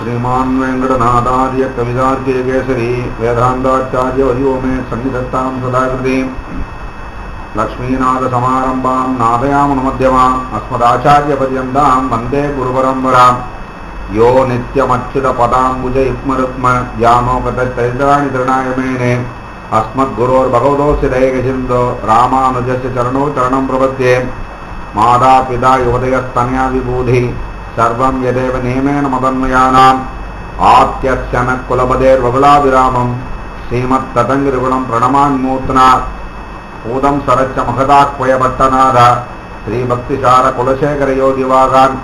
श्रीमान् वेंकटनाथार्य कवितार्किक केसरी वेदांताचार्य वर्यो मे सन्निधत्तां सदाकृति लक्ष्मीनाथ समारंभां नादयामनुमध्यमाम् अस्मदाचार्यपर्यन्तां वन्दे गुरुपरम्परां यो नित्यमच्युतपदाम्बुज युग्मरुक्म व्यामोहतस्तैत्राणि तृणायमेने अस्मद्गुरोर्भगवतोऽस्य दयैकसिन्धो रामानुजस्य चरणौ चरणं प्रपद्ये माता पिता युवतयस्तनया विबूधि सर्वं यदेव नियमेन मदन्मयानाम् आप्यस्य न कुलपतेर्वकुलाभिरामं श्रीमत्ततङ्गिरिगुणं प्रणमान्मूर्त्ना पूतं सरच्च महदाक्वयभट्टनाथ श्रीभक्तिसार कुलशेखरयोगिवागान्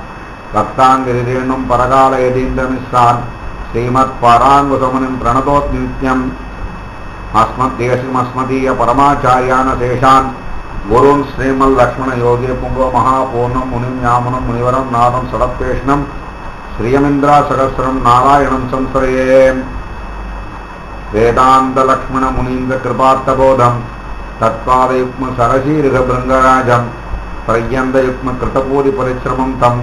भक्ताङ्गिरिरेणुं परकालयतीन्द्रमिश्रान् श्रीमत्पराङ्गुसमुनिं प्रणतोऽस्मि नित्यम् अस्मद्देशिकमस्मदीय परमाचार्यान् शेषान् गुरुन् श्रीमल्लक्ष्मण योगी पुंगो महापूर्णं मुनिं यामुनं मुनिवरं नादं सडप्पेष्णं श्रियमिन्द्रासहस्रं नारायणं संश्रये वेदांत लक्ष्मण मुनीन्द्र कृपार्थबोधं तत्पादयुग्म सरसीरिभृङ्गराजं पर्यन्तयुग्म कृतपूरि परिश्रमं तं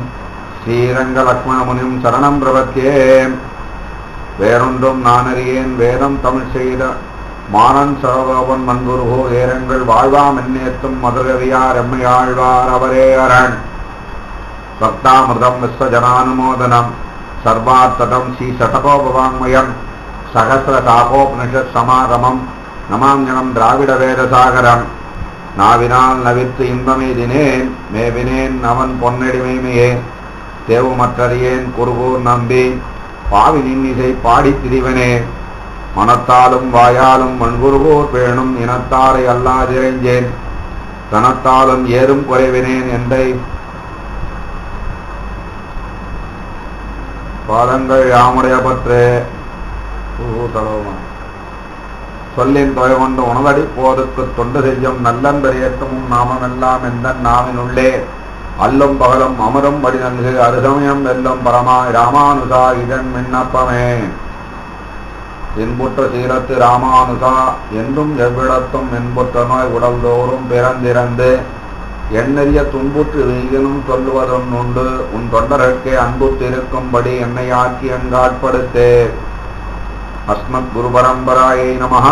श्रीरङ्गलक्ष्मण मुनिं शरणं प्रपद्ये வேறொன்றும் நானறியேன் வேதம் தமிழ் செய்த மானன் சரகோபன் மண்குருகோ ஏரங்கள் வாழ்வாம் என்னேத்தும் மதுரவியார் எம்மையாழ்வார் அவரே அரண் பக்தாமிருதம் விஸ்வஜனானுமோதனம் சர்வார்த்ததம் ஸ்ரீ சடகோபவாங்மயம் சகசிர சாகோபனிஷத் சமாகமம் நமாஞ்சனம் திராவிட வேதசாகரம் நாவினால் நவித்து இன்பமெய்தினேன் மேவினேன் அவன் பொன்னடிமைமையே தேவுமற்றறியேன் குருகூர் நம்பி பாவினின் இசை பாடித் திரிவனே மனத்தாலும் வாயாலும் மண்குருகோர் பேணும் இனத்தாரை அல்லாதிரைஞ்சேன் தனத்தாலும் ஏறும் குறைவினேன் எந்தை பாதங்கள் யாமுடைய பற்று சொல்லின் தொகை கொண்டு உணவடி போதுக்கு தொண்டு செய்யும் நல்லன்பரியக்கமும் நாமமெல்லாம் எந்த நாவினுள்ளே அல்லும் பகலும் அமரும் படி நல்கு அருசமயம் வெல்லும் பரமாய் ராமானுசா இதன் விண்ணப்பமே இன்புற்ற சீரத்து ராமானுசா என்றும் எவ்விடத்தும் என்புற்ற நோய் உடல்தோறும் பிறந்திறந்து எண்ணறிய துன்புற்று வீகனும் சொல்லுவதும் உண்டு உன் தொண்டர்க்கே அன்புற்றிருக்கும்படி என்னை ஆக்கி எங்காட்படுத்தே அஸ்மத் குரு பரம்பராயை நமஹ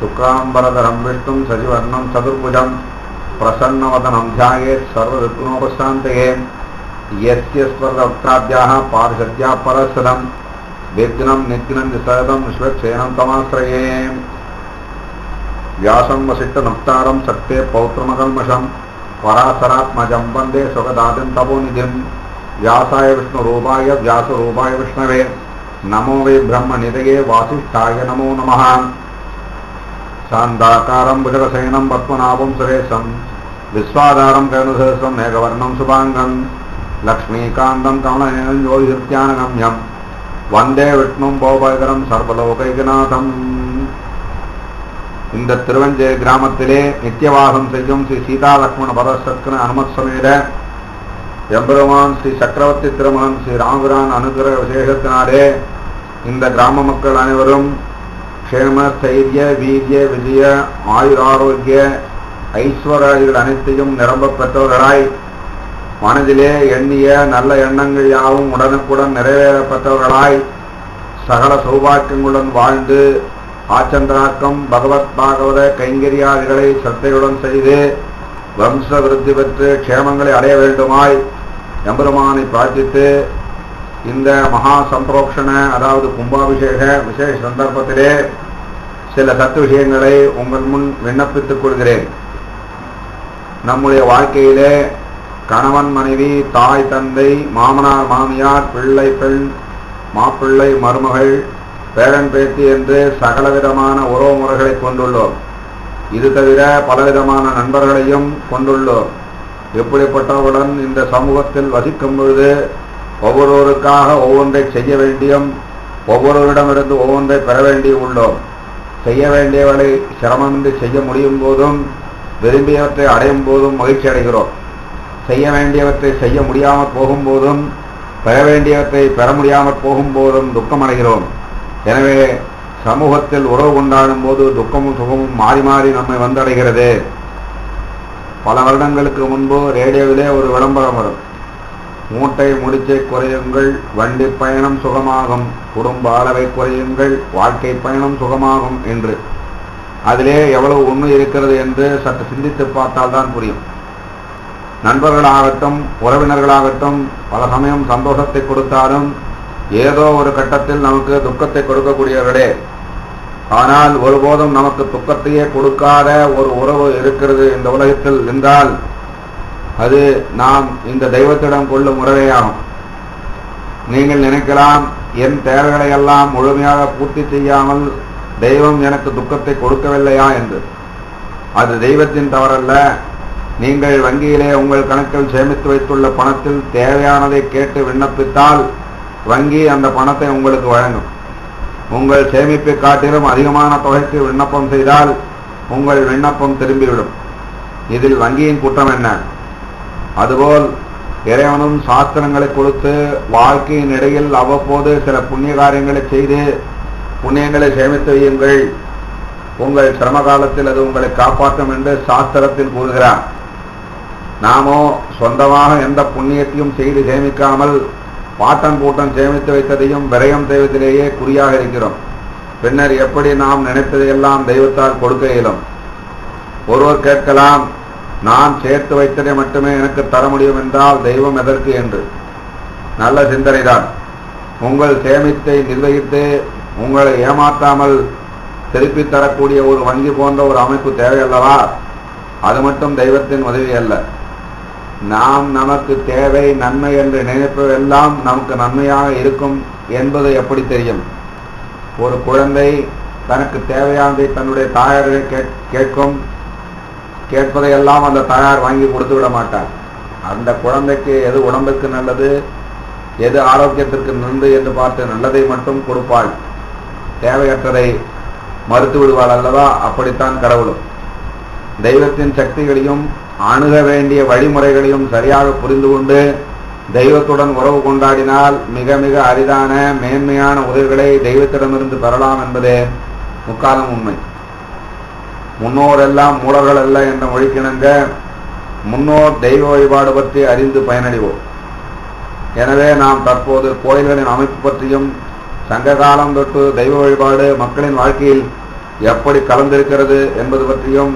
சுக்ராம்பரதரம் விஷ்ணும் சசிவர்ணம் சதுர்புஜம் प्रसन्नवदनं ध्यायेत् सर्वविघ्नोपशान्तये यस्य स्वर्गवक्त्राद्याः पारिषद्याः परसदं विघ्नं निघ्नं निसरदं विश्वक्षेणं तमाश्रये व्यासं वसिष्ठनप्तारं सत्ये पौत्रमकल्मषं पराशरात्मजं वन्दे स्वगदादिं तपोनिधिं व्यासाय विष्णुरूपाय व्यासरूपाय विष्णवे नमो वै ब्रह्मनिधये वासिष्ठाय नमो नमः शान्ताकारं भुजगशयनं पद्मनाभं सुरेशं विश्वाधारं करुणसहस्रं मेघवर्णं शुभांगं लक्ष्मीकान्तं कमलनयनं योगिहृत्यानगम्यं वन्दे विष्णुं भवभयकरं सर्वलोकैकनाथम् இந்த திருவஞ்சேரி கிராமத்திலே நித்தியவாசம் செய்யும் ஸ்ரீ சீதா லக்ஷ்மண பரசக்கர அனுமத் சமேத எம்பெருமான் ஸ்ரீ சக்கரவர்த்தி திருமகன் ஸ்ரீ ராமபிரான் அனுகிரக விசேஷத்தினாலே இந்த கிராம மக்கள் அனைவரும் க்ஷேம தைரிய வீரிய விஜய ஆயுராரோக்கிய ஐஸ்வர்யங்கள் அனைத்தையும் நிரம்ப பெற்றவர்களாய் மனதிலே எண்ணிய நல்ல எண்ணங்கள் யாவும் உடனுக்குடன் நிறைவேறப்பட்டவர்களாய் சகல சௌபாக்கியங்களுடன் வாழ்ந்து ஆச்சந்திராக்கம் பகவத் பாகவத கைங்கரியாதிகளை சத்தையுடன் செய்து வம்ச விருத்தி பெற்று க்ஷேமங்களை அடைய வேண்டுமாய் எம்பெருமானை பிரார்த்தித்து இந்த மகா சம்பிரோக்ஷண அதாவது கும்பாபிஷேக விசேஷ சந்தர்ப்பத்திலே சில தத்துவ விஷயங்களை உங்கள் முன் விண்ணப்பித்துக் கொள்கிறேன். நம்முடைய வாழ்க்கையிலே கணவன் மனைவி தாய் தந்தை மாமனார் மாமியார் பிள்ளை பெண் மாப்பிள்ளை மருமகள் பேரன் பேத்தி என்று சகலவிதமான உறவு முறைகளை கொண்டுள்ளோம். இது தவிர பலவிதமான நண்பர்களையும் கொண்டுள்ளோம். எப்படிப்பட்டவர்களுடன் இந்த சமூகத்தில் வசிக்கும் பொழுது ஒவ்வொருவருக்காக ஒவ்வொன்றை செய்ய வேண்டியும் ஒவ்வொருவரிடமிருந்து ஒவ்வொன்றை பெற வேண்டியும் உள்ளோம். செய்ய வேண்டியவர்களை சிரமமின்றி செய்ய முடியும் போதும் விரும்பியவற்றை அடையும் போதும் மகிழ்ச்சி அடைகிறோம். செய்ய வேண்டியவற்றை செய்ய முடியாமல் போகும்போதும் பெற வேண்டியவற்றை பெற முடியாமல் போகும்போதும் துக்கம் அடைகிறோம். எனவே சமூகத்தில் உறவு கொண்டாடும் போது துக்கமும் சுகமும் மாறி மாறி நம்மை வந்தடைகிறது. பல வருடங்களுக்கு முன்பு ரேடியோவிலே ஒரு விளம்பரம் வரும். மூட்டை முடிச்சை குறையுங்கள், வண்டி பயணம் சுகமாகும், குடும்ப அளவை குறையுங்கள், வாழ்க்கை பயணம் சுகமாகும் என்று. அதிலே எவ்வளவு உண்மை இருக்கிறது என்று சற்று சிந்தித்து பார்த்தால் தான் புரியும். நண்பர்களாகட்டும் உறவினர்களாகட்டும் பல சமயம் சந்தோஷத்தை கொடுத்தாலும் ஏதோ ஒரு கட்டத்தில் நமக்கு துக்கத்தை கொடுக்கக்கூடியவர்களே. ஆனால் ஒருபோதும் நமக்கு துக்கத்தையே கொடுக்காத ஒரு உறவு இருக்கிறது இந்த உலகத்தில் என்றால் அது நாம் இந்த தெய்வத்திடம் கொள்ளும் உறவையாகும். நீங்கள் நினைக்கலாம், என் தேவைகளை எல்லாம் முழுமையாக பூர்த்தி செய்யாமல் தெய்வம் எனக்கு துக்கத்தை கொடுக்கவில்லையா என்று. அது தெய்வத்தின் தவறல்ல. நீங்கள் வங்கியிலே உங்கள் கணக்கில் சேமித்து வைத்துள்ள பணத்தில் தேவையானதை கேட்டு விண்ணப்பித்தால் வங்கி அந்த பணத்தை உங்களுக்கு வழங்கும். உங்கள் சேமிப்பை காட்டிலும் அதிகமான தொகைக்கு விண்ணப்பம் செய்தால் உங்கள் விண்ணப்பம் திரும்பிவிடும். இதில் வங்கியின் குற்றம் என்ன? அதுபோல் இறைவனும் சாஸ்திரங்களை கொடுத்து வாழ்க்கையின் இடையில் அவ்வப்போது சில புண்ணிய காரியங்களை செய்து புண்ணியங்களை சேமித்து வையுங்கள், உங்கள் சிரம காலத்தில் அது உங்களை காப்பாற்றும் என்று சாஸ்திரத்தில் கூறுகிறார். நாமோ சொந்தமாக எந்த புண்ணியத்தையும் செய்து சேமிக்காமல் பாட்டன் கூட்டம் சேமித்து வைத்ததையும் விரயம் செய்வதிலேயே குறியாக இருக்கிறோம். பின்னர் எப்படி நாம் நினைத்ததையெல்லாம் தெய்வத்தால் கொடுக்க இயலும்? ஒருவர் கேட்கலாம், நான் சேர்த்து வைத்ததை மட்டுமே எனக்கு தர முடியும் என்றால் தெய்வம் எதற்கு என்று. நல்ல சிந்தனைதான். உங்கள் சேமித்தை நிர்வகித்து உங்களை ஏமாற்றாமல் திருப்பி தரக்கூடிய ஒரு வங்கி போன்ற ஒரு அமைப்பு தேவையல்லவா? அது மட்டும் தெய்வத்தின் உதவி அல்ல. நாம் நமக்கு தேவை நன்மை என்று நினைப்பதெல்லாம் நமக்கு நன்மையாக இருக்கும் என்பது எப்படி தெரியும்? ஒரு குழந்தை தனக்கு தேவையானதை தன்னுடைய தாயாரை கேட்பதையெல்லாம் அந்த தாயார் வாங்கி கொடுத்து விட மாட்டார். அந்த குழந்தைக்கு எது உடம்புக்கு நல்லது, எது ஆரோக்கியத்திற்கு நன்று என்று பார்த்து நல்லதை மட்டும் கொடுப்பாள், தேவையற்றதை மறுத்து விடுவாள் அல்லவா? அப்படித்தான் கடவுளும். தெய்வத்தின் சக்திகளையும் அணுக வேண்டிய வழிமுறைகளையும் சரியாக புரிந்து கொண்டு தெய்வத்துடன் உறவு கொண்டாடினால் மிக மிக அரிதான மேன்மையான உதவிகளை தெய்வத்திடமிருந்து பெறலாம் என்பதே முக்காலம் உண்மை. முன்னோர் எல்லாம் மூடர்கள் அல்ல என்ற மொழிக்கிணங்க முன்னோர் தெய்வ வழிபாடு பற்றி அறிந்து பயனடைவோம். எனவே நாம் தற்போது கோயில்களின் அமைப்பு பற்றியும் சங்க காலம் தொட்டு தெய்வ வழிபாடு மக்களின் வாழ்க்கையில் எப்படி கலந்திருக்கிறது என்பது பற்றியும்,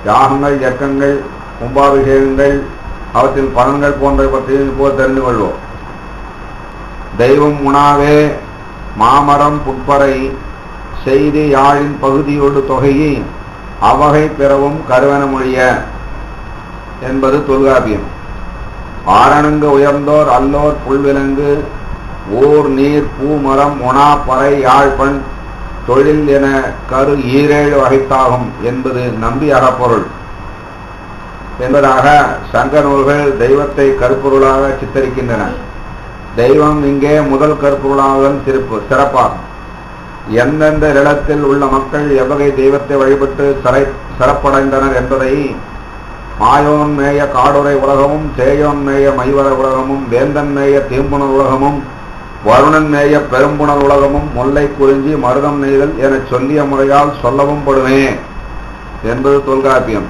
யாகங்கள், இயக்கங்கள், கும்பாபிஷேகங்கள், அவற்றின் பலன்கள் போன்றவை பற்றியும் இப்போது தெரிந்து கொள்வோம். தெய்வம் உணாவே மாமரம் புட்பறை செய்தி யாழின் பகுதியோடு தொகையை அவகை பிறவும் கருவன மொழிய என்பது தொல்காப்பியம். ஆரணங்கு உயர்ந்தோர் அல்லோர் புல்விலங்கு ஓர் நீர் பூமரம் உணா பறை யாழ்பண் தொழில் என கரு ஈரேழு வகைத்தாகும் என்பது நம்பி அகப்பொருள் என்பதாக சங்க நூல்கள் தெய்வத்தை கருப்பொருளாக சித்தரிக்கின்றன. தெய்வம் இங்கே முதல் கருப்பொருளாக சிறப்பாகும். எந்தெந்த இடத்தில் உள்ள மக்கள் எவ்வகை தெய்வத்தை வழிபட்டு சிறப்படைந்தனர் என்பதை மாயோன் மேய காடுரை உலகமும், சேயோன் மேய மைவர உலகமும், வேந்தன் மேய தீம்புணர் உலகமும், வருணன் மேய பெரும்புணர் உலகமும், முல்லை குறிஞ்சி மருதம் நெய்தல் என சொல்லிய முறையால் சொல்லவும் படுமே என்பது தொல்காப்பியம்.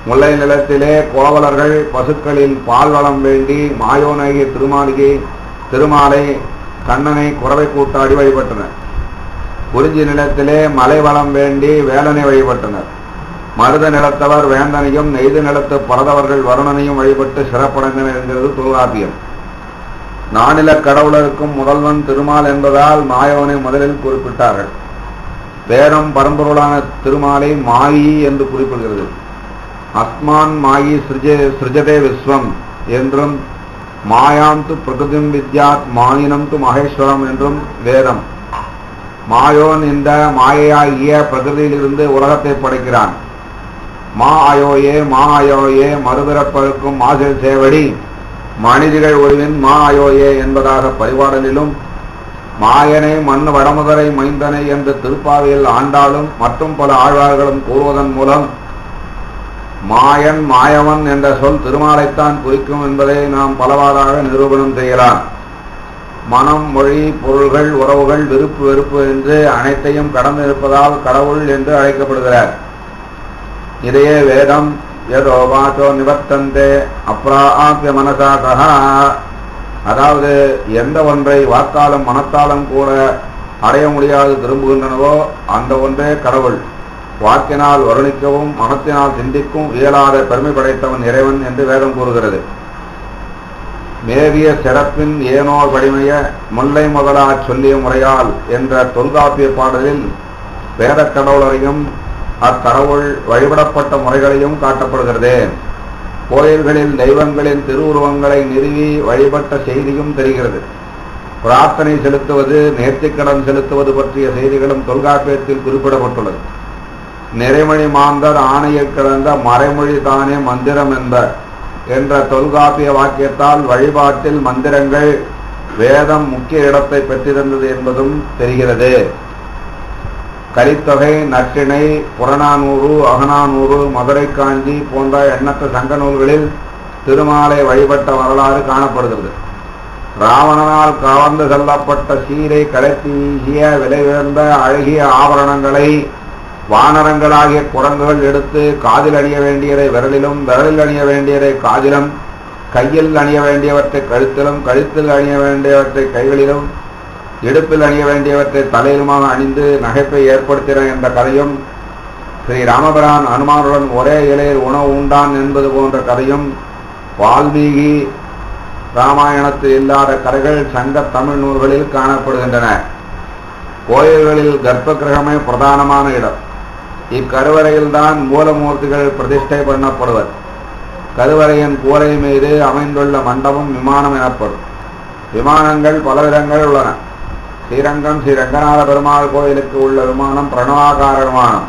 முல்லை நிலத்திலே கோவலர்கள் பசுக்களில் பால் வளம் வேண்டி மாயோனாகிய திருமாலை கண்ணனை குறவை கூட்டாடி வழிபட்டனர். குறிஞ்சி நிலத்திலே மலை வளம் வேண்டி வேலனை வழிபட்டனர். மருத நிலத்தவர் வேந்தனையும், நெய்து நிலத்து பரதவர்கள் வருணனையும் வழிபட்டு சிறப்படைந்தனர் என்கிறது தொல்காப்பியம். நானில கடவுளருக்கும் முதல்வன் திருமால் என்பதால் மாயோனை முதலில் குறிப்பிட்டார்கள். வேதம் பரம்பொருளான திருமாலை மாயி என்று குறிப்பிடுகிறது. அஸ்மான் மாயி சிருஜதே விஸ்வம் என்றும், மாயாந்து பிரகிருதிம் வித்யாத் மாயினம் து மகேஸ்வரம் என்றும் வேதம். மாயோன் இந்த மாயையாகிய பிரகிருதியிலிருந்து உலகத்தை படைக்கிறான். மா அயோயே மறுபிறப்பழுக்கும் மாசில் சேவடி மனிதிகள் ஒருவின் மா அயோயே என்பதாக பரிபாடலிலும், மாயனை மண்ணு வடமுதரை மைந்தனை என்று திருப்பாவையில் ஆண்டாலும் மற்றும் பல ஆழ்வார்களும் கூறுவதன் மூலம் மாயன் மாயவன் என்ற சொல் திருமாலைத்தான் குறிக்கும் என்பதை நாம் பலவாறாக நிரூபணம் செய்யலாம். மனம், மொழி, பொருள்கள், உறவுகள், விருப்பு வெறுப்பு என்று அனைத்தையும் கடந்து இருப்பதால் கடவுள் என்று அழைக்கப்படுகிறார். இதையே வேதம் யதோ வாசோ நிவர்த்தந்தே அப்ராப்ய மனசாகா அதாவது எந்த ஒன்றை வாக்காலும் மனத்தாலும் கூட அடைய முடியாது திரும்புகின்றனவோ அந்த ஒன்றே கடவுள். வாக்கினால் வருணிக்கவும் மனத்தினால் சிந்திக்கும் இயலாத பெருமை படைத்தவன் இறைவன் என்று வேதம் கூறுகிறது. மேவிய சிறப்பின் ஏனோர் வலிமைய முல்லை முதலா சொல்லிய முறையால் என்ற தொல்காப்பிய பாடலில் வேத கடவுளரையும் அக்கடவுள் வழிபடப்பட்ட முறைகளையும் காட்டப்படுகிறது. கோயில்களில் தெய்வங்களின் திருவுருவங்களை நிறுவி வழிபட்ட செய்தியும் தெரிகிறது. பிரார்த்தனை செலுத்துவது நேர்த்திக்கடன் செலுத்துவது பற்றிய செய்திகளும் தொல்காப்பியத்தில் குறிப்பிடப்பட்டுள்ளது. நிறைமொழி மாந்தர் ஆணையில் கிடந்த மறைமொழி தானே மந்திரம் என்ற தொல்காப்பிய வாக்கியத்தால் வழிபாட்டில் மந்திரங்கள் வேதம் முக்கிய இடத்தை பெற்றிருந்தது என்பதும் தெரிகிறது. கலித்தொகை, நற்றிணை, புறநானூறு, அகநானூறு, மதுரை காஞ்சி போன்ற எண்ணற்ற சங்க நூல்களில் திருமாலை வழிபட்ட வரலாறு காணப்படுகிறது. ராவணனால் கவர்ந்து செல்லப்பட்ட சீரை கலத்தி வீசிய விலை உயர்ந்த அழகிய ஆபரணங்களை வானரங்களாகிய குரங்குகள் எடுத்து காதில் அணிய வேண்டியதை விரலிலும், விரலில் அணிய வேண்டியதை காதிலும், கையில் அணிய வேண்டியவற்றை கழுத்திலும், கழுத்தில் அணிய வேண்டியவற்றை கைகளிலும், இடுப்பில் அணிய வேண்டியவற்றை தலையிலுமாக அணிந்து நகைப்பை ஏற்படுத்தின என்ற கதையும், ஸ்ரீ ராமபிரான் அனுமானுடன் ஒரே இலையில் உணவு உண்டான் என்பது போன்ற கதையும் வால்மீகி ராமாயணத்தில் இல்லாத கதைகள் சங்க தமிழ் நூல்களில் காணப்படுகின்றன. கோயில்களில் கர்ப்ப கிரகமே பிரதானமான இடம். இக்கருவறையில்தான் மூலமூர்த்திகள் பிரதிஷ்டை பண்ணப்படுவர். கருவறையின் கூரை மீது அமைந்துள்ள மண்டபம் விமானம் எனப்படும். விமானங்கள் பலவிதங்கள் உள்ளன. ஸ்ரீரங்கம் ஸ்ரீ ரங்கநாத பெருமாள் கோயிலுக்கு உள்ள விமானம் பிரணவாகார விமானம்.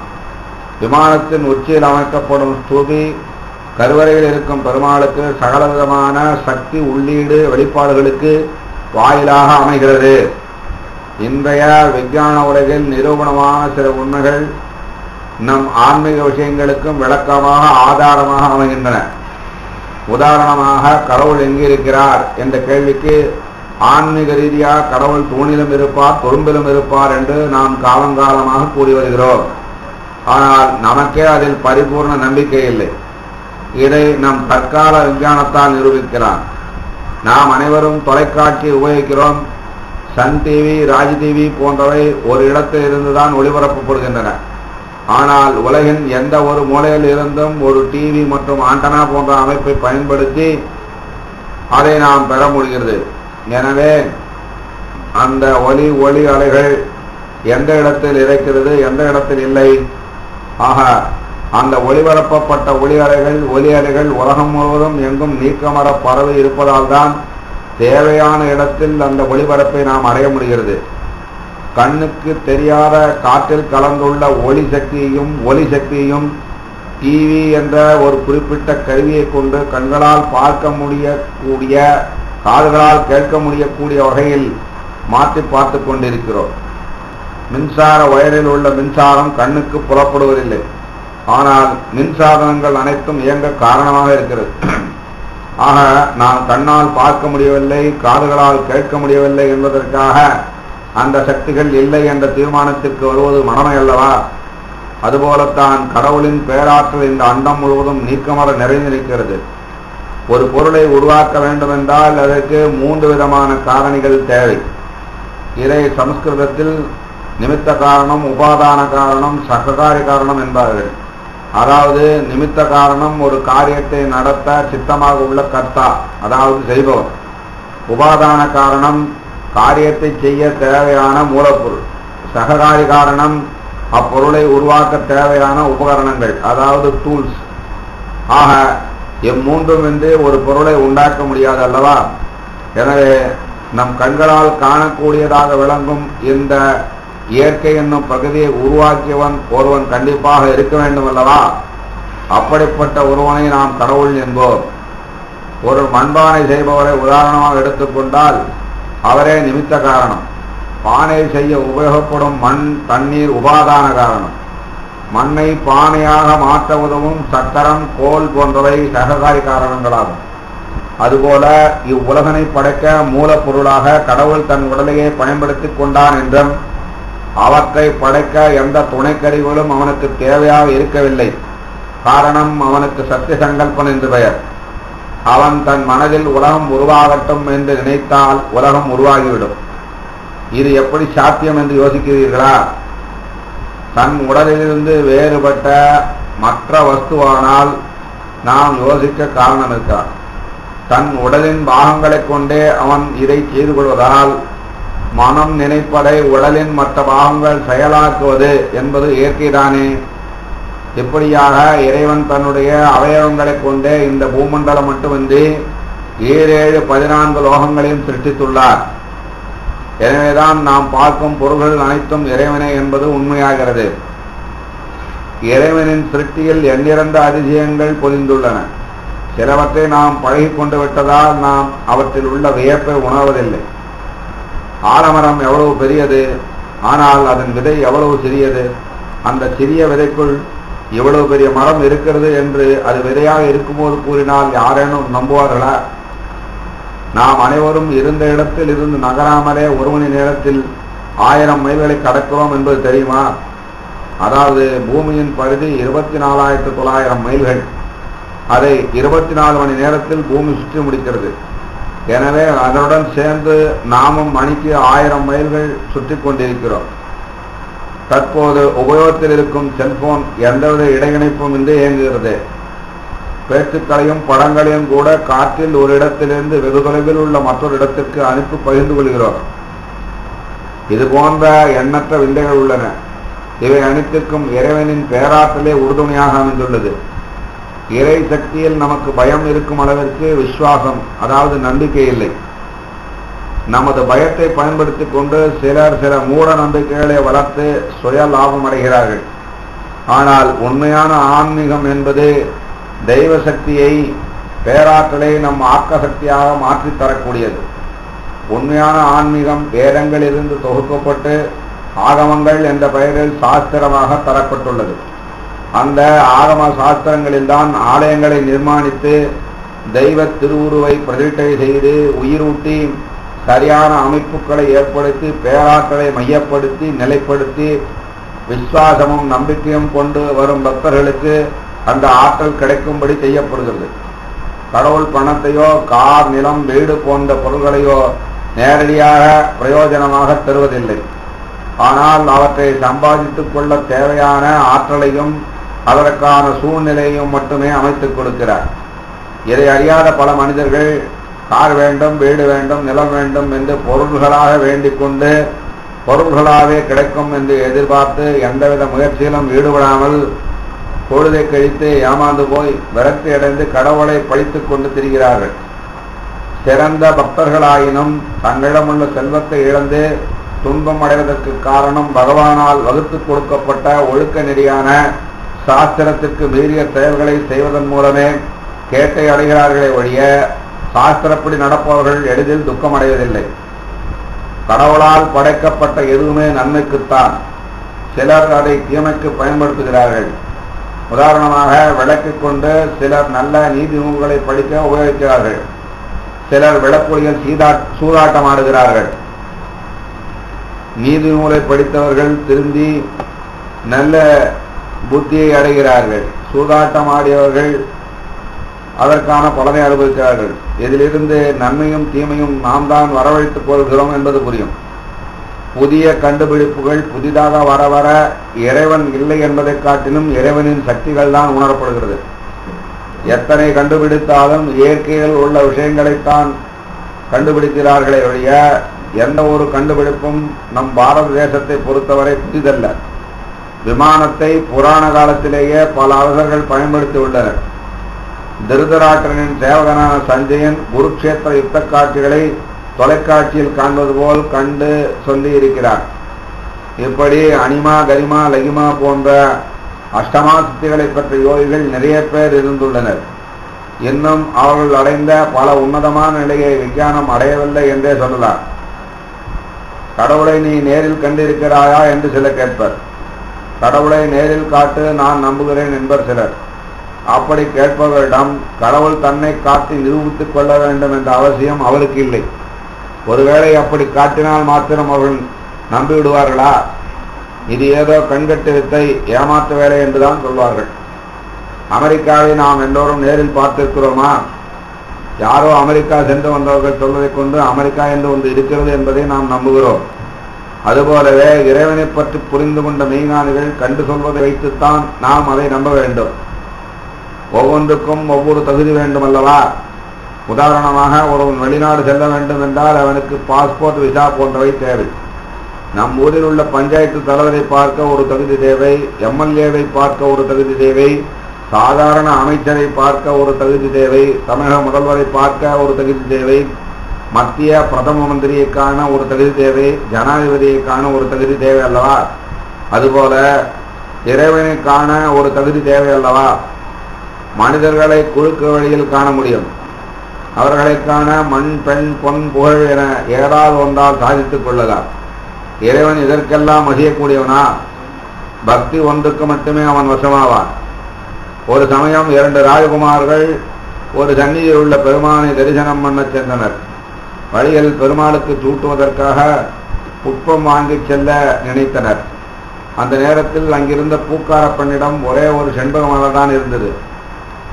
விமானத்தின் உச்சியில் அமைக்கப்படும் ஸ்தூபி கருவறையில் இருக்கும் பெருமாளுக்கு சகலவிதமான சக்தி உள்ளீடு வெளிப்பாடுகளுக்கு வாயிலாக அமைகிறது. இன்றைய விஞ்ஞான உலகில் நிரூபணமான சில உண்மைகள் நம் ஆன்மீக விஷயங்களுக்கும் விளக்கமாக ஆதாரமாக அமைகின்றன. உதாரணமாக, கடவுள் எங்கிருக்கிறார் என்ற கேள்விக்கு ஆன்மீக ரீதியாக கடவுள் தூணிலும் இருப்பார், துரும்பிலும் இருப்பார் என்று நாம் காலங்காலமாக கூறி வருகிறோம். ஆனால் நமக்கே அதில் பரிபூர்ண நம்பிக்கை இல்லை. இதை நம் தற்கால விஞ்ஞானத்தால் நிரூபிக்கிறான். நாம் அனைவரும் தொலைக்காட்சி உபயோகிக்கிறோம். சன் டிவி, ராஜ் டிவி போன்றவை ஒரு இடத்தில் இருந்துதான் ஒளிபரப்பப்படுகின்றன. ஆனால் உலகின் எந்த ஒரு மூலையில் இருந்தும் ஒரு டிவி மற்றும் ஆண்டனா போன்ற அமைப்பை பயன்படுத்தி அதை நாம் பெற முடிகிறது. எனவே அந்த ஒளி அலைகள் எந்த இடத்தில் இருக்கிறது, எந்த இடத்தில் இல்லை. ஆக அந்த ஒளிபரப்பப்பட்ட ஒளி அலைகள் உலகம் முழுவதும் எங்கும் நீக்கமர பரவி இருப்பதால் தான் தேவையான இடத்தில் அந்த ஒளிபரப்பை நாம் அடைய முடிகிறது. கண்ணுக்கு தெரியாத காற்றில் கலந்துள்ள ஒளி சக்தியையும் டிவி என்ற ஒரு குறிப்பிட்ட கருவியை கொண்டு கண்களால் பார்க்க முடியக்கூடிய, காதுகளால் கேட்க முடியக்கூடிய வகையில் மாற்றி பார்த்து கொண்டிருக்கிறோம். மின்சார வயரில் உள்ள மின்சாரம் கண்ணுக்கு புலப்படுவதில்லை. ஆனால் மின்சாதனங்கள் அனைத்தும் இயங்க காரணமாக இருக்கிறது. ஆக நாம் கண்ணால் பார்க்க முடியவில்லை, காதுகளால் கேட்க முடியவில்லை என்பதற்காக அந்த சக்திகள் இல்லை என்ற தீர்மானத்திற்கு வருவது மனமே அல்லவா? அதுபோலத்தான் கடவுளின் பேராற்றல் இந்த அண்டம் முழுவதும் நீக்கமர நிறைந்திருக்கிறது. ஒரு பொருளை உருவாக்க வேண்டும் என்றால் அதற்கு 3 விதமான காரணிகள் தேவை. இதை சமஸ்கிருதத்தில் நிமித்த காரணம், உபாதான காரணம், சககாரி காரணம் என்பார்கள். அதாவது நிமித்த காரணம் ஒரு காரியத்தை நடத்த சித்தமாக உள்ள கர்த்தா, அதாவது செய்பவர். உபாதான காரணம் காரியத்தை செய்ய தேவையான மூலப்பொருள். சககாரி காரணம் அப்பொருளை உருவாக்க தேவையான உபகரணங்கள், அதாவது டூல்ஸ். ஆக எம்மூன்றும் இன்றி ஒரு பொருளை உண்டாக்க முடியாது அல்லவா? எனவே நம் கண்களால் காணக்கூடியதாக விளங்கும் இந்த இயற்கை என்னும் பகுதியை உருவாக்கியவன் ஒருவன் கண்டிப்பாக இருக்க வேண்டும் அல்லவா? அப்படிப்பட்ட ஒருவனை நாம் கடவுள் என்போம். ஒரு மண்பானை செய்பவரை உதாரணமாக எடுத்துக்கொண்டால் அவரே நிமித்த காரணம். பானை செய்ய உபயோகப்படும் மண், தண்ணீர் உபாதான காரணம். மண்ணை பானையாக மாற்ற உதவும் சக்கரம், கோல் போன்றவை சககாரி காரணங்களாகும். அதுபோல இவ்வுலகனை படைக்க மூலப்பொருளாக கடவுள் தன் உடலையே பயன்படுத்தி கொண்டான் என்றும் அவற்றை படைக்க எந்த துணைக்கருவிகளும் அவனுக்கு தேவையாக இருக்கவில்லை. காரணம், அவனுக்கு சத்திய சங்கல்பன் என்று பெயர். அவன் தன் மனதில் உலகம் உருவாகட்டும் என்று நினைத்தால் உலகம் உருவாகிவிடும். இது எப்படி சாத்தியம் என்று யோசிக்கிறீர்களா? தன் உடலிலிருந்து வேறுபட்ட மற்ற வஸ்துவானால் நாம் யோசிக்க காரணம் இருக்கிறான். தன் உடலின் பாகங்களைக் கொண்டே அவன் இதை செய்து கொள்வதால் மனம் நினைப்பதை உடலின் மற்ற பாகங்கள் செயலாக்குவது என்பது இயற்கைதானே. இப்படியாக இறைவன் தன்னுடைய அவயவங்களைக் கொண்டே இந்த பூமண்டலம் மட்டுமின்றி 14 லோகங்களையும் சிருஷ்டித்துள்ளார். எனவேதான் நாம் பார்க்கும் பொருள்கள் அனைத்தும் இறைவனே என்பது உண்மையாகிறது. இறைவனின் சிருஷ்டியில் எண்ணிறந்த அதிசயங்கள் பொதிந்துள்ளன. சிலவற்றை நாம் பழகிக் கொண்டு விட்டதால் நாம் அவற்றில் உள்ள வியப்பை உணர்வதில்லை. ஆலமரம் எவ்வளவு பெரியது, ஆனால் அதன் விதை எவ்வளவு சிறியது. அந்த சிறிய விதைக்குள் இவ்வளவு பெரிய மரம் இருக்கிறது என்று அது விதையாக இருக்கும்போது கூறினால் யாரேனும் நம்புவார்களா? நாம் அனைவரும் இருந்த இடத்தில் இருந்து நகராமலே 1 மணி நேரத்தில் 1000 மைல்களை கடக்கிறோம் என்பது தெரியுமா? அதாவது பூமியின் பகுதி 24,900 மைல்கள். அதை 24 மணி நேரத்தில் பூமி சுற்றி முடிக்கிறது. எனவே அதனுடன் சேர்ந்து நாமும் மணிக்கு 1000 மைல்கள் சுற்றி கொண்டிருக்கிறோம். தற்போது உபயோகத்தில் இருக்கும் செல்போன் எந்தவித இடையிணைப்பும் இன்றி இயங்குகிறது. பேச்சுக்களையும் படங்களையும் கூட காற்றில் ஒரு இடத்திலிருந்து வெகு தொலைவில் உள்ள மற்றொரு இடத்திற்கு அனுப்பி பகிர்ந்து கொள்கிறோம். இது போன்ற எண்ணற்ற விந்தைகள் உள்ளன. இவை அனைத்திற்கும் இறைவனின் பேராற்றலே உறுதுணையாக அமைந்துள்ளது. இறை சக்தியில் நமக்கு பயம் இருக்கும் அளவிற்கு விசுவாசம், அதாவது நம்பிக்கை இல்லை. நமது பயத்தை பயன்படுத்திக் கொண்டு சிலர் சில மூட நம்பிக்கைகளை வளர்த்து சுய லாபம் அடைகிறார்கள். ஆனால் உண்மையான ஆன்மீகம் என்பது தெய்வ சக்தியை, பேராற்றலை நம் ஆக்க சக்தியாக மாற்றித் தரக்கூடியது. உண்மையான ஆன்மீகம் வேதங்களிலிருந்து தொகுக்கப்பட்டு ஆகமங்கள் என்ற பெயரில் சாஸ்திரமாக தரப்பட்டுள்ளது. அந்த ஆகம சாஸ்திரங்களில்தான் ஆலயங்களை நிர்மாணித்து தெய்வ திருவுருவை பிரதிஷ்டை செய்து உயிரூட்டி சரியான அமைப்புகளை ஏற்படுத்தி பேராற்றலை மையப்படுத்தி நிலைப்படுத்தி விசுவாசமும் நம்பிக்கையும் கொண்டு வரும் பக்தர்களுக்கு அந்த ஆற்றல் கிடைக்கும்படி செய்யப்படுகிறது. கடவுள் பணத்தையோ கார், நிலம், வீடு போன்ற பொருள்களையோ நேரடியாக பிரயோஜனமாக தருவதில்லை. ஆனால் அவற்றை சம்பாதித்துக் கொள்ள தேவையான ஆற்றலையும் அதற்கான சூழ்நிலையும் மட்டுமே அமைத்துக் கொடுக்கிறார். இதை அறியாத பல மனிதர்கள் கார் வேண்டும், வீடு வேண்டும், நிலம் வேண்டும் என்று பொருள்களாக வேண்டிக் கொண்டு பொருள்களாகவே கிடைக்கும் என்று எதிர்பார்த்து எந்தவித முயற்சியிலும் ஈடுபடாமல் பொழுதை கழித்து ஏமாந்து போய் விரக்தி அடைந்து கடவுளை பழித்துக் கொண்டு திரிகிறார்கள். சிறந்த பக்தர்களாயினும் தங்களிடமுள்ள செல்வத்தை இழந்து துன்பம் அடைவதற்கு காரணம் பகவானால் வகுத்து கொடுக்கப்பட்ட ஒழுக்க நெறியான சாஸ்திரத்திற்கு மீறிய செயல்களை செய்வதன் மூலமே கேட்டை அடைகிறார்களே ஒழிய சாஸ்திரப்படி நடப்பவர்கள் எளிதில் துக்கம் அடைவதில்லை. கடவுளால் படைக்கப்பட்ட எதுவுமே நன்மைக்குத்தான். சிலர் அதை தீமைக்கு பயன்படுத்துகிறார்கள். உதாரணமாக விளக்கிக் கொண்டு சிலர் நல்ல நீதி நூல்களை படிக்க உபயோகிக்கிறார்கள். சிலர் விளக்குகளில் சூதாட்டம் ஆடுகிறார்கள். நீதி நூலை படித்தவர்கள் திருந்தி நல்ல புத்தியை அடைகிறார்கள். சூதாட்டம் ஆடியவர்கள் அதற்கான பலனை அனுபவிக்கிறார்கள். இதிலிருந்து நன்மையும் தீமையும் நாம் தான் வரவழைத்துக் கொள்கிறோம் என்பது புரியும். புதிய கண்டுபிடிப்புகள் புதிதாக வர வர இறைவன் இல்லை என்பதை காட்டிலும் இறைவனின் சக்திகள் தான் உணரப்படுகிறது. எத்தனை கண்டுபிடித்தாலும் இயற்கையில் உள்ள விஷயங்களைத்தான் கண்டுபிடிக்கிறார்களே ஒழிய எந்த ஒரு கண்டுபிடிப்பும் நம் பாரத தேசத்தை பொறுத்தவரை புதிதல்ல. விமானத்தை புராண காலத்திலேயே பல அரசர்கள் பயன்படுத்தி உள்ளனர். திருதராட்டிரனின் சேவகனான சஞ்சயன் குருக்ஷேத்திர யுத்த காட்சிகளை தொலைக்காட்சியில் காண்பது போல் கண்டு சொல்லி இருக்கிறார். இப்படி அனிமா, கரிமா, லகிமா போன்ற அஷ்டமா சித்திகளை பெற்ற யோகிகள் நிறைய பேர் இருந்துள்ளனர். இன்னும் அவர்கள் அடைந்த பல உன்னதமான நிலையை விஞ்ஞானம் அடையவில்லை என்றே சொல்லலாம். கடவுளை நீ நேரில் கண்டிருக்கிறாயா என்று சிலர் கேட்பர். கடவுளை நேரில் காட்டு, நான் நம்புகிறேன் என்பர் சிலர். அப்படி கேட்பவரிடம் கடவுள் தன்னை காட்டி நிரூபித்துக் கொள்ள வேண்டும் என்ற அவசியம் அவருக்கு இல்லை. ஒருவேளை அப்படி காட்டினால் மாத்திரம் அவர்கள் நம்பிவிடுவார்களா? இது ஏதோ கண்கட்டு வித்தை, ஏமாற்று வேலை என்றுதான் சொல்வார்கள். அமெரிக்காவை நாம் எல்லோரும் நேரில் பார்த்திருக்கிறோமா? யாரோ அமெரிக்கா சென்று வந்தவர்கள் சொல்வதைக் கொண்டு அமெரிக்கா என்று ஒன்று இருக்கிறது என்பதை நாம் நம்புகிறோம். அதுபோலவே இறைவனை பற்றி புரிந்து கொண்ட மெய்ஞானிகள் கண்டு சொல்வதை வைத்துத்தான் நாம் அதை நம்ப வேண்டும். ஒவ்வொன்றுக்கும் ஒவ்வொரு தகுதி வேண்டும் அல்லவா? உதாரணமாக, ஒருவன் வெளிநாடு செல்ல வேண்டும் என்றால் அவனுக்கு பாஸ்போர்ட், விசா போன்றவை தேவை. நம் ஊரில் உள்ள பஞ்சாயத்து தலைவரை பார்க்க ஒரு தகுதி தேவை, எம்எல்ஏவை பார்க்க ஒரு தகுதி தேவை, சாதாரண அமைச்சரை பார்க்க ஒரு தகுதி தேவை, தமிழக முதல்வரை பார்க்க ஒரு தகுதி தேவை, மத்திய பிரதம மந்திரியை காண ஒரு தகுதி தேவை, ஜனாதிபதியை காண ஒரு தகுதி தேவை அல்லவா? அதுபோல இறைவனை காண ஒரு தகுதி தேவை அல்லவா? மனிதர்களை குறுக்கு வழியில் காண முடியும். அவர்களை காண மண், பெண், பொன், புகழ் என ஏதாவது ஒன்றால் சாதித்துக் கொள்ளலாம். இறைவன் இதற்கெல்லாம் வசியக்கூடியவனா? பக்தி ஒன்றுக்கு மட்டுமே அவன் வசமாவான். ஒரு சமயம் 2 ராஜகுமார்கள் ஒரு சந்நிதியில் உள்ள பெருமானை தரிசனம் பண்ண சென்றனர். வழியில் பெருமாளுக்கு சூட்டுவதற்காக புஷ்பம் வாங்கி செல்ல நினைத்தனர். அந்த நேரத்தில் அங்கிருந்த பூக்கார பெண்ணிடம் ஒரே ஒரு செண்பக மலர் தான் இருந்தது.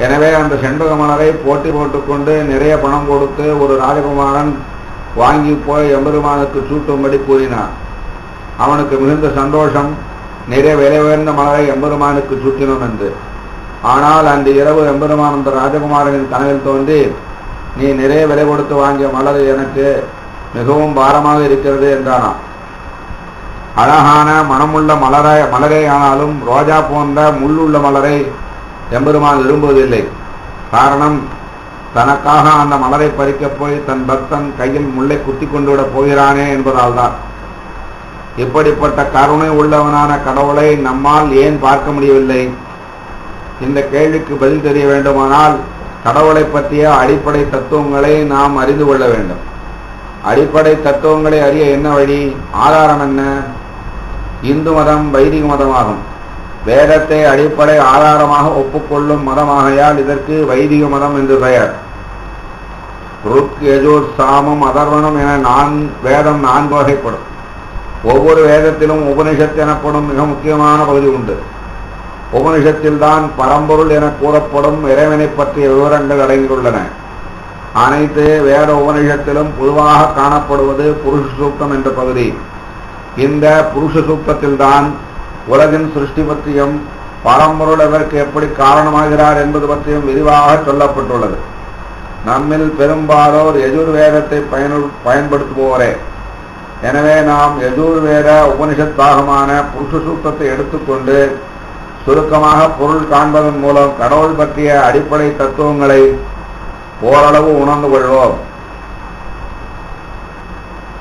எனவே அந்த செண்பக மலரை போட்டி போட்டுக்கொண்டு நிறைய பணம் கொடுத்து ஒரு ராஜகுமாரன் வாங்கி போய் எம்பெருமானுக்கு சூட்டும்படி கூறினான். அவனுக்கு மிகுந்த சந்தோஷம், நிறைய விலை உயர்ந்த மலரை எம்பெருமானுக்கு சூட்டினோம் என்று. ஆனால் அன்று இரவு எம்பெருமான் அந்த ராஜகுமாரனின் கனவில் தோன்றி, நீ நிறைய விலை கொடுத்து வாங்கிய மலர் எனக்கு மிகவும் பாரமாக இருக்கிறது என்றானாம். அழகான மனமுள்ள மலரே ஆனாலும் ரோஜா போன்ற முள்ளுள்ள மலரை எம்பெருமான் விரும்புவதில்லை. காரணம், தனக்காக அந்த மலரை பறிக்கப் போய் தன் பக்தன் கையில் முள்ளை குத்தி கொண்டு விட போகிறானே என்பதால் தான். இப்படிப்பட்ட கருணை உள்ளவனான கடவுளை நம்மால் ஏன் பார்க்க முடியவில்லை? இந்த கேள்விக்கு பதில் தெரிய வேண்டுமானால் கடவுளை பற்றிய அடிப்படை தத்துவங்களை நாம் அறிந்து கொள்ள வேண்டும். அடிப்படை தத்துவங்களை அறிய என்ன வழி? ஆதாரம் என்ன? இந்து மதம் வைதிக மதமாகும். வேதத்தை அடிப்படை ஆதாரமாக ஒப்புக்கொள்ளும் மதமாகையால் இதற்கு வைதிக மதம் என்று பெயர். ருக், யஜுர், சாமம், அதர்வணம் என வேதம் 4 வகைப்படும். ஒவ்வொரு வேதத்திலும் உபனிஷத் எனப்படும் மிக முக்கியமான பகுதி உண்டு. உபனிஷத்தில் தான் பரம்பொருள் என கூறப்படும் இறைவனை பற்றிய விவரங்கள் அடங்கியுள்ளன. அனைத்து வேத உபனிஷத்திலும் பொதுவாக காணப்படுவது புருஷ சூக்தம் என்ற பகுதி. இந்த புருஷ சூக்தத்தில் தான் உலகின் சிருஷ்டி பற்றியும் பரம்பொருள் அதற்கு எப்படி காரணமாகிறார் என்பது பற்றியும் விரிவாக சொல்லப்பட்டுள்ளது. நம்மில் பெரும்பாலோர் யஜுர்வேதத்தை பயன்படுத்துவோரே. எனவே நாம் யஜுர்வேத உபனிஷத் பாகமான புருஷ சூக்தத்தை எடுத்துக்கொண்டு சுருக்கமாக பொருள் காண்பதன் மூலம் கடவுள் பற்றிய அடிப்படை தத்துவங்களை ஓரளவு உணர்ந்து கொள்வோம்.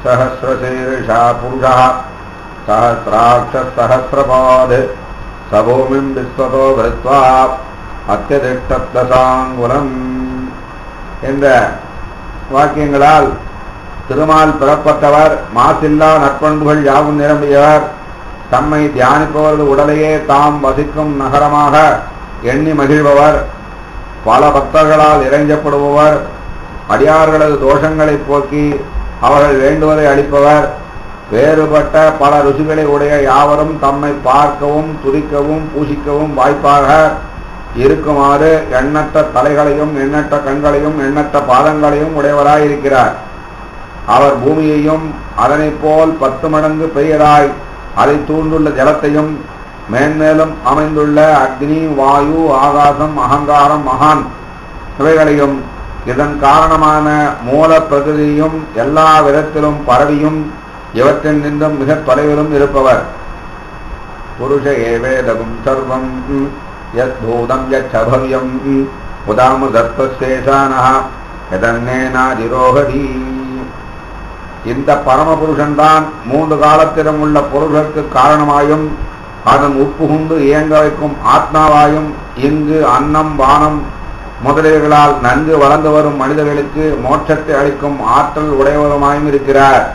சஹஸ்ரசீர்ஷா புருஷா சஹஸ்ராட்ச சஹஸ்ரபாத் சபூமிம் விஸ்வதோ விருத்வா அத்யதிஷ்டத்வசாங்குலம் என்ற வாக்கியங்களால் திருமால் பெறப்பட்டவர், மாசில்லா நற்பண்புகள் யாவும் நிரம்பியவர், தம்மை தியானிப்பவரது உடலையே தாம் வசிக்கும் நகரமாக எண்ணி மகிழ்பவர், பல பக்தர்களால் இறைஞ்சப்படுபவர், அடியார்களது தோஷங்களை போக்கி அவர்கள் வேண்டுவதை அளிப்பவர், வேறுபட்ட பல ருசிகளை உடைய யாவரும் தம்மை பார்க்கவும் துதிக்கவும் பூசிக்கவும் வாய்ப்பாக இருக்குமாறு எண்ணற்ற தலைகளையும் எண்ணற்ற கண்களையும் எண்ணற்ற பாதங்களையும் உடையவராயிருக்கிறார். அவர் பூமியையும் அதனை போல் 10 மடங்கு பெரியதாய் அதை தூண்டுள்ள ஜலத்தையும் மேன்மேலும் அமைந்துள்ள அக்னி, வாயு, ஆகாசம், அகங்காரம், மகான் இவைகளையும் இதன் காரணமான மூல பிரகிருதியும் எல்லா விதத்திலும் பரவியும் இவற்றில் நின்றும் மிக தொலைவிலும் இருப்பவர். புருஷ ஏவேதகும் சர்வம் யத்பூதம் யச்சபவ்யம் உதாமுதத்வசேஷானஹ யதன்னேனாதிரோகதி. இந்த பரமபுருஷன்தான் 3 காலத்திலும் உள்ள பொருள்களுக்கு காரணமாயும் அதன் உட்புகுந்து இயங்க வைக்கும் ஆத்மாவாயும் இங்கு அன்னம், வானம் முதலியவர்களால் நன்கு வளர்ந்து வரும் மனிதர்களுக்கு மோட்சத்தை அளிக்கும் ஆற்றல் உடையவருமாயும் இருக்கிறார்.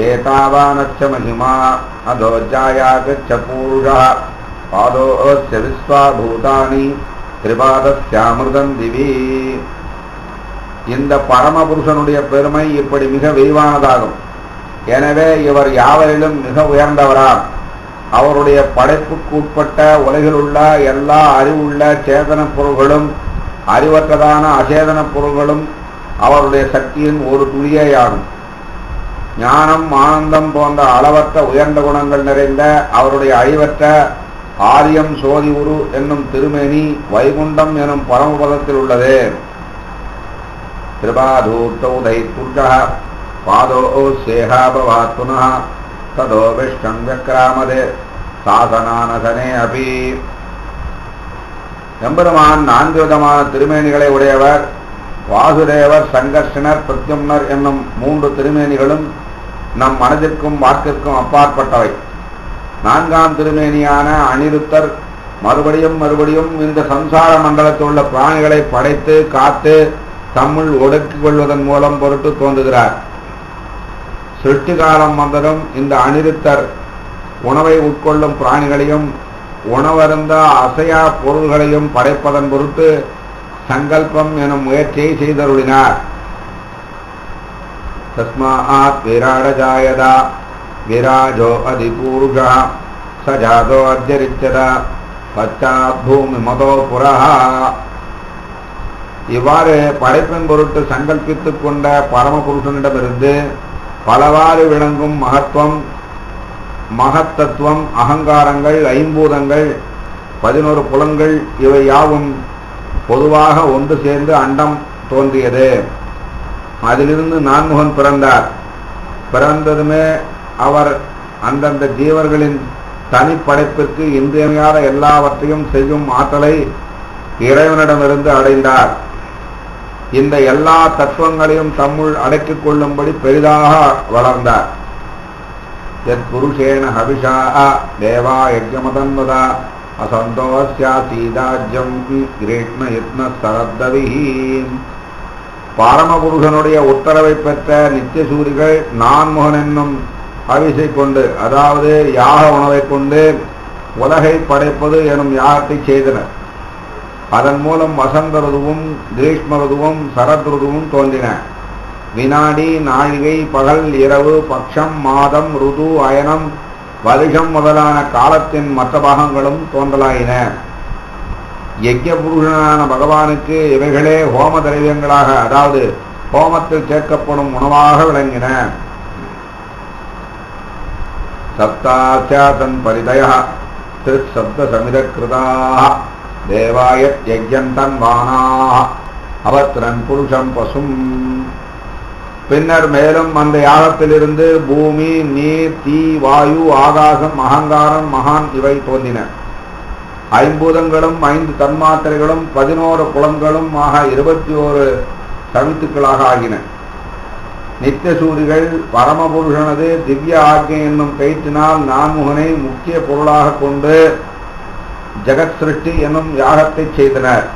ஏதாவானச்ச மகிமா அதோஜாயாகச்ச பூஷா பாதோஸ்ய விஸ்வாபூதானி திரிபாதஸ்யாமிருதம் திவி. இந்த பரமபுருஷனுடைய பெருமை இப்படி மிக விரிவானதாகும். எனவே இவர் யாவரிலும் மிக உயர்ந்தவராம். அவருடைய படைப்புக்கு உட்பட்ட உலகில் உள்ள எல்லா அறிவுள்ள சேதன பொருள்களும் அறிவற்றதான அசேதன பொருள்களும் அவருடைய சக்தியின் ஒரு துளியேயாகும். ஞானம், ஆனந்தம் போன்ற அளவற்ற உயர்ந்த குணங்கள் நிறைந்த அவருடைய அழிவற்ற ஆரியம் சோதி உரு என்னும் திருமேனி வைகுண்டம் எனும் பரமபதத்தில் உள்ளது. கிருபாதூர்த்தௌதை துர்கா பாதோ சேகாபவாத் புனः ததோ விஷ்ணம் விக்ராமதே சாசனானசனே அபி. எம்பெருமான் 4 விதமான திருமேனிகளை உடையவர். வாசுதேவர், சங்கர்ஷனர், பிரத்யும்னர் என்னும் 3 திருமேனிகளும் நம் மனதிற்கும் வாக்கிற்கும் அப்பாற்பட்டவை. 4ஆம் திருமேனியான அனிருத்தர் மறுபடியும் மறுபடியும் இந்த சம்சார மண்டலத்தில் உள்ள பிராணிகளை படைத்து காத்து தம்முள் ஒடுக்கிக் கொள்வதன் மூலம் பொருட்டு தோன்றுகிறார். சிருஷ்டி காலம் வந்ததும் இந்த அனிருத்தர் உணவை உட்கொள்ளும் பிராணிகளையும் உணவருந்த அசையா பொருள்களையும் படைப்பதன் பொருட்டு சங்கல்பம் எனும் முயற்சியை செய்தருளினார். தஸ்மாத் விராடஜாயதா விராஜோ அதிபூருஷா சஜாதோ அத்யரிச்சதா பச்சாத் பூமி மதோ புரஹா. இவ்வாறு படைப்பின் பொருட்டு சங்கல்பித்துக் கொண்ட பரமபுருஷனிடமிருந்து பலவாறு விளங்கும் மகத்துவம், மகத்தத்துவம், அகங்காரங்கள், ஐம்பூதங்கள், 11 புலன்கள் இவை யாவும் பொதுவாக ஒன்று சேர்ந்து அண்டம் தோன்றியது. அதிலிருந்து நான்முகன் பிறந்தார். பிறந்ததுமே அவர் அந்தந்த ஜீவர்களின் தனிப்படைப்பிற்கு இன்றியமையாத எல்லாவற்றையும் செய்யும் ஆற்றலை இறைவனிடமிருந்து அடைந்தார். இந்த எல்லா தத்துவங்களையும் தம்முள் அடக்கிக் கொள்ளும்படி பெரிதாக வளர்ந்தார். யத் புருஷேன ஹவிஷா தேவா யஜ்ஞமதன்வதா அசந்தோஸ்யா சீதாஜ்யம் கிரீஷ்ம யத்ன சரத்தவிஹி. பரமபுருஷனுடைய உத்தரவை பெற்ற நித்தியசூரிகள் நான்முகன் என்னும் அவிசை கொண்டு, அதாவது யாக உணவை கொண்டு உலகை படைப்பது எனும் யாகத்தை செய்தனர். அதன் மூலம் வசந்த ருதுவும் கிரீஷ்ம ருதுவும் சரத் ருதுவும் தோன்றின. வினாடி, நாழிகை, பகல், இரவு, பட்சம், மாதம், ருது, அயனம், வருஷம் முதலான காலத்தின் மற்ற பாகங்களும் தோன்றலாயின. யஜ்ய புருஷனான பகவானுக்கு இவைகளே ஹோம திரவியங்களாக, அதாவது ஹோமத்தில் சேர்க்கப்படும் உணவாக விளங்கின. சப்தாச்சாதன் பரிதய திருசப்த சமித கிருதாக தேவாயத் யஜ்யந்தன் வானாக அவத்ரன் புருஷம் பசும். பின்னர் மேலும் அந்த யாகத்திலிருந்து பூமி, நீர், தீ, வாயு, ஆகாசம், அகங்காரம், மகான் இவை தோன்றின. ஐம்பூதங்களும் 5 தன்மாத்திரைகளும் 11 புலன்களும் ஆக 21 சவித்துக்களாக ஆகின. நித்தியசூரிகள் பரமபுருஷனது திவ்ய ஆக்ஞை என்னும் கயிற்றினால் நான்முகனை முக்கிய பொருளாக கொண்டு ஜெகத் சிருஷ்டி என்னும் யாகத்தை செய்தனர்.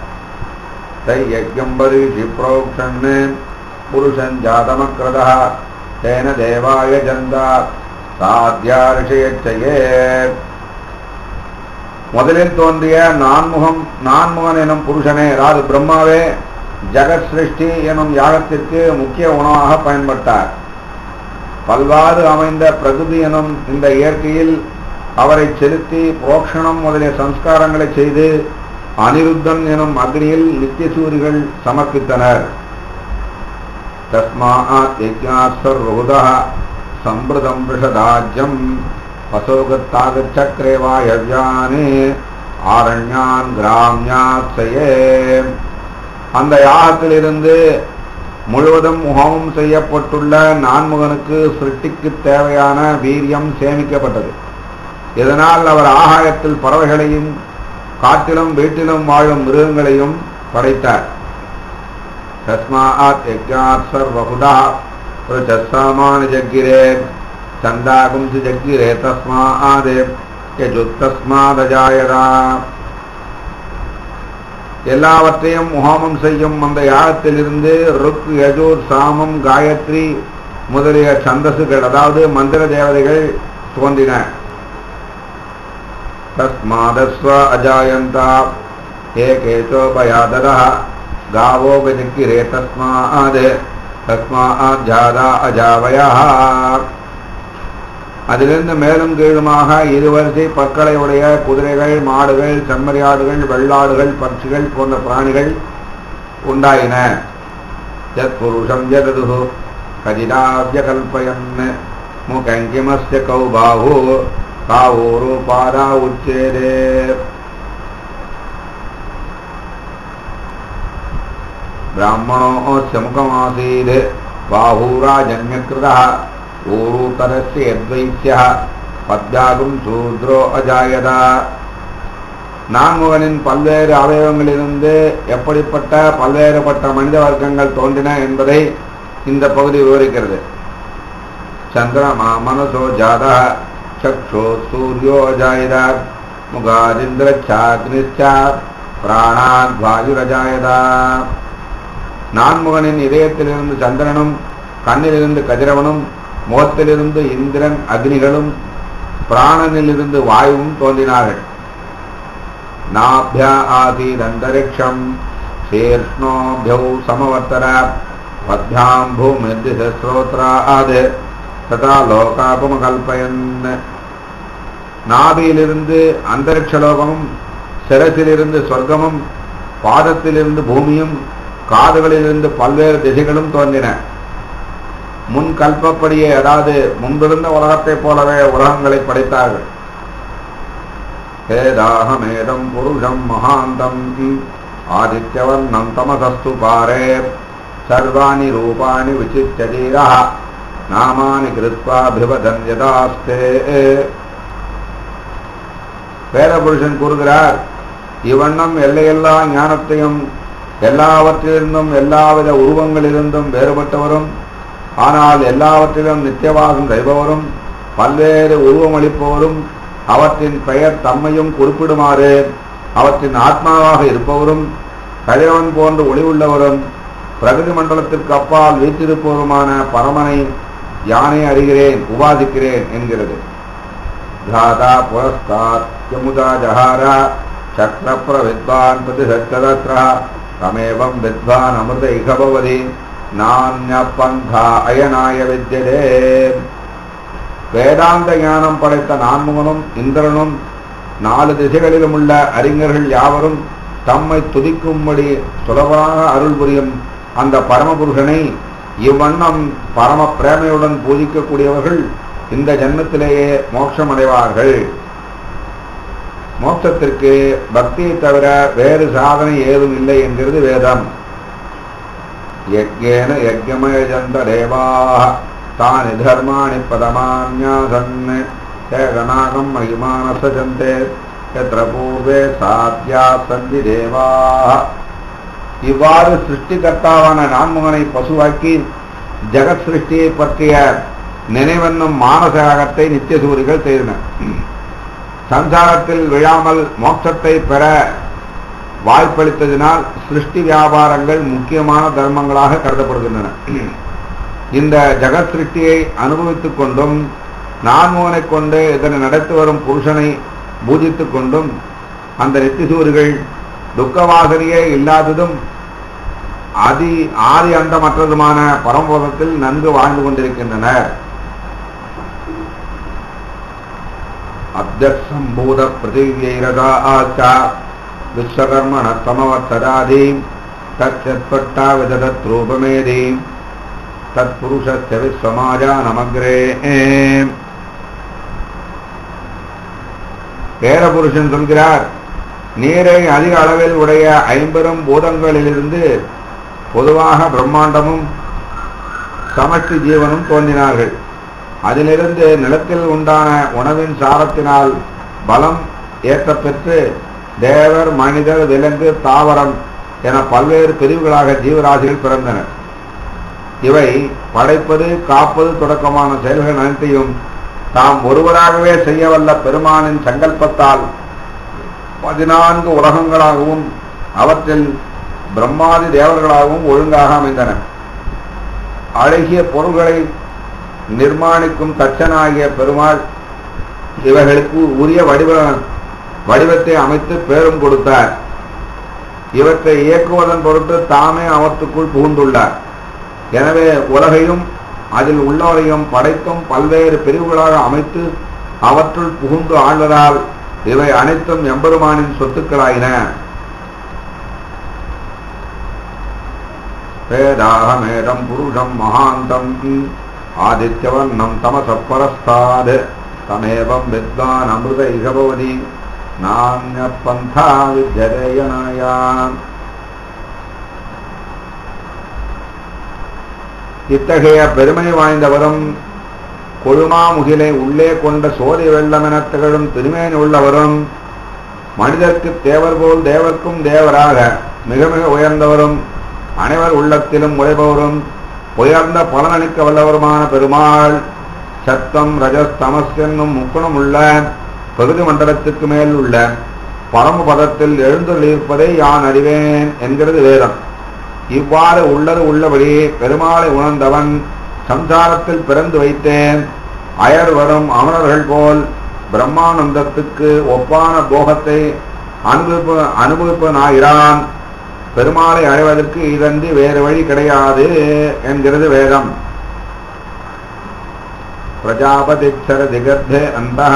தை யஜ்ஞம்பரி ஷிப்ரோக்ஷன் புருஷன் ஜாதமக்ரதா தேன தேவாய ஜந்தா சாத்யா ரிஷயச்சயே. முதலில் தோன்றிய நான்முகன் எனும் புருஷனே, அதாவது பிரம்மாவே ஜெகத் சிருஷ்டி எனும் யாகத்திற்கு முக்கிய உணவாக பயன்பட்டார். பல்வாறு அமைந்த பிரகிருதி எனும் இந்த இயற்கையில் அவரை செலுத்தி புரோக்ஷணம் முதலிய சம்ஸ்காரங்களை செய்து அனிருத்தன் எனும் அக்னியில் நித்தியசூரிகள் சமர்ப்பித்தனர். தஸ்மாத் யஜ்ஞாஸ்வர்ஹுதா சம்பிரதம் விஷதாஜ்யம் பசோகத்தாகச்சக்ரே வாயவ்யானே ஆரண்யான் கிராமியாசயே. அந்த யாகத்திலிருந்து முழுவதும் ஹோமம் செய்யப்பட்டுள்ள நான்முகனுக்கு சிருஷ்டிக்கு தேவையான வீரியம் சேமிக்கப்பட்டது. இதனால் அவர் ஆகாயத்தில் பறவைகளையும் காட்டிலும் வீட்டிலும் வாழும் மிருகங்களையும் படைத்தார். தஸ்மாத் யஜ்ஞாத் சர்வஹுதா ருச்சசாமானி ஜக்கிரே சந்தாகும்சி ஜக்கிரே தஸ்மாத் யஜுத்தஸ்மாதஜாயதா. எல்லாவற்றையும் ஹோமம் செய்யும் அந்த யாகத்திலிருந்து ருக், யஜூர், சாமம், காயத்ரி முதலிய சந்தசுகள், அதாவது மந்திர தேவதைகள் தோன்றின. தஸ்மாதஸ்வ அஜாயந்தா ஏகேச்சோபயாததः गावो गजकिरे तस्मात् ஜாதா அஜாவயः. அதிலிருந்து மேலும் கீழுமாக 2 வரிசை பற்களை உடைய குதிரைகள், மாடுகள், செம்மறியாடுகள், வெள்ளாடுகள், பட்சிகள் போன்ற பிராணிகள் உண்டாயின. யத் புருஷம் யததுஹு கஜினாவ்ய கல்பயன் முகங்கிமஸ்ய கௌபாஹு காவோரு பாதா உச்சேதே. பிராமணோஸ்ய முகமாசீத் பாஹூராஜன்யக்ருதः ஊருதரஸ்ய யத்வைஸ்யः பத்யாகும் சூத்ரோ அஜாயதா. நான்முகனின் பல்வேறு அவயவங்களிலிருந்து எப்படிப்பட்ட பல்வேறுபட்ட மனித வர்க்கங்கள் தோன்றின என்பதை இந்த பகுதி விவரிக்கிறது. சந்திரமா மனசோ ஜாதா சக்ஷோ சூரியோ அஜாயதா முகாதிந்திரச்சாக்னிச்சா பிராணாத் வாயுரஜாயதா. நான்முகனின் இதயத்திலிருந்து சந்திரனும், கண்ணிலிருந்து கதிரவனும், முகத்திலிருந்து இந்திரன் அக்னிகளும், பிராணனிலிருந்து வாயுவும் தோன்றினார்கள். நாப்யா ஆசீதந்தரிக்ஷம் சீர்ஷ்ணோப்யௌ சமவர்த்தர பத்யாம் பூமிர்திசஸ்ரோத்ராத் ததா லோகாபமகல்பயன். நாபியிலிருந்து அந்தரிக்ஷலோகமும், சிரசிலிருந்து சொர்க்கமும், பாதத்திலிருந்து பூமியும், காதுகளிலிருந்து பல்வேறு திசைகளும் தோன்றின. முன் கல்பப்படியே, அதாவது முன்பிருந்த உலகத்தைப் போலவே உலகங்களை படைத்தார்கள். ஏதாஹமேதம் புருஷம் மகாந்தம் ஆதித்யவர்ணம் தமசஸ்து பாரே சர்வாணி ரூபாணி விசித்யதீரஹ நாமானி கிருத்வா பிவதன் யதாஸ்தே. வேதபுருஷன் கூறுகிறார், இவ்வண்ணம் எல்லையெல்லா ஞானத்தையும் எல்லாவற்றிலிருந்தும் எல்லாவித உருவங்களிலிருந்தும் வேறுபட்டவரும், ஆனால் எல்லாவற்றிலும் நித்தியவாகம் செய்பவரும், பல்வேறு உருவமளிப்பவரும், அவற்றின் பெயர் தம்மையும் குறிப்பிடுமாறு அவற்றின் ஆத்மாவாக இருப்பவரும், கதிரவன் போன்று ஒளி உள்ளவரும், பிரகிருதி மண்டலத்திற்கு அப்பால் வீற்றிருப்பவருமான பரமனை யானை அறிகிறேன், உபாதிக்கிறேன் என்கிறது. தாதா புரஸ்தாத் யமுதா ஜஹாரா சக்ர பிரவித்வான் பிரதிசத்ரா தமேவம் வித்வான் அமிர்த இகபவதி நான்ய பந்தா அயனாய வித்யதே. வேதாந்த ஞானம் படைத்த நான்முகனும் இந்திரனும் 4 திசைகளிலும் உள்ள அறிஞர்கள் யாவரும் தம்மை துதிக்கும்படி சுலபமாக அருள் புரியும் அந்த பரமபுருஷனை இவ்வண்ணம் பரம பிரேமையுடன் பூஜிக்கக்கூடியவர்கள் இந்த ஜன்மத்திலேயே மோட்சம் அடைவார்கள். மோட்சத்திற்கு பக்தியை தவிர வேறு சாதனை ஏதும் இல்லை என்கிறது வேதம். யஜ்ஞேன யஜ்ஞமயஜந்த தேவாः தானி தர்மாணி பதமான்யாசன் ஏகநாகம் மகிமானசஜந்தே யத்ர பூர்வே சாத்யா சந்தி தேவாः. இவ்வாறு சிருஷ்டிகர்த்தாவான நான்முகனை பசுவாக்கி ஜெகத் சிருஷ்டியை பற்றிய நினைவென்னும் மானசகத்தை நித்தியசூரிகள் செய்தனர். சம்சாரத்தில் விழாமல் மோட்சத்தை பெற வாய்ப்பளித்ததினால் சிருஷ்டி வியாபாரங்கள் முக்கியமான தர்மங்களாக கருதப்படுகின்றன. இந்த ஜெகத் சிருஷ்டியை அனுபவித்துக் கொண்டும் நான்முகனை கொண்டு இதனை நடத்தி வரும் புருஷனை பூஜித்துக் கொண்டும் அந்த நித்தியசூரிகள் துக்கவாசனையே இல்லாததும் ஆதி அந்தமற்றதுமான பரமபதத்தில் நன்கு வாழ்ந்து கொண்டிருக்கின்றனர். அப்தசம்பூத பிரதிவியரதா ஆச்சா விஸ்வகர்மண சமவர்த்ததாதி தச்சற்பட்டா விததத் ரூபமேதி தத் புருஷஸ்ய விஸ்வமாஜானமக்ரே. பேரபுருஷன் சொல்கிறார், நீரை அதிக அளவில் உடைய 50 பூதங்களிலிருந்து பொதுவாக பிரம்மாண்டமும் சமஷ்டி ஜீவனும் தோன்றினார்கள். அதிலிருந்து நிலத்தில் உண்டான உணவின் சாரத்தினால் பலம் ஏற்றப்பெற்று தேவர், மனிதர், விலங்கு, தாவரம் என பல்வேறு பிரிவுகளாக ஜீவராசிகள் பிறந்தனர். இவை படைப்பது, காப்பது தொடக்கமான செயல்கள் அனைத்தையும் தாம் ஒருவராகவே செய்யவல்ல பெருமானின் சங்கல்பத்தால் 14 உலகங்களாகவும் அவற்றில் பிரம்மாதி தேவர்களாகவும் ஒழுங்காக அமைந்தன. அழகிய பொருள்களை நிர்மாணிக்கும் தச்சனாகிய பெருமாள் இவைகளுக்கு உரிய வடிவத்தை அமைத்து பேரும் கொடுத்தார். இவற்றை இயக்குவதன் பொருட்டு தாமே அவற்றுக்குள் புகுந்துள்ளார். எனவே உலகையும் அதில் உள்ளவரையும் படைத்தும் பல்வேறு பிரிவுகளாக அமைத்து அவற்றுள் புகுந்து ஆழ்வதால் இவை அனைத்தும் எம்பெருமானின் சொத்துக்களாயின. வேதாகமேதம் புருஷம் மகாந்தம் ஆதித்யவர்ணம் தமசப்பரஸ்தாத் தமேவம் வித்வான் அமிர்த இகபவதி நான்ய பந்தா வித்யதேயனாயான். இத்தகைய பெருமை வாய்ந்தவரும் கொழுமாமுகிலை உள்ளே கொண்ட சோதி வெள்ளமென திகழும் திருமேனி உள்ளவரும் மனிதர்க்கு தேவர் போல் தேவர்க்கும் தேவராக மிக மிக உயர்ந்தவரும் அனைவர் உள்ளத்திலும் உழைப்பவரும் உயர்ந்த பலனளிக்க வல்லவருமான பெருமாள் சத்தம் ரஜஸ் தமஸ் என்னும் முக்குணம் உள்ள பகுதி மண்டலத்துக்கு மேல் உள்ள பரமபதத்தில் எழுந்துள்ளிருப்பதை யான் அறிவேன் என்கிறது வேதம். இவ்வாறு உள்ளது உள்ளபடி பெருமாளை உணர்ந்தவன் சம்சாரத்தில் பிறந்து வைத்தேன் அயர் வரும் அமரர்கள் போல் பிரம்மானந்தத்துக்கு ஒப்பான போகத்தை அனுபவிப்பனாகிறான். பெருமாளை அடைவதற்கு இதன்றி வேறு வழி கிடையாது என்கிறது வேதம். பிரஜாபதிச்சர திகர்த்தே அந்தஹ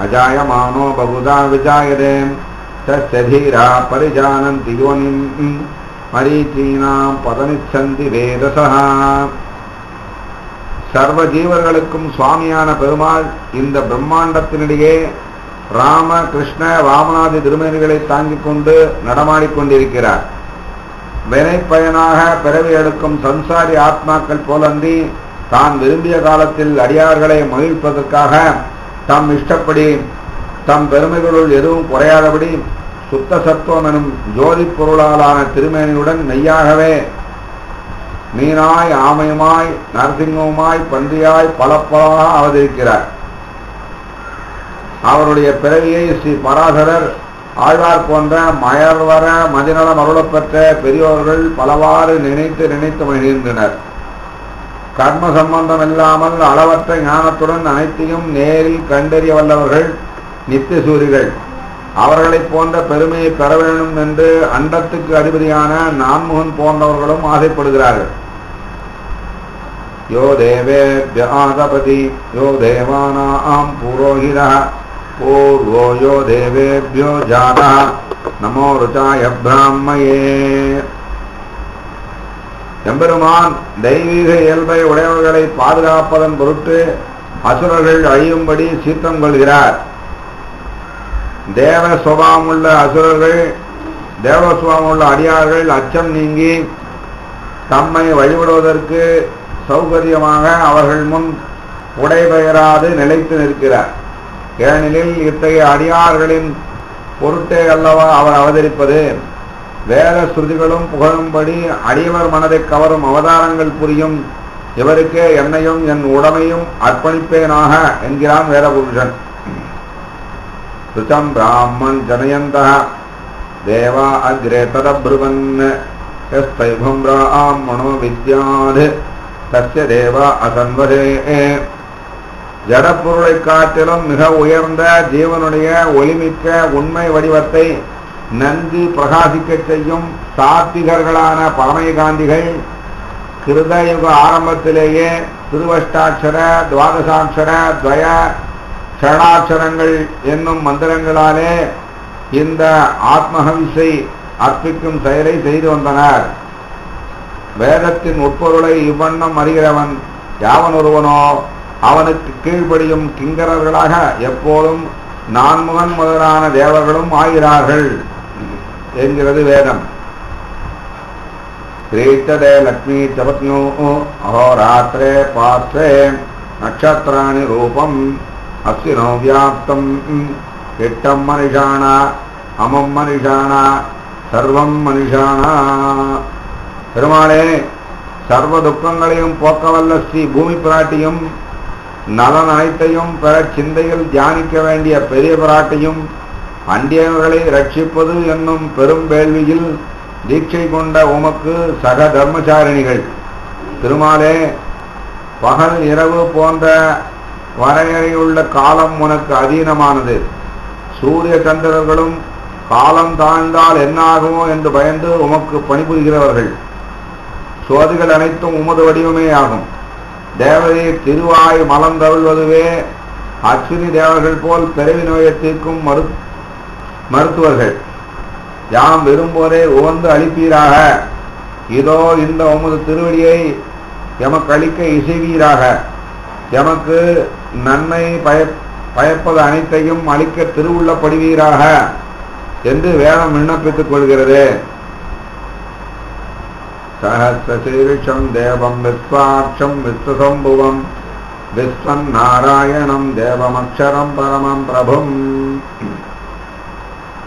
அஜாயமானோ பகுதா விஜாயதே தஸ்ய தீரா பரிஜானந்தி யோனிம் மரீச்சீனாம் பதனிச்சந்தி வேதசஹ. சர்வ ஜீவர்களுக்கும் சுவாமியான பெருமாள் இந்த பிரம்மாண்டத்தினிடையே ராம கிருஷ்ண வாமனாதி திருமேனிகளை தாங்கிக் கொண்டு நடமாடிக்கொண்டிருக்கிறார். வினைப்பயனாக பிறவி எடுக்கும் சம்சாரி ஆத்மாக்கள் போலன்றி தான் விரும்பிய காலத்தில் அடியார்களை மகிழ்ப்பதற்காக தம் இஷ்டப்படி தம் பெருமைகளுள் எதுவும் குறையாதபடி சுத்த சத்துவம் எனும் ஜோதி பொருளாலான திருமேனியுடன் மெய்யாகவே மீனாய் ஆமையுமாய் நரசிங்கவுமாய் பன்றியாய் பலப்பலாக அவதரிக்கிறார். அவருடைய பிறவியை ஸ்ரீ பராசரர் ஆழ்வார் போன்ற மயர்வர மதிநலம் அருளப்பெற்ற பெரியோர்கள் பலவாறு நினைத்து மகிழ்கின்றனர். கர்ம சம்பந்தம் இல்லாமல் அளவற்ற ஞானத்துடன் அனைத்தையும் நேரில் கண்டறிய வல்லவர்கள் நித்திய சூரிகள். அவர்களைப் போன்ற பெருமையை பெற வேண்டும் என்று அண்டத்துக்கு அதிபதியான நான்முகன் போன்றவர்களும் ஆசைப்படுகிறார்கள். யோ தேவேப்ய ஆதபதி யோ தேவானாம் புரோஹிதः பூர்வோ யோ தேவேப்யோ ஜாதः நமோ ருச்சாய பிராமயே. எம்பெருமான் தெய்வீக இயல்பை உடையவர்களை பாதுகாப்பதன் பொருட்டு அசுரர்கள் அழியும்படி சீற்றம் கொள்கிறார். தேவ சுபாவமுள்ள அசுரர்கள் தேவ சுபாவமுள்ள அடியார்கள் அச்சம் நீங்கி தம்மை வழிபடுவதற்கு சௌகரியமாக அவர்கள் முன் உடைபெயராது நிலைத்து நிற்கிறார். ஏனெனில் இத்தகைய அடியார்களின் பொருட்டே அல்லவா அவர் அவதரிப்பது. வேத ஸ்ருதிகளும் புகழும்படி அடியவர் மனதை கவரும் அவதாரங்கள் புரியும் இவருக்கே என்னையும் என் உடமையும் அர்ப்பணிப்பேனாக என்கிறான் வேதபுருஷன். சுச்சம் பிராமன் ஜனயந்தः தேவா அக்ரே ததப்ருவன் யஸ்தைவம் பிராமணோ வித்யாத் தஸ்ய தேவா அசன்வதே. ஜடப்பொருளை காட்டிலும் மிக உயர்ந்த ஜீவனுடைய ஒளிமிக்க உண்மை வடிவத்தை நன்கு பிரகாசிக்க செய்யும் சாத்விகர்களான பரமகாந்திகள் கிருதயுக ஆரம்பத்திலேயே திருவஷ்டாட்சர துவாதசாட்சர துவய சரணாட்சரங்கள் என்னும் மந்திரங்களாலே இந்த ஆத்மஹவிஸை அர்ப்பிக்கும் செயலை செய்து வந்தனர். வேதத்தின் உட்பொருளை இவ்வண்ணம் அறிகிறவன் யாவன் ஒருவனோ அவனுக்கு கீழ்ப்படியும் கிங்கரர்களாக எப்போதும் நான்முகன் முதலான தேவர்களும் ஆகிறார்கள் என்கிறது வேதம். கிரீத்ததே லக்ஷ்மி சபத்னோ அஹோராத்திரே பாஸ்ரே நட்சத்திராணி ரூபம் அஸ்வினோ வியாப்தம் இட்டம் மனிஷானா அமம் மனிஷானா சர்வம் மனிஷானா. பெருமாளே, சர்வ துக்கங்களையும் போக்கவல்ல ஸ்ரீ பூமி பிராட்டியும் நலன் அனைத்தையும் பெற சிந்தையில் தியானிக்க வேண்டிய பெரிய பிராட்டியும் அண்டியவர்களை ரட்சிப்பது என்னும் பெரும் வேள்வியில் தீட்சை கொண்ட உமக்கு சக தர்மச்சாரிணிகள். திருமாலே, பகல் இரவு போன்ற வரையறையுள்ள காலம் உனக்கு அதீனமானது. சூரிய சந்திரர்களும் காலம் தாழ்ந்தால் என்னாகுமோ என்று பயந்து உமக்கு பணிபுரிகிறவர்கள். சோதிகள் அனைத்தும் உமது வடிவமே ஆகும். தேவதை திருவாய் மலர்ந்தருள்வதுவே அஸ்வினி தேவர்கள் போல் பிறவி நோயத்திற்கும் மருத்துவர்கள். யாம் விரும்போதே உவந்து அளிப்பீராக இதோ இந்த உமது திருவடியை எமக்கு அளிக்க இசைவீராக, எமக்கு நன்மை பயப்பது அனைத்தையும் அளிக்க திருவுள்ளப்படுவீராக என்று வேதம் விண்ணப்பித்துக் கொள்கிறது. சஹஸ்ரசீர்ஷம் தேவம் விஸ்வாட்சம் விஸ்வசம்புவம் விஸ்வன் நாராயணம் தேவமக்ஷரம் பரமம் பிரபும்.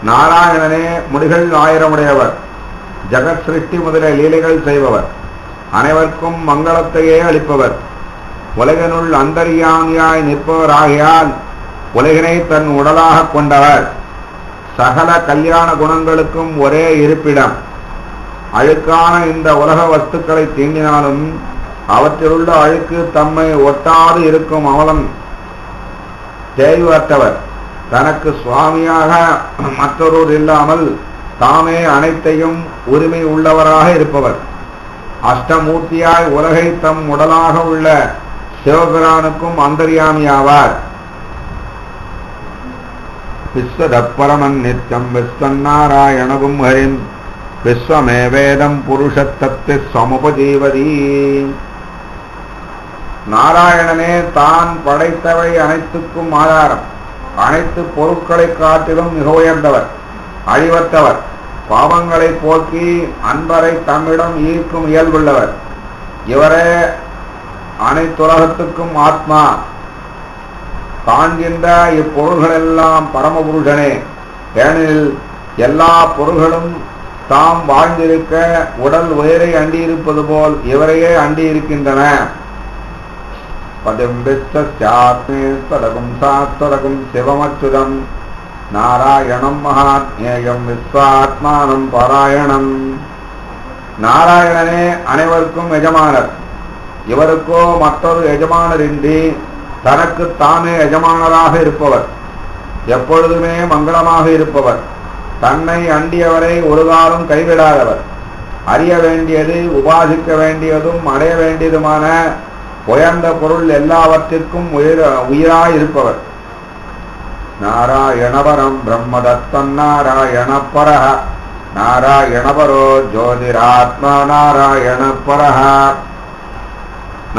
நாராயணனே முடிகள் 1000 உடையவர், ஜகத் சிருஷ்டி முதலிய லீலைகள் செய்பவர், அனைவருக்கும் மங்களத்தையே அளிப்பவர், உலகினுள் அந்தர்யாமியாய் நிற்பவர் ஆகையால் உலகினை தன் உடலாக கொண்டவர், சகல கல்யாண குணங்களுக்கும் ஒரே இருப்பிடம். அழுக்கான இந்த உலக வஸ்துக்களை தீண்டினாலும் அவற்றிலுள்ள அழுக்கு தம்மை ஒட்டாது இருக்கும் அவலம் தேய்வற்றவர், தனக்கு சுவாமியாக மற்றொருவர் இல்லாமல் தாமே அனைத்தையும் உரிமை உள்ளவராக இருப்பவர், அஷ்டமூர்த்தியாய் உலகை தம் உடலாக உள்ள சிவபிரானுக்கும் அந்தர்யாமியாவார். விஸ்வதப்பரமன் நித்யம் விஸ்வநாராயணகும் ஹரிம் விஸ்வமே வேதம் புருஷத்தத்து சமுபஜீவதி. நாராயணனே தான் படைத்தவை அனைத்துக்கும் ஆதாரம், அனைத்து பொருட்களை காட்டிலும் மிக உயர்ந்தவர், அழிவற்றவர், பாவங்களை போக்கி அன்பரை தம்மிடம் ஈர்க்கும் இயல்புள்ளவர். இவரே அனைத்துலகத்துக்கும் ஆத்மா. காண்கின்ற இப்பொருள்களெல்லாம் பரமபுருஷனே, ஏனெனில் எல்லா பொருள்களும் தாம் வாழ்ந்திருக்க உடல் உயரை அண்டியிருப்பது போல் இவரையே அண்டியிருக்கின்றன. பதம் விஸ்வஸ்யாத்மேஸ்வரகும் சாஸ்வரகும் சிவமச்சுதம் நாராயணம் மகாத்மேயம் விஸ்வாத்மானம் பாராயணம். நாராயணனே அனைவருக்கும் எஜமானர், இவருக்கோ மற்றொரு எஜமானரின்றி தனக்கு தானே எஜமானராக இருப்பவர், எப்பொழுதுமே மங்களமாக இருப்பவர், தன்னை அண்டியவரை ஒரு காலம் கைவிடாதவர், அறிய வேண்டியது உபாசிக்க வேண்டியதும் அடைய வேண்டியதுமான உயர்ந்த பொருள் எல்லாவற்றிற்கும் உயிராயிருப்பவர். நாராயணபரம் பிரம்மதத்தன் நாராயணப்பரஹ நாராயணபரோ ஜோதிராத்மா நாராயணப்பரஹ.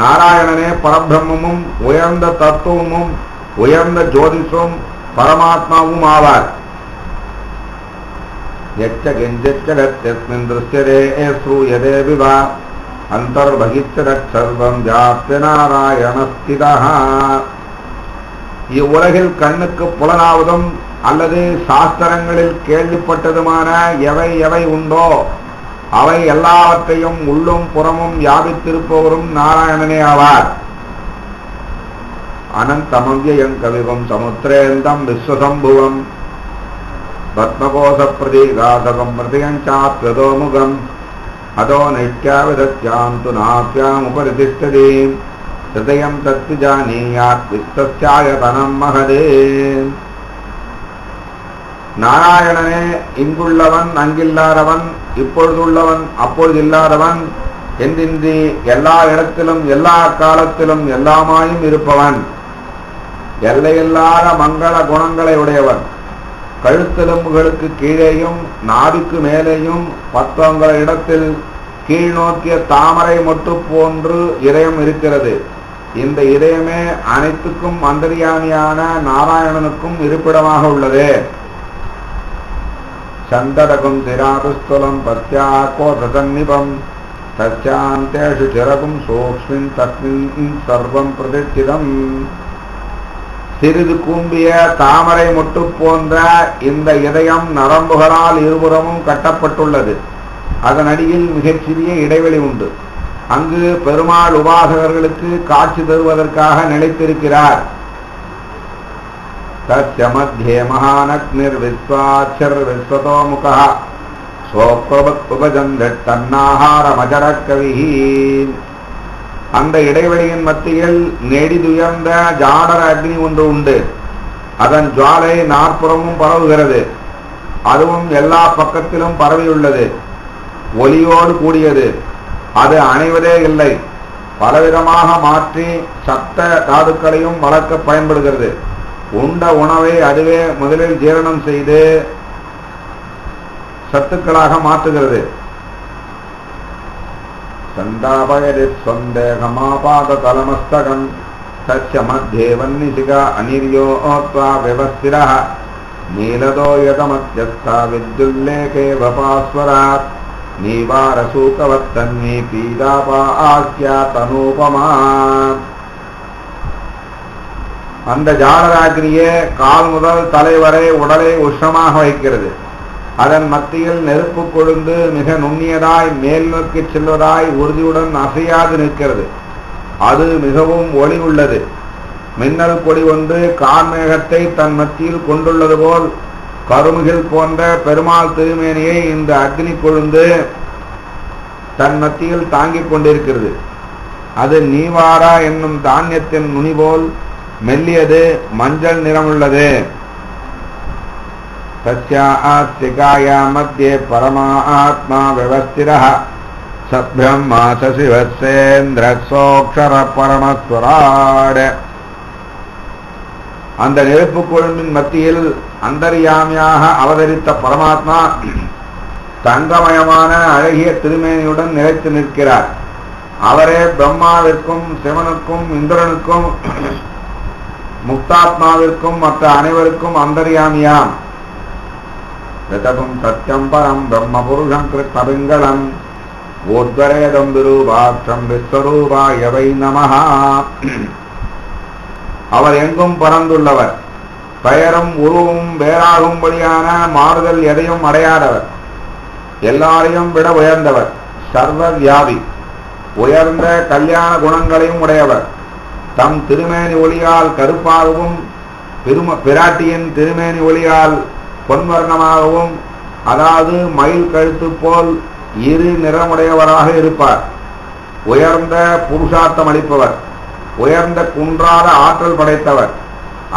நாராயணனே பரபிரம்மமும் உயர்ந்த தத்துவமும் உயர்ந்த ஜோதிஷும் பரமாத்மாவும் ஆவார். யச்சகிஞ்சச்சரத்யஸ்மின் விவா அந்தர்பகிச்சரத் சர்வம் ஜாப்ய நாராயணஸ்திதஹ. இவ்வுலகில் கண்ணுக்கு புலனாவதும் அல்லது சாஸ்திரங்களில் கேள்விப்பட்டதுமான எவை எவை உண்டோ அவை எல்லாவற்றையும் உள்ளும் புறமும் வியாபித்திருப்பவரும் நாராயணனே ஆவார். அனந்தமவ்யயம் கவிவம் சமுத்திரேந்தம் விஸ்வசம்புவம் பத்மகோச பிரதீகாதகம் மிருதயஞ்சாத்யதோமுகம் அதோ நித்யாவிதத்யாம் து நாப்யாம் உபரிதிஷ்டதி ஹிருதயம் தத்து ஜானீயாத் விஸ்வஸ்யாயதனம் மகதே. நாராயணனே இங்குள்ளவன் அங்கில்லாதவன், இப்பொழுதுள்ளவன் அப்பொழுதில்லாதவன் என்றின்றி எல்லா இடத்திலும் எல்லா காலத்திலும் எல்லாமாயும் இருப்பவன், எல்லையில்லாத மங்கள குணங்களை உடையவன், கழுத்தெலும்புகளுக்கு கீழேயும் நாபிக்கு மேலேயும் 10 இடத்தில் கீழ் நோக்கிய தாமரை மொட்டு போன்று இதயம் இருக்கிறது. இந்த இதயமே அனைத்துக்கும் அந்தர்யாமியான நாராயணனுக்கும் இருப்பிடமாக உள்ளது. சந்தடகும் திராதுஸ்தலம் பத்யாகோசன்னிபம் தஸ்யாந்தேஷு சிறகும் சூக்ஷ்மின் தஸ்மின் சர்வம் பிரதிஷ்டிதம். சிறிது கூம்பிய தாமரை மொட்டு போன்ற இந்த இதயம் நரம்புகளால் இருபுறமும் கட்டப்பட்டுள்ளது. அதன் அடியில் மிகச்சிறிய இடைவெளி உண்டு. அங்கு பெருமாள் உபாசகர்களுக்கு காட்சி தருவதற்காக நிலைத்திருக்கிறார். தஸ்ய மத்யே மகானக்னிர் விஸ்வாட்சர் விஸ்வதோமுகः சோப்ரபத்பஜந்தன்னாஹாரமஜர கவிஹி. அந்த இடைவெளியின் மத்தியில் நெடிதுயர்ந்த ஜாடர அக்னி ஒன்று உண்டு. அதன் ஜுவாலை நாற்புறமும் பரவுகிறது. அதுவும் எல்லா பக்கத்திலும் பரவியுள்ளது. ஒலியோடு கூடியது. அது அணைவதே இல்லை. பலவிதமாக மாற்றி சப்த தாதுக்களையும் வளர்க்க பயன்படுகிறது. உண்ட உணவை அதுவே முதலில் ஜீரணம் செய்து சத்துக்களாக மாற்றுகிறது. சந்தாபயதி ஸ்வந்தேகமாபாததலமஸ்தகம் தஸ்ய மத்யே வன்னிசிகா அனிர்யோத்வா விவஸ்திரः நீலதோ யதமத்யஸ்தா வித்யுல்லேகே வபாஸ்வராத் நீவாரசூகவத்தன்னி பீதாபா ஆஸ்யா தனூபமா. அந்த ஜாலராக்னியே கால் முதல் தலை வரை உடலை உஷ்ணமாக வைக்கிறது. அதன் மத்தியில் நெருப்பு கொழுந்து மிக நுண்ணியதாய் மேல் நோக்கி செல்வதாய் உறுதியுடன் அசையாது நிற்கிறது. அது மிகவும் ஒளி உள்ளது. மின்னல் கொடி ஒன்று கார்மேகத்தை தன் மத்தியில் கொண்டுள்ளது போல் கருமுகில் போன்ற பெருமாள் திருமேனியை இந்த அக்னி கொழுந்து தன் மத்தியில் தாங்கிக் கொண்டிருக்கிறது. அது நீவாரா என்னும் தானியத்தின் நுனி போல் மெல்லியது, மஞ்சள் நிறமுள்ளது. தஸ்யா மத்தியே பரமாத்மா விவஸ்திரः சப்ரம்மா சசிவசேந்திரசோக்ஷர பரமஸ்வராட். அந்த நெருப்பு கொழும்பின் மத்தியில் அந்தர்யாமியாக அவதரித்த பரமாத்மா தங்கமயமான அழகிய திருமேனியுடன் நிலைத்து நிற்கிறார். அவரே பிரம்மாவிற்கும் சிவனுக்கும் இந்திரனுக்கும் முக்தாத்மாவிற்கும் மற்ற அனைவருக்கும் அந்தர்யாமியாம். ரிதகும் சத்யம் பரம் பிரம்ம புருஷம் கிருஷ்ணபிங்களம் ஓத்வரேதம் விரூபாட்சம் விஸ்வரூபாய வை நமஹ. அவர் எங்கும் பறந்துள்ளவர், பெயரும் உருவமும் வேறாகும்படியான மாறுதல் எதையும் அடையாதவர், எல்லாரையும் விட உயர்ந்தவர், சர்வ வியாபி, உயர்ந்த கல்யாண குணங்களையும் உடையவர். தம் திருமேனி ஒளியால் கருப்பாகவும் பிராட்டியின் திருமேனி ஒளியால் பொன்வர்ணமாகவும், அதாவது மயில் கழுத்து போல் இரு நிறமுடையவராக இருப்பார். உயர்ந்த புருஷார்த்தம் அளிப்பவர், உயர்ந்த குன்றாத ஆற்றல் படைத்தவர்,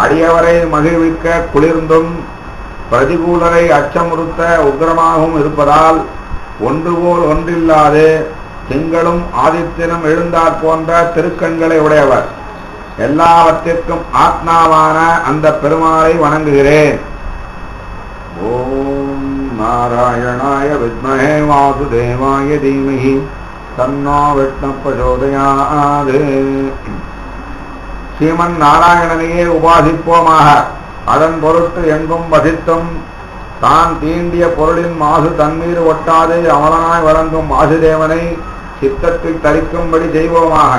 அடியவரை மகிழ்விக்க குளிர்ந்தும் பிரதிகூலரை அச்சமுறுத்த உக்கிரமாகவும் இருப்பதால் ஒன்று போல் ஒன்றில்லாது திங்களும் ஆதித்யனும் எழுந்தாற் போன்ற திருக்கண்களை உடையவர். எல்லாவற்றிற்கும் ஆத்மாவான அந்த பெருமாளை வணங்குகிறேன். ஓம் நாராயணாய வித்மஹே வாசுதேவாய தீமஹி தன்னோ விஷ்ணு பிரச்சோதயாத். ஸ்ரீமன் நாராயணனையே உபாசிப்போமாக. அதன் பொருட்டு எங்கும் வசித்தும் தான் தீண்டிய பொருளின் மாசு தன்மீது ஒட்டாது அமலனாய் வழங்கும் வாசுதேவனை சித்தத்தில் தரிக்கும்படி செய்வோமாக.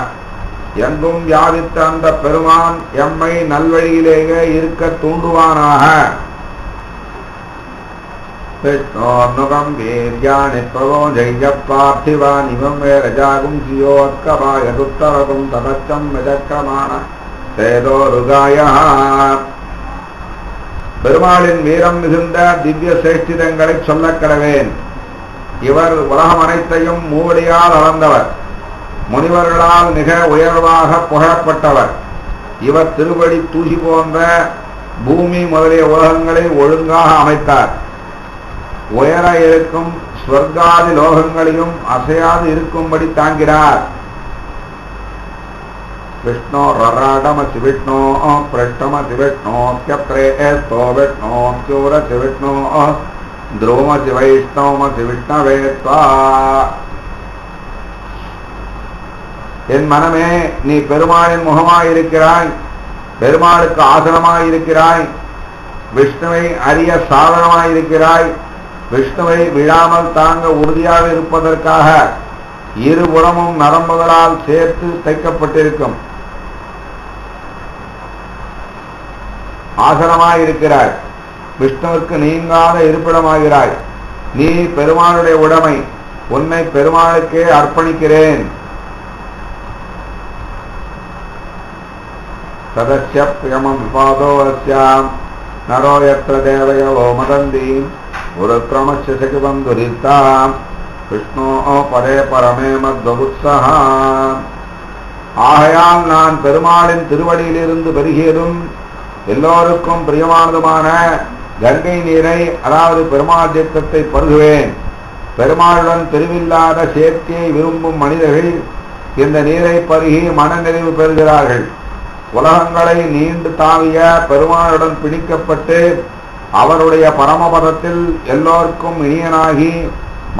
எங்கும் வியாபித்த அந்த பெருமான் எம்மை நல்வழியிலேயே இருக்க தூண்டுவானாக. விஷ்ணோர்னுகம் வீர்யாணி பிரவோஜய பார்த்திவான் இவம் வேரஜாகும் சியோத்கபாயதுத்தரகும் ததச்சம் விதக்கமான சேதோருகாய. பெருமாளின் வீரம் மிகுந்த திவ்ய சேஷ்டிதங்களை சொல்லக் கடவேன். இவர் உலகம் அனைத்தையும் மூவடியால் அளந்தவர், முனிவர்களால் மிக உயர்வாக புகழப்பட்டவர். இவர் திருவடி தூசி போன்ற பூமி முதலிய உலகங்களை ஒழுங்காக அமைத்தார். உயர இருக்கும் ஸ்வர்காதி லோகங்களையும் அசையாது இருக்கும்படி தாங்கினார். விஷ்ணோ ரராடமசி விஷ்ணோ பிரஷ்டமசி விஷ்ணோ த்யப்ரேஸ்தோ விஷ்ணோ த்யூரசி விஷ்ணோ த்ரோமசி வைஷ்ணவமசி விஷ்ணவேத்வா. என் மனமே, நீ பெருமாளின் முகமாயிருக்கிறாய், பெருமாளுக்கு ஆசனமாயிருக்கிறாய், விஷ்ணுவை அறிய சாதனமாயிருக்கிறாய். விஷ்ணுவை விழாமல் தாங்க உறுதியாக இருப்பதற்காக இருபுறமும் நரம்புகளால் சேர்த்து தைக்கப்பட்டிருக்கும் ஆசனமாயிருக்கிறாய். விஷ்ணுவுக்கு நீங்காத இருப்பிடமாகிறாய். நீ பெருமாளுடைய உடைமை, உன்னை பெருமாளுக்கே அர்ப்பணிக்கிறேன். சதஸ்ய பிரியமம் விபாதோ அஸ்யாம் நரோ யத்ர தேவயவோ மதந்தி ஒரு கிரமஸ்ய சகிவம் துரித்தாம் விஷ்ணோ பரே பரமே மத்வத்ஸஹாம். ஆகையால் நான் பெருமாளின் திருவடியிலிருந்து பெருகியதும் எல்லோருக்கும் பிரியமானதுமான கங்கை நீரை, அதாவது பெருமாள் தீர்த்தத்தை பருகுவேன். பெருமாளுடன் பிரிவில்லாத சேர்க்கையை விரும்பும் மனிதர்கள் இந்த நீரை பருகி மனநிறைவு பெறுகிறார்கள். உலகங்களை நீண்டு தாவிய பெருமாளுடன் பிடிக்கப்பட்டு அவருடைய பரமபதத்தில் எல்லோருக்கும் இனியனாகி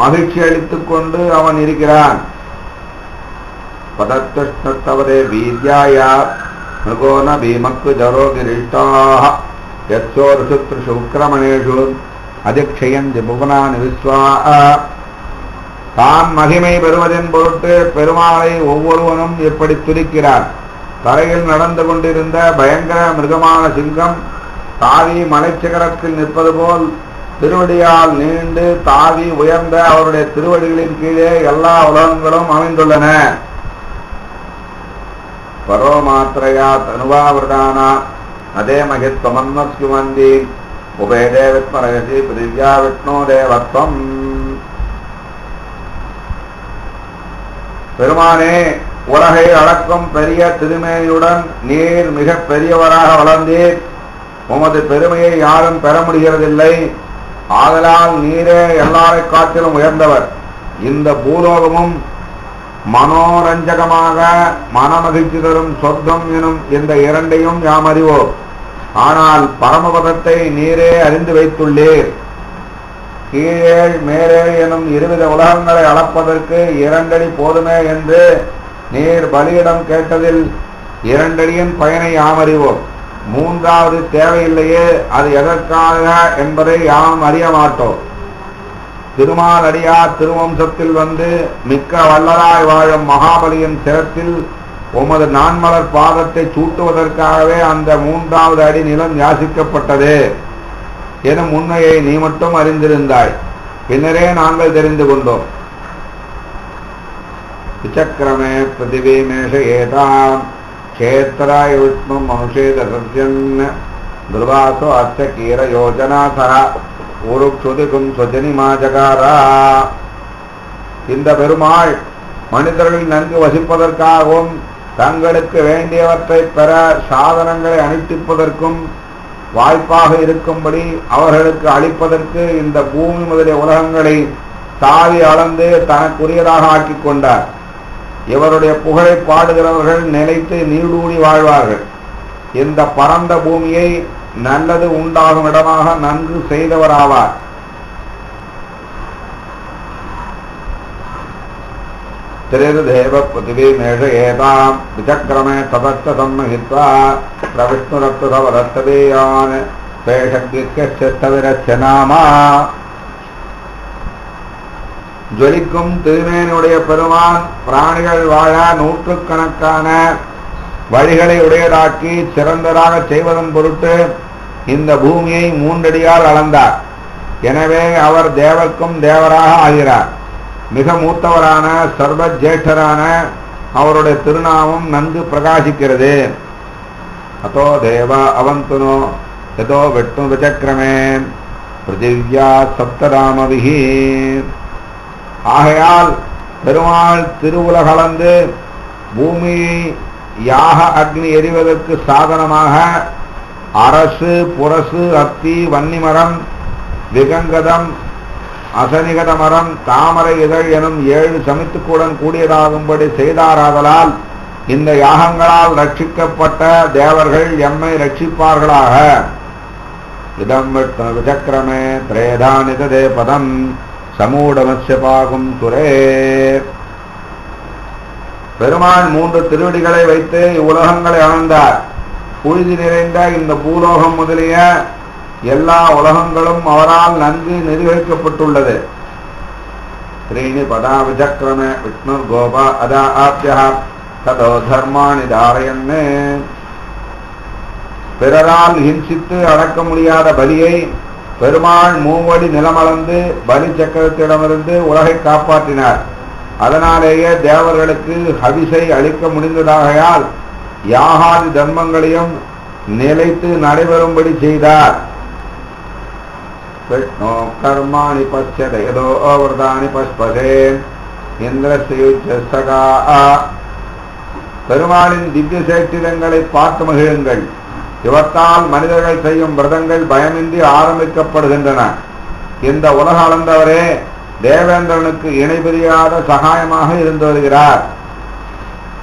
மகிழ்ச்சி அளித்துக் கொண்டு அவன் இருக்கிறான். பதத்துஷ்ணத்தவதே வீர்யாய மிருகோன பீமக்கு ஜரோ கிரீஷ்டாः யத்சோர்ஷுத்ருஷு உக்கிரமணேஷு அதிக்ஷயந்தி புவனானி விஸ்வா. தான் மகிமை பெறுவதன் பொருட்டு பெருமாளை ஒவ்வொருவனும் எப்படி துதிக்கிறார். தரையில் நடந்து கொண்டிருந்த பயங்கர மிருகமான சிங்கம் தாவி மலைச்சிகரத்தில் நிற்பது போல் திருவடியால் நீண்டு தாவி உயர்ந்த அவருடைய திருவடிகளின் கீழே எல்லா உலகங்களும் அமைந்துள்ளன. பரோமாத்திரையா தனுவாவிரதானா அதே மகித்வமன்மஸ்யுமந்தி உபேதே வித்மரகசி பிரிவ்யா விஷ்ணோ தேவத்வம். பெருமானே, உலகை அளக்கும் பெரிய திருமேனியுடன் நீர் மிக பெரியவராக வளர்ந்தீர். உமது பெருமையை யாரும் பெற முடிகிறதில்லை. ஆதலால் நீரே எல்லாரை காட்டிலும் உயர்ந்தவர். இந்த பூலோகமும் மனோரஞ்சகமாக மனமகிழ்ச்சி தரும் சொர்க்கம் எனும் இந்த இரண்டையும் யாம் அறிவோம். ஆனால் பரமபதத்தை நீரே அறிந்து வைத்துள்ளீர். கீழே மேலே எனும் இருவித உலகங்களை அளப்பதற்கு 2 அடி போதுமே என்று நீர் பலியிடம் கேட்டதில் 2 அடியின் பயனை யாம் அறிவோம். 3வது தேவையில்லையே, அது எதற்காக என்பதை யாம் அறிய மாட்டோம். திருமாலடியார் திருவம்சத்தில் வந்து மிக்க வல்லராய் வாழும் மகாபலியின் சிரத்தில் உமது நான்மலர் பாதத்தை சூட்டுவதற்காகவே அந்த 3வது அடி நிலம் யாசிக்கப்பட்டது எனும் உண்மையை நீ மட்டும் அறிந்திருந்தாய். பின்னரே நாங்கள் தெரிந்து கொண்டோம். விசக்கிரமே பிருத்திவீமேஷ ஏதாம் கஷேத்ராய விஷ்ணும் மனுஷேத சத்யன் துர்வாசோ அச்ச கீர யோஜனா சக உருக்ஷுதிகும் சொஜனிமா ஜகாரா. இந்த பெருமாள் மனிதர்கள் நன்கு வசிப்பதற்காகவும் தங்களுக்கு வேண்டியவற்றை பெற சாதனங்களை அனுஷ்டிப்பதற்கும் வாய்ப்பாக இருக்கும்படி அவர்களுக்கு அளிப்பதற்கு இந்த பூமி முதலிய உலகங்களை தாவி அளந்து தனக்குரியதாக ஆக்கிக் கொண்டார். இவருடைய புகழை பாடுகிறவர்கள் நிலைத்து நீடூடி வாழ்வார்கள். இந்த பரந்த பூமியை நல்லது உண்டாகும் இடமாக நன்கு செய்தவராவார். திரிர்தேவ பிருத்திவீமேஷ ஏதாம் விசக்கிரமே சதச்ச சம்மஹித்வா பிரவிஷ்ணுரத்துதவரத்ததேயான் பேஷக்திஸ்கவிரச்ச நாமா. ஜொலிக்கும் திருமேனுடைய பெருமான் பிராணிகள் வாழ நூற்றுக்கணக்கான வழிகளை உடையதாக்கி சிறந்ததாக செய்வதன் பொருட்டு இந்த பூமியை 3 அடியால் அளந்தார். எனவே அவர் தேவர்க்கும் தேவராக ஆகிறார். மிக மூத்தவரான சர்வ ஜேஷ்டரான அவருடைய திருநாமம் நன்கு பிரகாசிக்கிறது. அதோ தேவ அவந்துனோ யதோ விஷ்ணு விசக்கிரமே பிருத்திவ்யா சப்தராமவிஹி. ஆகையால் பெருமாள் திருவுலகளந்து பூமியை யாக அக்னி எரிவதற்கு சாதனமாக அரசு புரசு அத்தி வன்னிமரம் விகங்கதம் அசனிகத மரம் தாமரை இதழ் எனும் 7 சமித்துக்குடன் கூடியதாகும்படி செய்தாராதலால் இந்த யாகங்களால் ரட்சிக்கப்பட்ட தேவர்கள் எம்மை ரட்சிப்பார்களாக. இதம் விஷ்ணு விசக்கிரமே திரேதானிததே பதம் சமூடமஸ்ய பாகும் துரே. பெருமாள் 3 திருவடிகளை வைத்து இவ்வுலகங்களை அளந்தார். புழுதி நிறைந்த இந்த பூலோகம் முதலிய எல்லா உலகங்களும் அவரால் நன்கு நிர்வகிக்கப்பட்டுள்ளது. ஸ்ரீனி பதா விசக்கிரமே விஷ்ணு கோபா அதா ஆப்யா ததோ தர்மாணி தாரயன்னு. பிறரால் ஹிம்சித்து அடக்க முடியாத பலியை பெருமாள் 3 அடி நிலமளந்து பலி சக்கரத்திடமிருந்து உலகை காப்பாற்றினார். அதனாலேயே தேவர்களுக்கு ஹவிசை அளிக்க முடிந்ததாகையால் யாகாதி தர்மங்களையும் நிலைத்து நடைபெறும்படி செய்தார். விஷ்ணு கர்மாணி பஷ்யத யதோ அவர்தானி பஷ்பதே இந்திரஸ்யுஜ்ஜசகா. பெருமாளின் திவ்ய சேஷ்டிதங்களை பார்த்து மகிழுங்கள். இவற்றால் மனிதர்கள் செய்யும் விரதங்கள் பயமின்றி ஆரம்பிக்கப்படுகின்றன. இந்த உலக அளந்தவரே தேவேந்திரனுக்கு இணை பிரியாத சகாயமாக இருந்து வருகிறார்.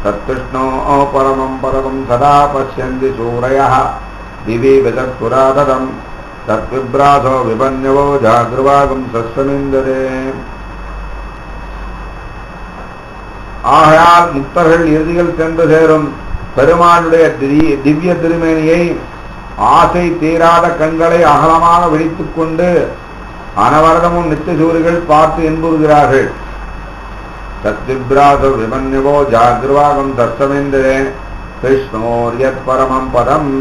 தத்கிருஷ்ணோ பரமம் பரமம் சதா பஷ்யந்தி சூரயः திவி விதத்புராததம் தத்விப்ராசோ விபன்யவோ ஜாகிருவாகம் சஸ்வமிந்ததே. ஆகையால் முக்தர்கள் இறுதியில் சென்று சேரும் பெருமாளுடைய திவ்ய திருமேனியை ஆசை தீராத கண்களை அகலமாக விழித்துக் கொண்டு அனவரதமும் நித்தியசூரிகள் பார்த்து என்புறுகிறார்கள். சத்விப்ராச விமன்யவோ ஜாகிரவாகம் தர்சமேந்திரே கிருஷ்ணோர் யத் பரமம் பதம்.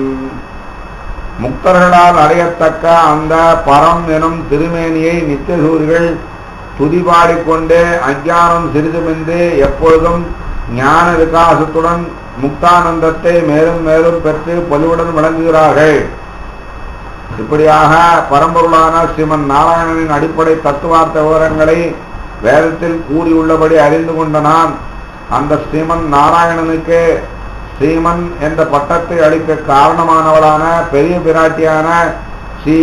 முக்தர்களால் அடையத்தக்க அந்த பரம் எனும் திருமேனியை நித்தியசூரிகள் துதிபாடிக்கொண்டே அஞ்ஞானம் சிறிதுமின்றி எப்பொழுதும் ஞான விகாசத்துடன் முக்தானந்தத்தை மேலும் மேலும் பெற்று பொலிவுடன் விளங்குகிறார்கள். இப்படியாக பரம்பொருளான ஸ்ரீமன் நாராயணனின் அடிப்படை தத்துவார்த்த விவரங்களை வேதத்தில் கூறியுள்ளபடி அறிந்து கொண்ட நான் அந்த ஸ்ரீமன் நாராயணனுக்கு ஸ்ரீமன் என்ற பட்டத்தை அளிக்க காரணமானவளான பெரிய பிராட்டியான ஸ்ரீ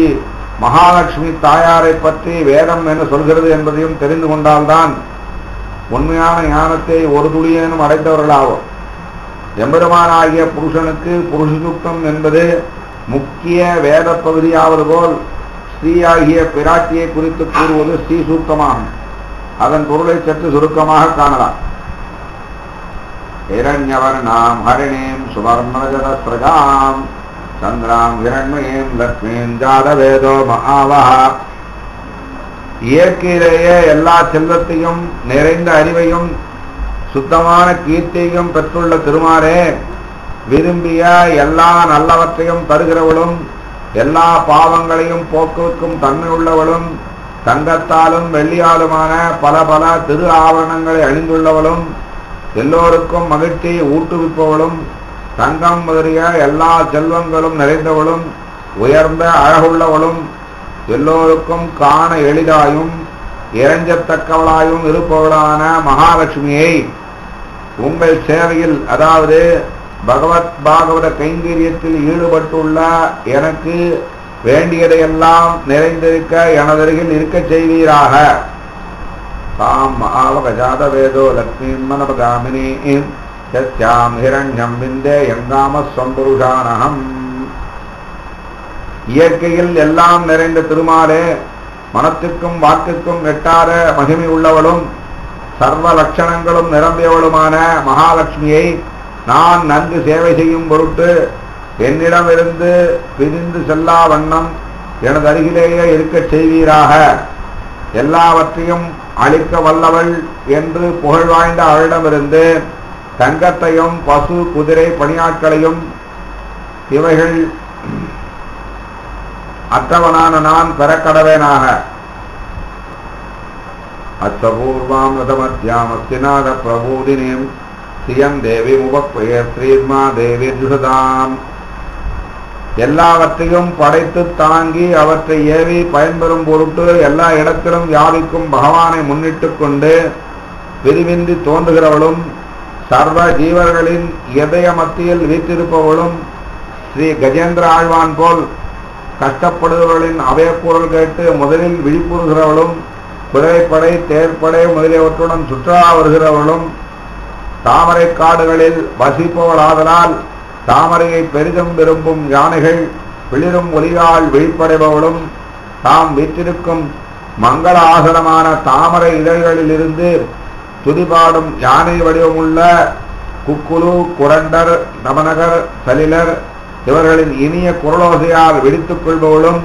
மகாலட்சுமி தாயாரை பற்றி வேதம் என்ன சொல்கிறது என்பதையும் தெரிந்து கொண்டால்தான் உண்மையான ஞானத்தை ஒரு துளியேனும் அடைந்தவர்களாகும். எம்பெருமானாகிய புருஷனுக்கு புருஷசுக்தம் என்பது முக்கிய வேத பகுதியாவது போல் ஸ்ரீயாகிய பிராட்டியை குறித்து கூறுவது ஸ்ரீ சூக்தமாகும். அதன் பொருளை சற்று சுருக்கமாக காணலாம். ஹிரண்யவர்ணாம் ஹரிணீம் சுவர்ணரஜதஸ்ரஜாம் சந்திராம் ஹிரண்மயீம் லக்ஷ்மீம் ஜாதவேதோ மகாவஹா. இயற்கையிலேயே எல்லா செல்வத்தையும் நிறைந்த அறிவையும் சுத்தமான கீர்த்தியையும் பெற்றுள்ள திருமாலே விரும்பிய எல்லா நல்லவற்றையும் தருகிறவளும் எல்லா பாவங்களையும் போக்குவதற்கும் தன்மை உள்ளவளும் தங்கத்தாலும் வெள்ளியாலுமான பல பல திரு ஆவரணங்களை அணிந்துள்ளவளும் எல்லோருக்கும் மகிழ்ச்சியை ஊட்டுவிப்பவளும் தங்கம் முதலிய எல்லா செல்வங்களும் நிறைந்தவளும் உயர்ந்த அழகுள்ளவளும் எல்லோருக்கும் காண எளிதாயும் இறைஞ்சத்தக்கவளாயும் இருப்பவளான மகாலட்சுமியை உங்கள் சேவையில், அதாவது பகவத் பாகவத கைங்கரியத்தில் ஈடுபட்டுள்ள எனக்கு வேண்டியதையெல்லாம் நிறைந்திருக்க எனதருகில் இருக்க செய்வீராக. தாம் மகாவகஜாத வேதோ லக்ஷ்மீம் மனபகாமினி யஸ்யாம் ஹிரண்யம் விந்தே யங்காமஸ்வம் புருஷானஹம். இயற்கையில் எல்லாம் நிறைந்த திருமாலே மனத்துக்கும் வாக்குக்கும் எட்டாத மகிமை உள்ளவளும் சர்வ லட்சணங்களும் நிரம்பியவளுமான மகாலட்சுமியை நான் நன்கு சேவை செய்யும் பொருட்டு என்னிடமிருந்து பிரிந்து செல்லா வண்ணம் எனது அருகிலேயே இருக்க செய்வீராக. எல்லாவற்றையும் அளிக்க வல்லவள் என்று புகழ் வாய்ந்த அவளிடமிருந்து தங்கத்தையும் பசு குதிரை பணியாட்களையும் இவைகள் அற்றவனான நான் பெறக்கடவேனாக. அச்சபூர்வாம் ரதமத்யாம் அஸ்திநாத பிரபூதினீம் ஸ்ரீயம் தேவி முபக்வய ஸ்ரீர்மா தேவி ஜுஷதாம். எல்லாவற்றையும் படைத்து தாங்கி அவற்றை ஏவி பயன்பெறும் பொருட்டு எல்லா இடத்திலும் வியாபிக்கும் பகவானை முன்னிட்டு கொண்டு பிரிவின்றி தோன்றுகிறவளும் சர்வ ஜீவர்களின் இதய மத்தியில் வீற்றிருப்பவளும் ஸ்ரீ கஜேந்திர ஆழ்வான் போல் கஷ்டப்படுபவர்களின் அபயக்குரல் கேட்டு முதலில் விழிப்புறுகிறவளும் குதிரைப்படை தேர்ப்படை முதலியவற்றுடன் சுற்றுலா வருகிறவளும் தாமரை காடுகளில் வசிப்பவளாதலால் தாமரையை பெரிதும் விரும்பும் யானைகள் பிளிரும் ஒலியால் விழிப்படைபவளும் தாம் வீற்றிருக்கும் மங்கள ஆசனமான தாமரை இதழ்களில் இருந்து துதிபாடும் யானை வடிவமுள்ள குக்குலு குரண்டர் நவநகர் சலிலர் இவர்களின் இனிய குரலோசையால் வெடித்துக் கொள்பவளும்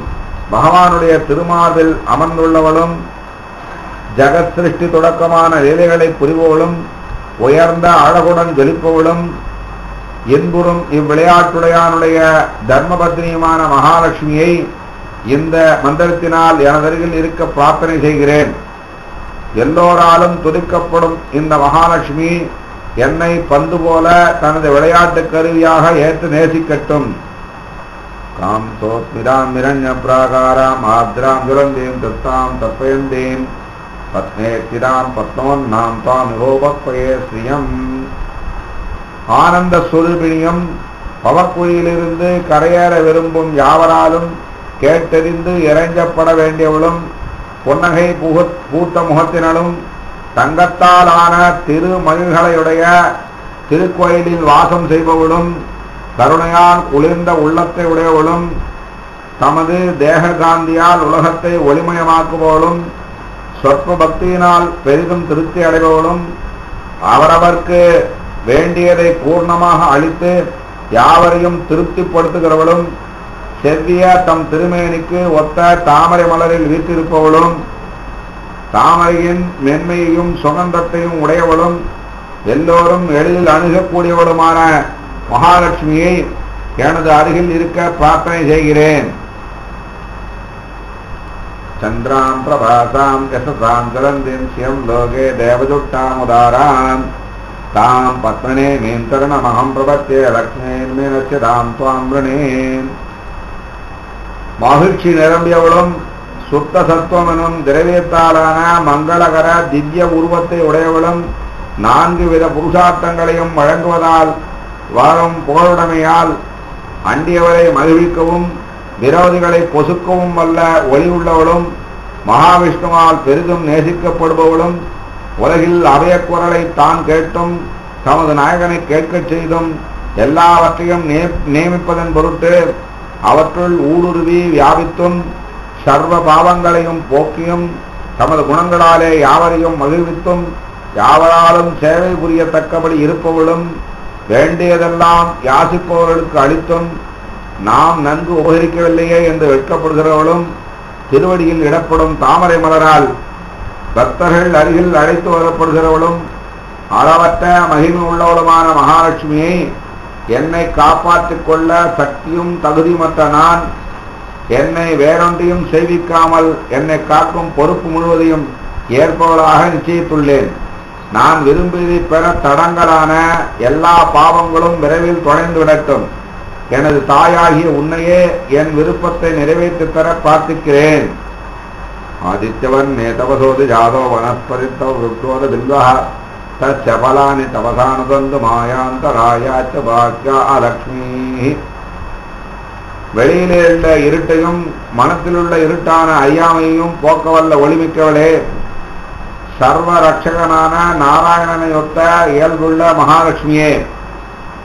பகவானுடைய திருமார்பில் அமர்ந்துள்ளவளும் ஜகத் சிருஷ்டி தொடக்கமான லீலைகளை புரிபவளும் உயர்ந்த அழகுடன் ஜொலிப்பவளும் என்புறும் இவ்விளையாட்டுடையானுடைய தர்மபத்னியுமான மகாலட்சுமியை இந்த மந்திரத்தினால் எனதருகில் இருக்க பிரார்த்தனை செய்கிறேன். எல்லோராலும் துதிக்கப்படும் இந்த மகாலட்சுமி என்னை பந்து போல தனது விளையாட்டு கருவியாக ஏற்று நேசிக்கட்டும். காம் சோஸ்மிராம் இரண்ய பிராகாராம் ஆத்ராம் துரந்தீம் தத்தாம் தப்பயந்தீம் பத்மேத்திராம் பத்மோன்னாம் தாம் யோபக்வயே ஸ்ரீயம். ஆனந்த சுரூபிணியும் பவக்குழியிலிருந்து கரையேற விரும்பும் யாவராலும் கேட்டறிந்து இறைஞ்சப்பட வேண்டியவளும் பொன்னகை பூத்த முகத்தினளும் தங்கத்தால் ஆன திருமயில்களையுடைய திருக்கோயிலில் வாசம் செய்பவளும் கருணையால் குளிர்ந்த உள்ளத்தை உடையவளும் தமது தேக காந்தியால் உலகத்தை ஒளிமயமாக்குபவளும் சொற்ப பக்தியினால் பெரிதும் திருப்தி அடைபவளும் அவரவர்க்கு வேண்டியதை பூர்ணமாக அளித்து யாவரையும் திருப்திப்படுத்துகிறவளும் செவ்விய தம் திருமேனிக்கு ஒத்த தாமரை மலரில் வீற்றிருப்பவளும் தாமரையின் மென்மையையும் சுகந்தத்தையும் உடையவளும் எல்லோரும் எளிதில் அணுகக்கூடியவளுமான மகாலட்சுமியை எனது அருகில் இருக்க பிரார்த்தனை செய்கிறேன். சந்திராம் பிரபாசாம் யசசாம் ஜலந்திம் சியம் லோகே தேவஜுட்டாமுதாராம் தாம் பத்மனே மீன் தருணமகம் பிரபத்தே லக்ஷ்மேன் மீனஸ்ய தாம் துவாம் ரணேன். மகிழ்ச்சி நிரம்பியவளும் சுத்த சத்துவம் எனும் திரவியத்தாலான மங்களகர திவ்ய உருவத்தை உடையவளும் 4 வித புருஷார்த்தங்களையும் வழங்குவதால் வாழும் புகழுடைமையால் அண்டியவரை மகிழ்விக்கவும் விரோதிகளை பொசுக்கவும் வல்ல ஒளி உள்ளவளும் மகாவிஷ்ணுவால் பெரிதும் நேசிக்கப்படுபவளும் உலகில் அபயக்குரலை தான் கேட்டும் தமது நாயகனை கேட்கச் செய்தும் எல்லாவற்றையும் நியமிப்பதன் பொருட்டு அவற்றுள் ஊடுருவி வியாபித்தும் சர்வ பாவங்களையும் போக்கியும் தமது குணங்களாலே யாவரையும் மகிழ்வித்தும் யாவராலும் சேவை புரியத்தக்கபடி இருப்பவளும் வேண்டியதெல்லாம் யாசிப்பவர்களுக்கு அளித்தும் நாம் நன்கு உபகரிக்கவில்லையே என்று வெட்கப்படுகிறவளும் திருவடியில் இடப்படும் தாமரை மலரால் பக்தர்கள் அருகில் அழைத்து வரப்படுகிறவளும் அளவற்ற மகிமை உள்ளவளுமான மகாலட்சுமியை என்னை காப்பாற்றிக் கொள்ள சக்தியும் தகுதிமற்ற நான் என்னை வேறொன்றையும் செய்விக்காமல் என்னை காக்கும் பொறுப்பு முழுவதையும் ஏற்பவளாக நிச்சயித்துள்ளேன். நான் விரும்பியதை பெற தடங்களான எல்லா பாவங்களும் விரைவில் தொலைந்து விடட்டும். எனது தாயாகிய உன்னையே என் விருப்பத்தை நிறைவேற்றி தர பிரார்த்திக்கிறேன். ஆதித்யவன் நேதவசோதி ஜாதோ வனஸ்பரித்தோ ருக்தோத பில்வஹ தச்சபலானி தவசானுதந்து மாயாந்தராயாச்ச பாக்யா லக்ஷ்மி. வெளியிலே உள்ள இருட்டையும் மனத்தில் உள்ள இருட்டான அறியாமையையும் போக்கவல்ல ஒளிமிக்கவளே, சர்வ ரட்சகனான நாராயணனை ஒத்த இயல்புள்ள மகாலட்சுமியே,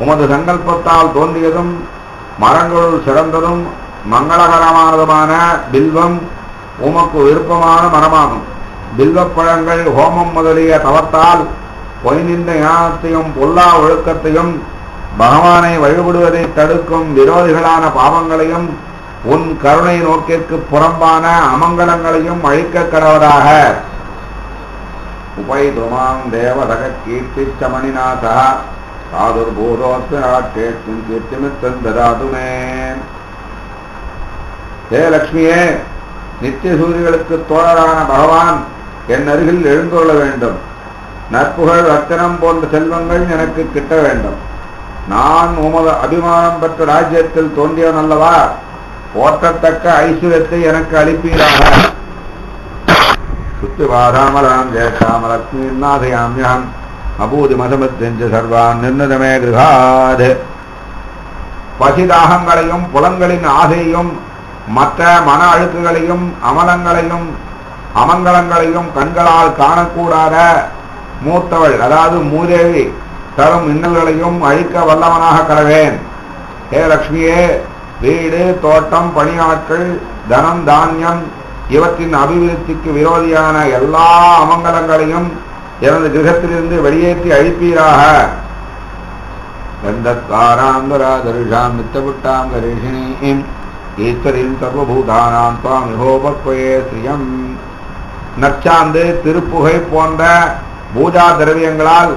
உமது சங்கல்பத்தால் தோன்றியதும் மரங்களுள் சிறந்ததும் மங்களகரமானதுமான பில்வம் உமக்கு விருப்பமான மரமாகும். பில்வப்பழங்கள் ஹோமம் முதலிய தவத்தால் பொய்நின்ற ஞானத்தையும் பொல்லா ஒழுக்கத்தையும் பகவானை வழிபடுவதை தடுக்கும் விரோதிகளான பாவங்களையும் உன் கருணை நோக்கிற்கு புறம்பான அமங்கலங்களையும் அழிக்க கடவராக. உபைதுமாம் தேவதக கீர்த்தி சமணிநாதா சாதுர்பூதோத்மிராட்சேத்மின் கீர்த்திமித்தந்தாதுமே. ஹே லக்ஷ்மியே, நித்திய சூரிகளுக்கு தோழரான பகவான் என் அருகில் எழுந்துள்ள வேண்டும். நற்புகழ் ரத்தினம் போன்ற செல்வங்கள் எனக்கு கிட்ட வேண்டும். நான் உமது அபிமானம் பெற்ற ராஜ்யத்தில் தோன்றியவன் அல்லவா, போற்றத்தக்க ஐஸ்வர்யத்தை எனக்கு அளிப்பீராக. சுத்திவாதாமலாம் ஜெயசாமலக்ஷ்மி நாதயாமியம் அபூதி மசமத்தின் சர்வான் நிர்ணதமே கிருகாது. பசிதாகங்களையும் புலன்களின் ஆசையும் மற்ற மன அழுக்குகளையும் அமலங்களையும் அமங்கலங்களையும் கண்களால் காணக்கூடாத மூத்தவள், அதாவது மூதேவி தரும் இன்னல்களையும் அழிக்க வல்லவனாக கடவேன். ஹே லக்ஷ்மியே, வீடு தோட்டம் பணியாட்கள் தனம் தானியம் இவற்றின் அபிவிருத்திக்கு விரோதியான எல்லா அமங்கலங்களையும் எனது கிரகத்திலிருந்து வெளியேற்றி அழிப்பீராக. கந்தத்வாராந்தராதருஷாம் நித்தபுட்டாம் கரேஷினீம் ஈஸ்வரின் சர்வபூதானாம் துவாம் யஹோபக்வயே ஸ்ரீயம். நற்சாந்து திருப்புகை போன்ற பூஜா திரவியங்களால்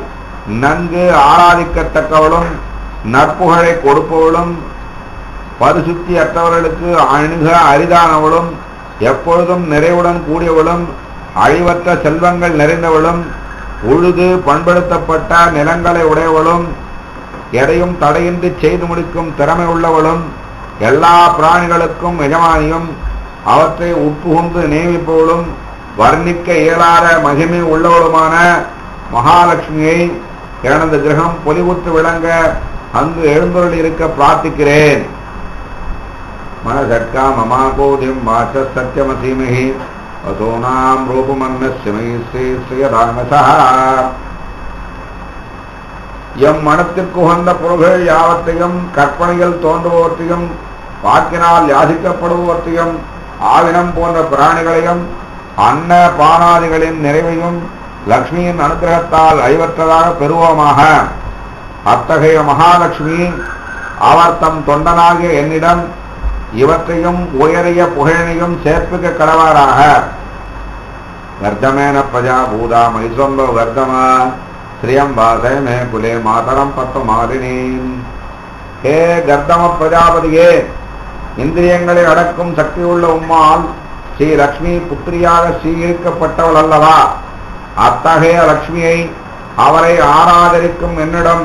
நன்கு ஆராதிக்கத்தக்கவளும் நற்புகழை கொடுப்பவளும் பரிசுத்தி அற்றவர்களுக்கு அணுக அரிதானவளும் எப்பொழுதும் நிறைவுடன் கூடியவளும் அழிவற்ற செல்வங்கள் நிறைந்தவளும் உழுது பண்படுத்தப்பட்ட நிலங்களை உடையவளும் எதையும் தடையின்றி செய்து முடிக்கும் திறமை உள்ளவளும் எல்லா பிராணிகளுக்கும் எஜமானியும் அவற்றை உட்புகுந்து நியமிப்பவளும் வர்ணிக்க இயலாத மகிமை உள்ளவளுமான மகாலட்சுமியை எனது கிரகம் பொலிவுற்று விளங்க அங்கு எழுந்தருள் இருக்க பிரார்த்திக்கிறேன். மனசர்க்கா மமா கோதிம் வாச சத்தியமசீமகி வசோனாம் ரூபமன்னஸ்யமை ஸ்ரீ ஸ்ரீயதாமசா. எம் மனத்திற்கு உகந்த பொருள்கள் யாவற்றையும் கற்பனைகள் தோன்றுபவற்றையும் வாக்கினால் யாசிக்கப்படுபவற்றையும் ஆவினம் போன்ற பிராணிகளையும் அன்ன பானாதிகளின் நிறைவையும் லக்ஷ்மியின் அனுகிரகத்தால் அழிவற்றதாக பெறுவோமாக. அத்தகைய மகாலட்சுமி அவர் தம் தொண்டனாகிய என்னிடம் இவற்றையும் உயரிய புகழனையும் சேர்ப்பிக்க கடவாராக. கர்தமேன பிரஜா பூதா மைஸ்வம்போ கர்தமா ஸ்ரீயம் வாசமே குலே மாதரம் பத்மமாலினீம். ஹே கர்தம பிரஜாபதியே, இந்திரியங்களை அடக்கும் சக்தியுள்ள உம்மால் ஸ்ரீ லக்ஷ்மி புத்திரியாக சீகரிக்கப்பட்டவள் அல்லவா? அத்தகைய லக்ஷ்மியை அவரை ஆராதரிக்கும் என்னிடம்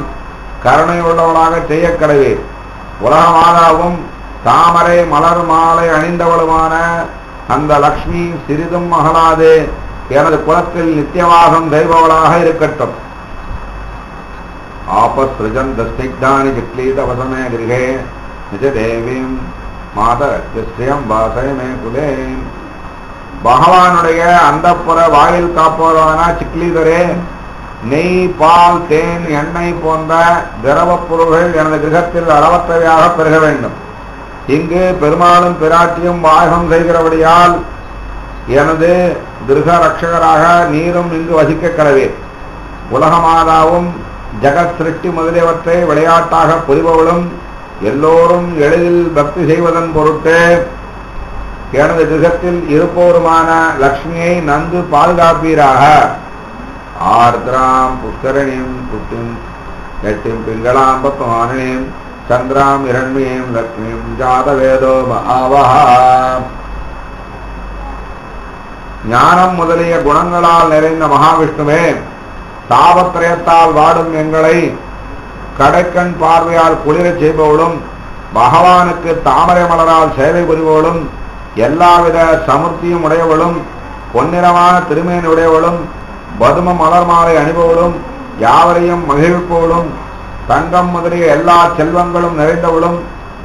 கருணையுள்ளவளாக செய்ய கடவே. உலகமாதாவும் தாமரை மலர் மாலை அணிந்தவளுமான அந்த லக்ஷ்மி சிறிதும் மகளாது எனது குலத்தில் நித்தியவாகம் செய்பவளாக இருக்கட்டும். ஆபஸ்ருஜந்த ஸ்னிக்தானி சிக்லீத வசமே கிரகே நிஜ தேவீம் மாதரம் வாசமே குலே. பகவானுடைய அந்தப்புற வாயில் காப்பவரான சிக்லீதரே, நெய் பால் தேன் எண்ணெய் போன்ற திரவ பொருள்கள் எனது கிரகத்தில் அளவற்றவையாக பெருக வேண்டும். இங்கு பெருமாளும் பிராட்டியும் வாகம் செய்கிறபடியால் எனது கிரக ரட்சகராக நீரும் இங்கு வசிக்க கடவே. உலகமாதாவும் ஜகத் சிருஷ்டி முதலியவற்றை விளையாட்டாக புரிபவளும் எல்லோரும் எளிதில் பக்தி செய்வதன் பொருட்டு எனது கிரகத்தில் இருப்போருமான லக்ஷ்மியை நன்கு பாதுகாப்பீராக. ஆர்திராம் புஷ்கரணியும் புட்டிம் எட்டிம் பிங்களாம் பத்மானியும் சந்திராம் இரண்மியும் லக்ஷ்மியும் ஜாதவேதோ மகாவஹா. ஞானம் முதலிய குணங்களால் நிறைந்த மகாவிஷ்ணுவே, தாபத்திரயத்தால் வாடும் எங்களை கடைக்கண் பார்வையால் குளிரச் செய்பவளும் பகவானுக்கு தாமரை மலரால் சேவை புரிபவளும் எல்லாவித சமுர்த்தியும் உடையவளும் பொன்னிறமான திருமேனி உடையவளும் பதும மலர் மாலை அணிபவளும் யாவரையும் மகிழ்ப்பவளும் தங்கம் முதலிய எல்லா செல்வங்களும் நிறைந்தவளும்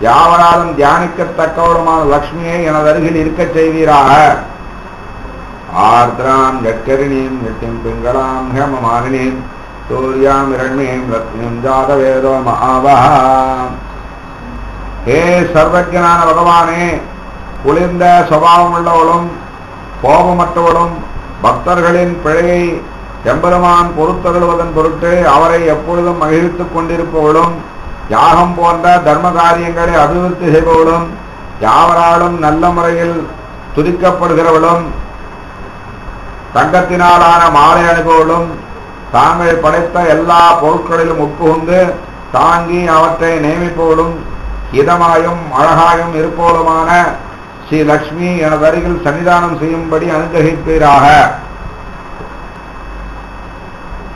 யாவராலும் தியானிக்கத்தக்கவளுமான லக்ஷ்மியை எனது அருகில் இருக்கச் செய்வீராக. ஆர்திராம் ஜட்கரிணியும் எட்டிம் பிங்களாம் ஹேமமாலினீம் சூர்யாம் இரண்மியும் லக்ஷ்மியும் ஜாதவேதோ மகாவஹா. ஹே சர்வஜனான பகவானே, குளிர்ந்த சுபாவம் உள்ளவளும் கோபமற்றவளும் பக்தர்களின் பிழையை எம்பெருமான் பொறுத்தருள்வதன் பொருட்டு அவரை எப்பொழுதும் மகிழ்த்துக் கொண்டிருப்பவளும் யாகம் போன்ற தர்ம காரியங்களை அபிவிருத்தி செய்பவளும் யாவராலும் நல்ல முறையில் துதிக்கப்படுகிறவளும் தங்கத்தினாலான மாலை அணிபவளும் தாங்கள் படைத்த எல்லா பொருட்களிலும் உட்புகுந்து தாங்கி அவற்றை நியமிப்பவளும் இதமாயும் அழகாயும் இருப்பவளுமான ஸ்ரீ லக்ஷ்மி எனது அருகில் சன்னிதானம் செய்யும்படி அனுகிரகிப்பீராக.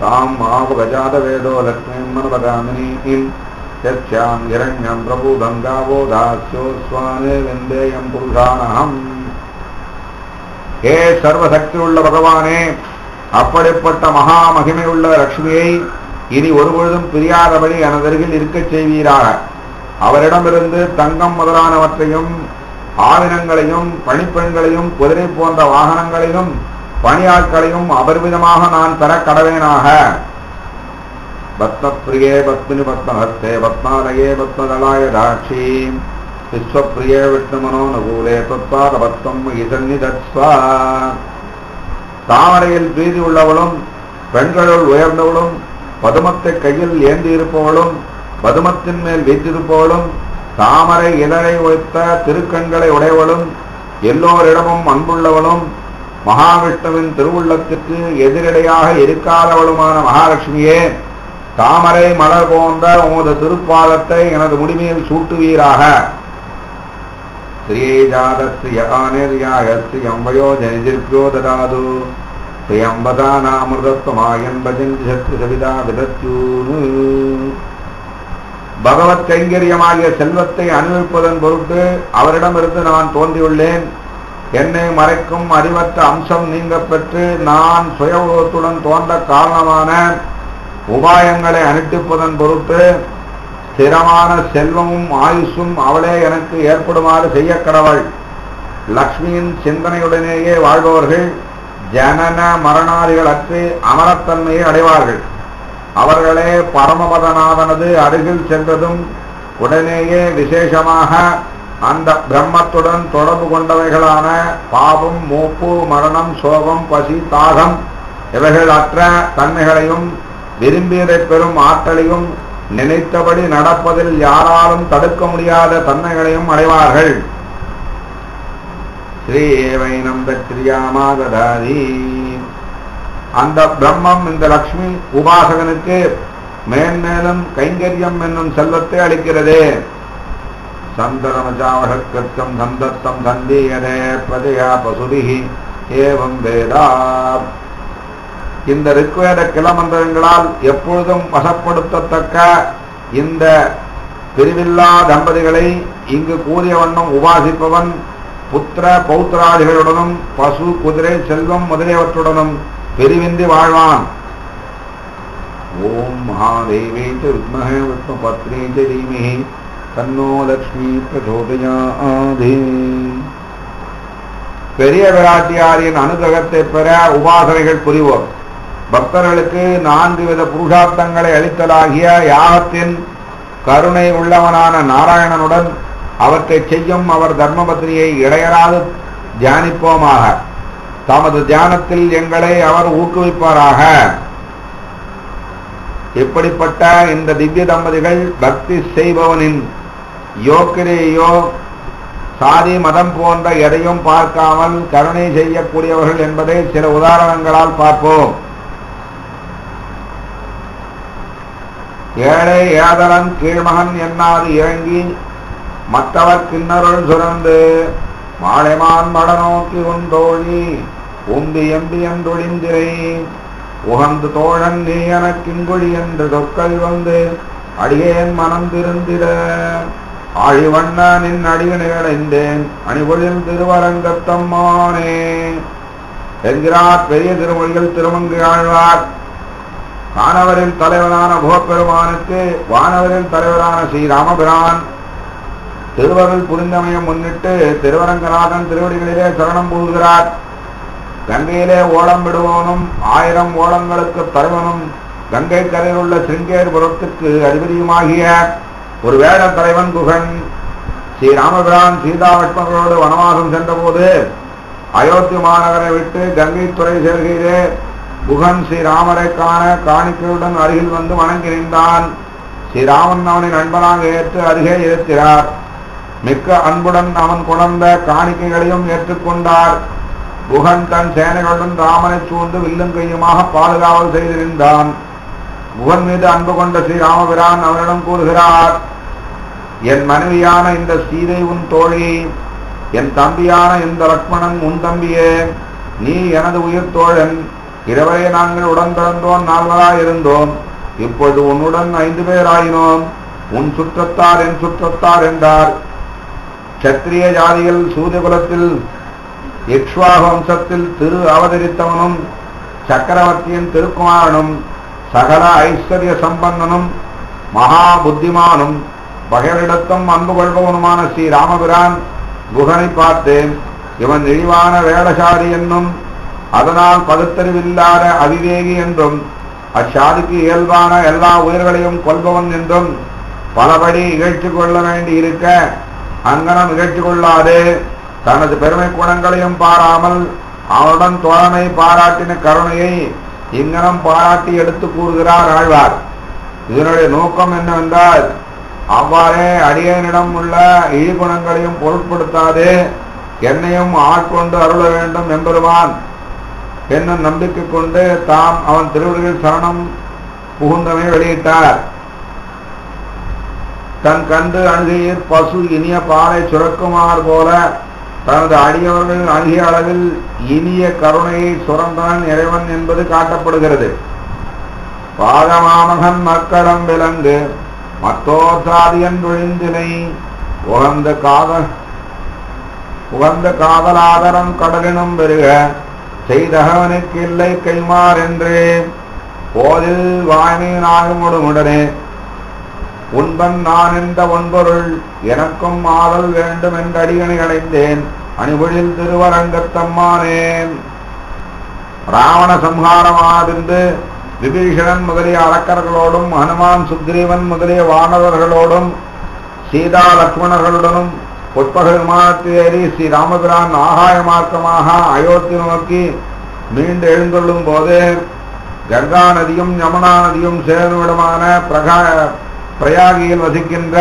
தாம் ஆபகஜாத வேதோ லக்ஷ்மீம் மனபகாமினீம் யஸ்யாம் இரண்யம் பிரபூதம் காவோ தாஸ்யோஸ்வானே வெந்தேயம் புருஷானஹம். ஹே சர்வசக்தி உள்ள பகவானே, அப்படிப்பட்ட மகா மகிமையுள்ள லட்சுமியை இனி ஒருபொழுதும் பிரியாதபடி எனதருகில் இருக்கச் செய்வீராக. அவரிடமிருந்து தங்கம் முதலானவற்றையும் ஆவினங்களையும் பணிப்பெண்களையும் குதிரை போன்ற வாகனங்களையும் பணியாட்களையும் அபரிமிதமாக நான் பெற கடவேனாக. பத்மப்ரியே பத்மினி பத்மஹஸ்தே பத்மாலயே பத்மதலாய தாட்சி விஸ்வப்ரியே விஷ்ணு மனோனுகூலே தத்பாத பத்மம் இதன்னிதத்வா. தாமரையில் பிரீதி உள்ளவளும் பெண்களுள் உயர்ந்தவளும் பதுமத்தை கையில் ஏந்தி இருப்பவளும் பதுமத்தின் மேல் வைத்திருப்பவளும் தாமரை இதழை வைத்த திருக்கண்களை உடையவளும் எல்லோரிடமும் அன்புள்ளவளும் மகாவிஷ்ணுவின் திருவுள்ளத்திற்கு எதிரிடையாக இருக்காதவளுமான மகாலட்சுமியே, தாமரை மலர் போன்ற உமது திருப்பாதத்தை எனது முடிமையில் சூட்டுவீராக. ஸ்ரீஜாதஸ்ரீயானிர்யாயஸ்ரீயம் வயோ ஜனிதிர்பியோ ததாது ஸ்ரீயம்பதானாமிருதத்வமாயன் பஜந்தி சத்ரு சவிதா விதத்யூனு. பகவத் கைங்கரியமாகிய செல்வத்தை அனுபவிப்பதன் பொருட்டு அவரிடமிருந்து நான் தோன்றியுள்ளேன். என்னை மறைக்கும் அறிவற்ற அம்சம் நீங்க பெற்று நான் சுய உருவத்துடன் தோன்ற காரணமான உபாயங்களை அனுட்டிப்பதன் பொருட்டு ஸ்திரமான செல்வமும் ஆயுஷும் அவளே எனக்கு ஏற்படுமாறு செய்ய கடவுள். லக்ஷ்மியின் சிந்தனையுடனேயே வாழ்பவர்கள் ஜனன மரணாதிகள் அற்று அமரத்தன்மையை அடைவார்கள். அவர்களே பரமபதநாதனது அருகில் சென்றதும் உடனேயே விசேஷமாக அந்த பிரம்மத்துடன் தொடர்பு கொண்டவைகளான பாபம் மூப்பு மரணம் சோகம் பசி தாகம் இவைகள் அற்ற தன்மைகளையும் விரும்பியதை பெறும் ஆற்றலையும் நினைத்தபடி நடப்பதில் யாராலும் தடுக்க முடியாத தன்மைகளையும் அடைவார்கள். ஸ்ரீவைனம் தத்ரியாமாகதாதி. அந்த பிரம்மம் இந்த லக்ஷ்மி உபாசகனுக்கு மேன்மேலும் கைங்கரியம் என்னும் செல்வத்தை அளிக்கிறது. சந்தரமஜாவகர்த்தம் சந்தத்தம் சந்தீயதே பிரஜயா பசுபிஹி ஏவம் வேதா. இந்த ரிக்வேத கிளமந்திரங்களால் எப்பொழுதும் வசப்படுத்தத்தக்க இந்த பிரிவில்லா தம்பதிகளை இங்கு கூறிய வண்ணம் உபாசிப்பவன் புத்திர பௌத்திராதிகளுடனும் பசு குதிரை செல்வம் முதலியவற்றுடனும் பிரிவின்றி வாழ்வான். ஓம் மகாதேவி வித்மஹே விஷ்ணுபத்னி தீமஹி தன்னோ லக்ஷ்மி பிரச்சோதயாத். பெரிய விராட்டியாரின் அனுகிரகத்தை பெற உபாசனைகள் புரிவோர். பக்தர்களுக்கு 4 வித புருஷார்த்தங்களை அளித்தலாகிய யாகத்தின் கருணை உள்ளவனான நாராயணனுடன் அவற்றை செய்யும் அவர் தர்மபத்னியை இடையராது தியானிப்போமாக. தமது தியானத்தில் எங்களை அவர் ஊக்குவிப்பாராக. இப்படிப்பட்ட இந்த திவ்ய தம்பதிகள் பக்தி செய்பவனின் யோக்கிரையோ சாதி மதம் போன்ற எதையும் பார்க்காமல் கருணை செய்யக்கூடியவர்கள் என்பதை சில உதாரணங்களால் பார்ப்போம். ஏழை ஏதலன் கீழ்மகன் என்னாது இறங்கி மற்றவர் கிண்ணருள் சுரந்து மாலைமான் மட நோக்கி உந்தோழி உம்பி எம்பி என்றொழிந்திரை உகந்து தோழன் நீ எனக்கிங்குழி என்று சொற்கள் வந்து அடியேன் மனம் திருந்திட ஆழிவண்ண நின் அடிகளைந்தேன் அணிபொழில் திருவரங்கத்தம்மானே என்கிறார் பெரிய திருமொழிகள் திருமங்கு ஆழ்வார். வானவரில் தலைவரான புகப்பெருமானுக்கு வானவரில் தலைவரான ஸ்ரீராமபிரான் திருவருள் புரிந்தமையை முன்னிட்டு திருவரங்கநாதன் திருவடிகளிலே சரணம் புகுகிறார். கங்கையிலே ஓலம் விடுவோனும் 1000 ஓலங்களுக்கு தலைவனும் கங்கை கரையில் உள்ள சிருங்கேரிபுரத்துக்கு அதிபதியுமாகிய ஒரு வேட தலைவன் குகன் ஸ்ரீராமபிரான் சீதா லட்சுமணர்களோடு வனவாசம் சென்றபோது அயோத்தி மாநகரை விட்டு கங்கை துறை சேர்கையிலே குகன் ஸ்ரீராமரை காண காணிக்கையுடன் அருகில் வந்து வணங்கி நின்றான். ஸ்ரீராமன் அவனை நண்பனாக ஏற்று அருகே இருக்கிறார். மிக்க அன்புடன் அவன் கொணர்ந்த காணிக்கைகளையும் ஏற்றுக்கொண்டார். குகன் தன் சேனைகளுடன் ராமனை சூழ்ந்து வில்லும் கையுமாக பாதுகாவல் செய்திருந்தான். குகன் மீது அன்பு கொண்ட ஸ்ரீராமபிரான் அவனிடம் கூறுகிறார், என் மனைவியான இந்த சீதை உன் தோழி, என் தம்பியான இந்த லக்ஷ்மணன் உன் தம்பியே, நீ எனது உயிர் தோழன். இதுவரை நாங்கள் உடன் பிறந்தோம் 4 இருந்தோம். இப்பொழுது உன்னுடன் 5 பேர் ஆயினோம். உன் சுற்றத்தார் என் சுற்றத்தார் என்றார். சத்திரிய ஜாதிகள் சூரியகுலத்தில் இக்ஷ்வாக வம்சத்தில் திரு அவதரித்தவனும் சக்கரவர்த்தியின் திருக்குமாரனும் சகல ஐஸ்வர்ய சம்பந்தனும் மகா புத்திமானும் பகைவரிடத்தும் அன்பு கொள்பவனுமான ஸ்ரீராமபிரான் குகனை பார்த்தேன். இவன் இழிவான வேடசாரி என்னும் அதனால் பகுத்தறிவில்லாத அவிவேகி என்றும் அச்சாதிக்கு இயல்பான எல்லா உயிர்களையும் கொள்பவன் என்றும் பலபடி இகழ்ச்சி கொள்ள வேண்டி இருக்க அங்கனம் இகழ்ச்சி கொள்ளாதே தனது பெருமை குணங்களையும் பாராமல் அவனுடன் தோழமை பாராட்டின கருணையை இங்கனம் பாராட்டி எடுத்து கூறுகிறார் ஆழ்வார். இதனுடைய நோக்கம் என்னவென்றால், அவ்வாறே அடியனிடம் உள்ள இழிகுணங்களையும் பொருட்படுத்தாதே என்னையும் ஆட்கொண்டு அருள வேண்டும் எம்பெருமான் என்னும் நம்பிக்கை கொண்டு தாம் அவன் திருவடிகள் சரணம் புகுந்தமை வெளியிட்டார். தன் கண்டு அணுகையில் பசு இனிய பாலை சுரக்குமார் போல தனது அடியவர்கள் அணுகிய அளவில் இனிய கருணையை சுரந்தான் இறைவன் என்பது காட்டப்படுகிறது. பாதமாமகன் மக்களம் விலங்கு மத்தோர் சாதியன் ஒழிந்தினை உகந்த காதலாதரம் கடலினும் பெருக செய்தகவனுக்கு இல்லை கைமார் என்றே போதில் வாய்மையினாகுமுடனே உண்பன் நான் என்ற ஒன்பொருள் எனக்கும் ஆதல் வேண்டும் என்று அடியணை அடைந்தேன் அணிபொழில் திருவரங்கத்தம்மானேன். ராவண சம்ஹாரமாதிருந்து விபீஷணன் முதலிய அரக்கர்களோடும் ஹனுமான் சுக்ரீவன் முதலிய வானவர்களோடும் சீதா லக்ஷ்மணர்களுடனும் புஷ்பக விமானத்தில் ஏறி ஸ்ரீராமபிரான் ஆகாய மார்க்கமாக அயோத்தி நோக்கி மீண்டு எழுந்தொள்ளும் போது கங்கா நதியும் யமுனா நதியும் சேர்ந்தவிடமான பிரயாகியில் வசிக்கின்ற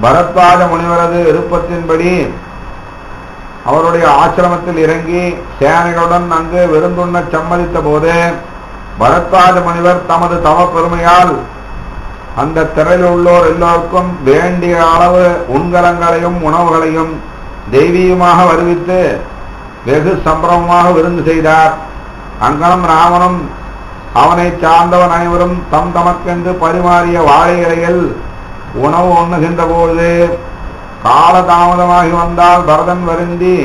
பரத்வாஜ முனிவரது விருப்பத்தின்படி அவருடைய ஆசிரமத்தில் இறங்கி சேனைகளுடன் அங்கு விருந்துண்ண சம்மதித்த போது பரத்வாஜ முனிவர் தமது தவ பெருமையால் அந்த திரையில் உள்ளோர் எல்லோருக்கும் வேண்டிய அளவு உண்கலங்களையும் உணவுகளையும் தெய்வீகமாக வருவித்து வெகு சம்பிரமமாக விருந்து செய்தார். அங்கனம் ராமனும் அவனை சார்ந்தவன் அனைவரும் தம் தமக்கென்று பரிமாறிய வாழை இலையில் உணவு உண்ணுகின்ற போது காலதாமதமாகி வந்தால் பரதன் வருந்தி